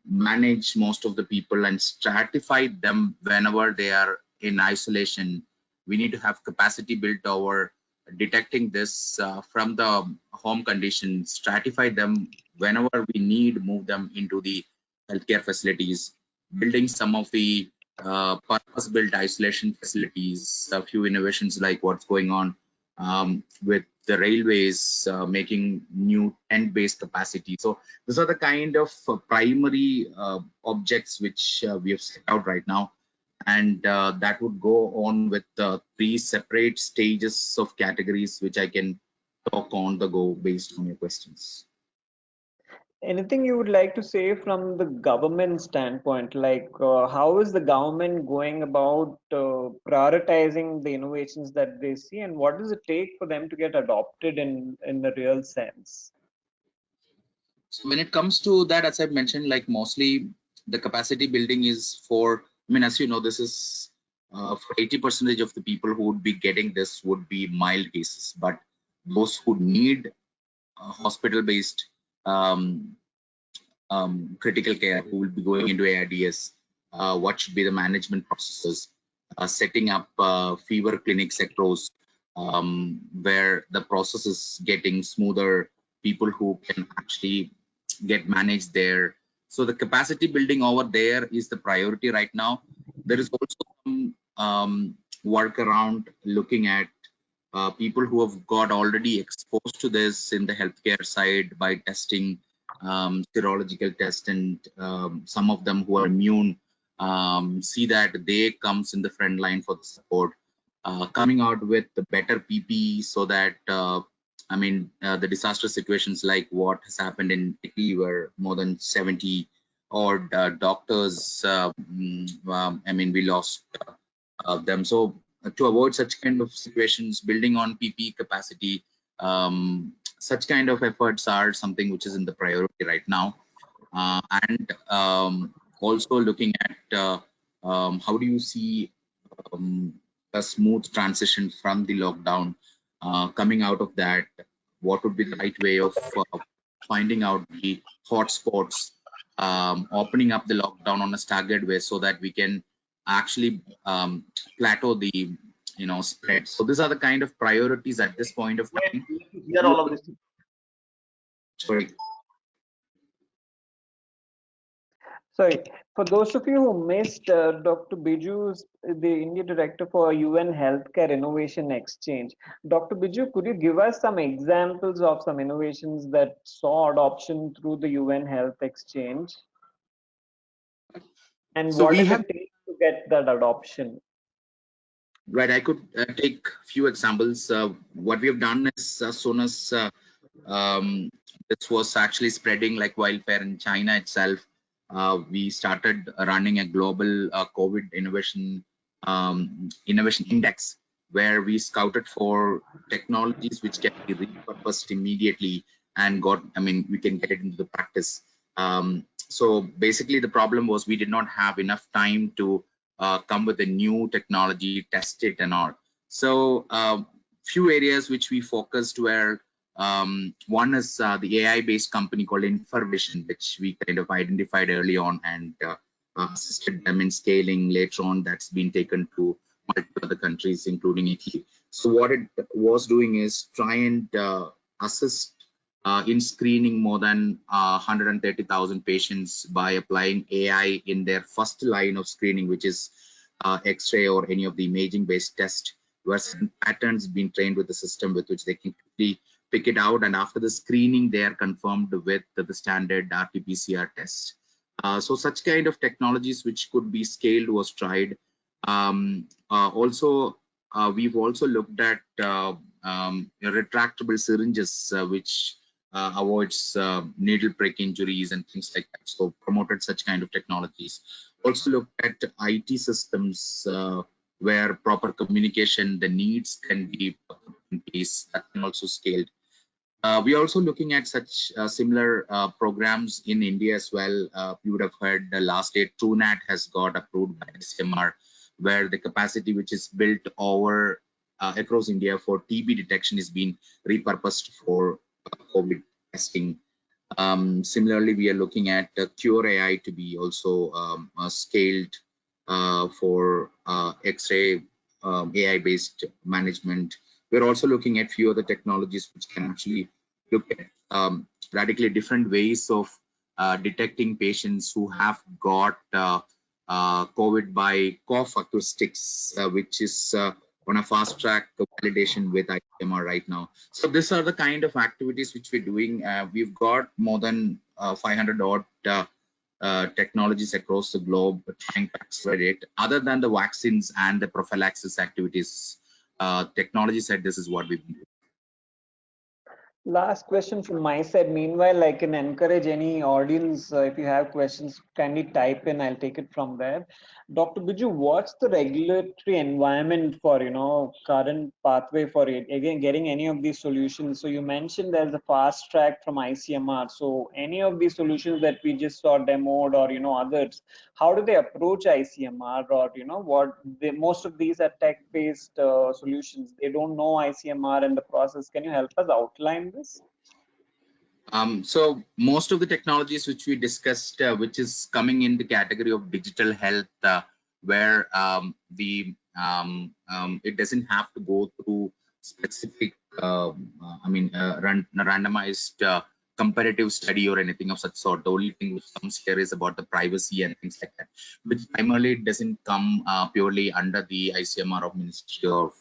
manage most of the people and stratify them whenever they are in isolation we need to have capacity built over detecting this from the home conditions, stratify them whenever we need, move them into the healthcare facilities, building some of the purpose-built isolation facilities, a few innovations like what's going on with the railways, making new tent-based capacity. So these are the kind of primary objects which we have set out right now. And that would go on with 3 separate stages of categories, which I can talk on the go based on your questions. Anything you would like to say from the government standpoint, like how is the government going about prioritizing the innovations that they see, and what does it take for them to get adopted in the real sense? So when it comes to that, as I mentioned, like mostly the capacity building is for, I mean, as you know, this is for 80% of the people who would be getting this would be mild cases, but those who need hospital-based critical care, who will be going into ARDS, what should be the management processes, setting up fever clinics across where the process is getting smoother, people who can actually get managed there. So the capacity building over there is the priority right now. There is also some work around looking at people who have got already exposed to this in the healthcare side by testing serological test, and some of them who are immune see that they comes in the front line for the support, coming out with the better PPE so that the disaster situations like what has happened in Italy where more than 70 odd doctors we lost them. So to avoid such kind of situations, building on PPE capacity, such kind of efforts are something which is in the priority right now. And also looking at how do you see a smooth transition from the lockdown, coming out of that, what would be the right way of finding out the hotspots, opening up the lockdown on a staggered way so that we can actually plateau the spread. So these are the kind of priorities at this point of time. Hear all of this. Sorry. Sorry, for those of you who missed, Dr. Biju is the India Director for UN Healthcare Innovation Exchange. Dr. Biju, could you give us some examples of some innovations that saw adoption through the UN Health Exchange? And So what we does have, it take to get that adoption? right, I could take a few examples. What we have done is as soon as this was actually spreading like wildfire in China itself, we started running a global COVID innovation index where we scouted for technologies which can be repurposed immediately and we can get it into the practice. So basically the problem was we did not have enough time to come with a new technology, test it and all. So few areas which we focused were one is the AI-based company called Information, which we kind of identified early on and assisted them in scaling. Later on, that's been taken to multiple other countries, including Italy. So what it was doing is try and assist in screening more than 130,000 patients by applying AI in their first line of screening, which is X-ray or any of the imaging-based test, where certain patterns being trained with the system with which they can quickly pick it out, and after the screening they are confirmed with the standard RT-PCR test. So such kind of technologies which could be scaled was tried. We've also looked at retractable syringes which avoids needle prick injuries and things like that, so promoted such kind of technologies. Also looked at IT systems where proper communication, the needs can be put in place, that can also scaled. We are also looking at such similar programs in India as well. You would have heard the last day TrueNat has got approved by SMR, where the capacity which is built over across India for TB detection is being repurposed for COVID testing. Similarly, we are looking at Cure AI to be also scaled for X-ray AI-based management. We're also looking at few other technologies which can actually look at radically different ways of detecting patients who have got COVID by cough acoustics, which is on a fast track validation with ICMR right now. So these are the kind of activities which we're doing. We've got more than 500 odd technologies across the globe trying to accelerate. Other than the vaccines and the prophylaxis activities, technology side, this is what we've been doing. Last question from my side. Meanwhile, I can encourage any audience, if you have questions, kindly type in. I'll take it from there. Dr. Biju, what's the regulatory environment for, current pathway for it? Again, getting any of these solutions. So you mentioned there's a fast track from ICMR. So any of these solutions that we just saw demoed or, others, how do they approach ICMR or, most of these are tech-based solutions. They don't know ICMR and the process. Can you help us outline this? So most of the technologies which we discussed, which is coming in the category of digital health, where it doesn't have to go through specific, randomized comparative study or anything of such sort. The only thing which comes here is about the privacy and things like that, which primarily doesn't come purely under the ICMR of Ministry of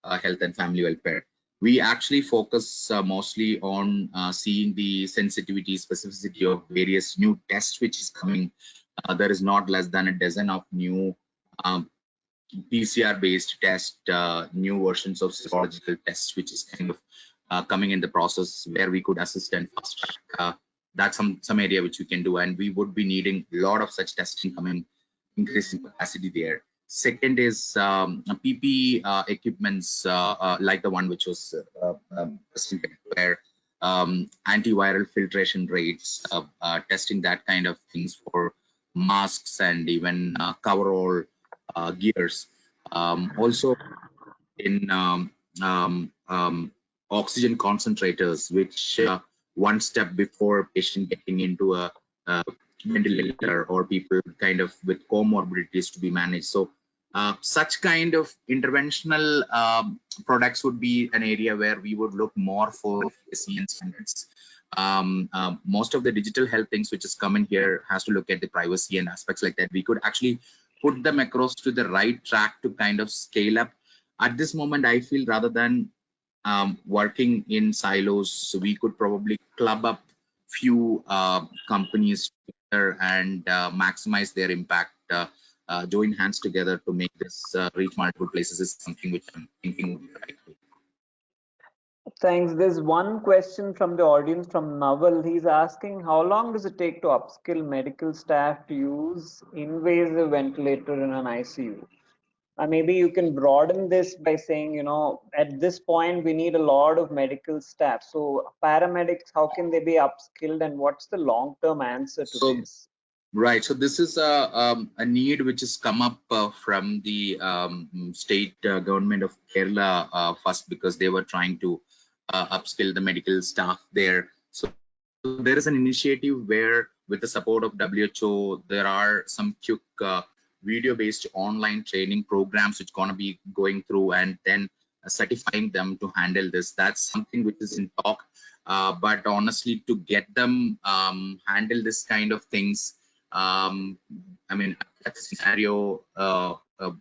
Health and Family Welfare. We actually focus mostly on seeing the sensitivity, specificity of various new tests which is coming. There is not less than a dozen of new PCR-based tests, new versions of serological tests, which is kind of coming in the process where we could assist and fast track. That's some area which we can do, and we would be needing a lot of such testing coming, increasing capacity there. Second is PPE equipments like the one which was presented, where antiviral filtration rates, testing that kind of things for masks and even coverall gears. Also in oxygen concentrators, which one step before patient getting into a ventilator or people kind of with comorbidities to be managed. So such kind of interventional products would be an area where we would look more for efficacy and standards. Most of the digital health things which is coming here has to look at the privacy and aspects like that. We could actually put them across to the right track to kind of scale up. At this moment, I feel rather than working in silos, so we could probably club up few companies together and maximize their impact. Join hands together to make this reach multiple places is something which I'm thinking would be the right way. Thanks. There's one question from the audience from Naval. He's asking, how long does it take to upskill medical staff to use invasive ventilator in an ICU? Maybe you can broaden this by saying, at this point, we need a lot of medical staff. So paramedics, how can they be upskilled, and what's the long-term answer to this? Right. So this is a need which has come up from the state government of Kerala first, because they were trying to upskill the medical staff there. So there is an initiative where, with the support of WHO, there are some quick video-based online training programs which going to be going through, and then certifying them to handle this. That's something which is in talk. But honestly, to get them handle this kind of things, that scenario,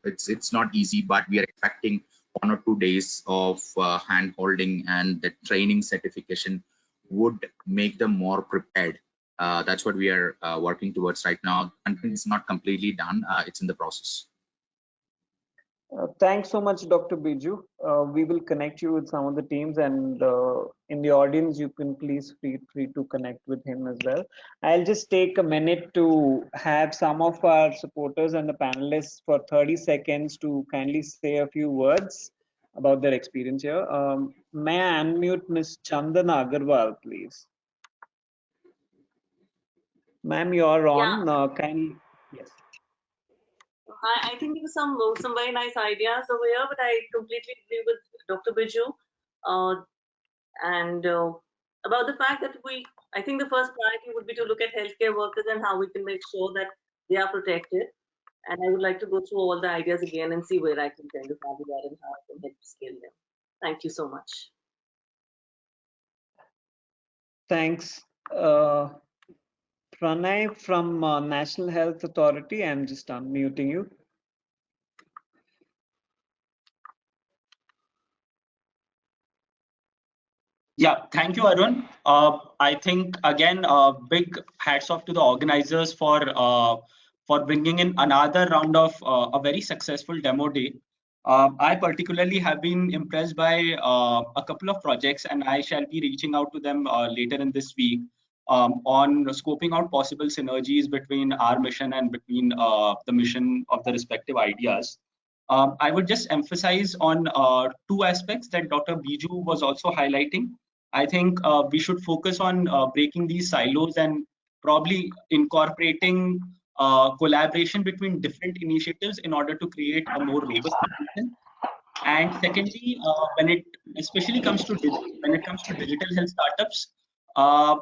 it's not easy, but we are expecting 1 or 2 days of hand holding, and the training certification would make them more prepared. That's what we are working towards right now. And it's not completely done. It's in the process. Thanks so much, Dr. Biju. We will connect you with some of the teams, and in the audience, you can please feel free to connect with him as well. I'll just take a minute to have some of our supporters and the panelists for 30 seconds to kindly say a few words about their experience here. May I unmute Ms. Chandana Agarwal, please? Ma'am, you're on. Kindly, yes. I think there were some very nice ideas over here, but I completely agree with Dr. Biju, and about the fact that I think the first priority would be to look at healthcare workers and how we can make sure that they are protected. And I would like to go through all the ideas again and see where I can kind of value that and how I can help scale them. Thank you so much. Thanks. Pranay from National Health Authority, I'm just unmuting you. Yeah, thank you, Arun. I think again, big hats off to the organizers for bringing in another round of a very successful demo day. I particularly have been impressed by a couple of projects, and I shall be reaching out to them later in this week on scoping out possible synergies between our mission and between the mission of the respective ideas. I would just emphasize on two aspects that Dr. Biju was also highlighting. I think we should focus on breaking these silos and probably incorporating collaboration between different initiatives in order to create a more robust solution. And secondly, when it especially comes to digital health startups, uh,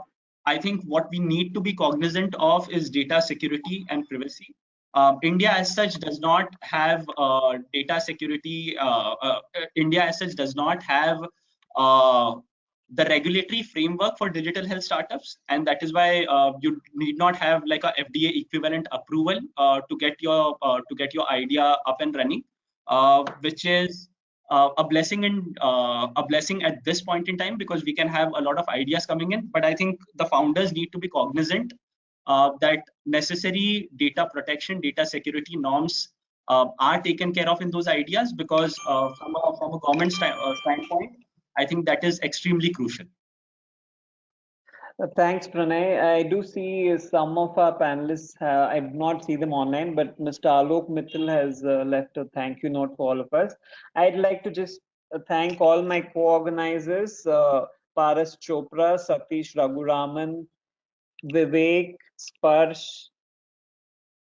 I think what we need to be cognizant of is data security and privacy. India as such does not have data security. India as such does not have the regulatory framework for digital health startups, and that is why you need not have like a FDA equivalent approval to get your idea up and running, which is a blessing at this point in time, because we can have a lot of ideas coming in. But I think the founders need to be cognizant that necessary data protection, data security norms are taken care of in those ideas, because from a government standpoint, I think that is extremely crucial. Thanks, Pranay. I do see some of our panelists, I did not see them online, but Mr. Alok Mittal has left a thank you note for all of us. I'd like to just thank all my co-organizers, Paras Chopra, Satish Raghuraman, Vivek, Sparsh,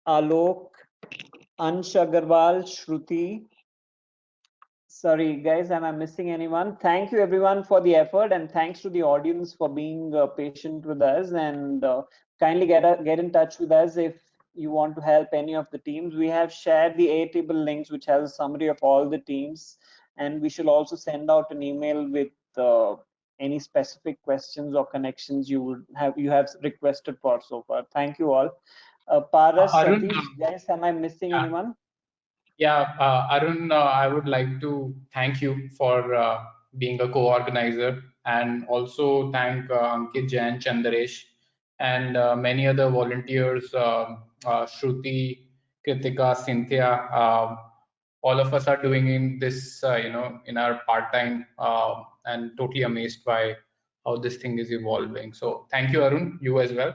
Alok, Ansh Agarwal, Shruti. Sorry, guys, am I missing anyone? Thank you, everyone, for the effort, and thanks to the audience for being patient with us. And kindly get in touch with us if you want to help any of the teams. We have shared the Airtable links, which has a summary of all the teams, and we should also send out an email with any specific questions or connections you have requested for so far. Thank you all. Paras, Arun, Satish, guys, am I missing anyone? Yeah, Arun, I would like to thank you for being a co-organizer, and also thank Ankit Jain, Chandaresh, and many other volunteers, Shruti, Kritika, Cynthia. All of us are doing in this, in our part-time, and totally amazed by how this thing is evolving. So thank you, Arun, you as well.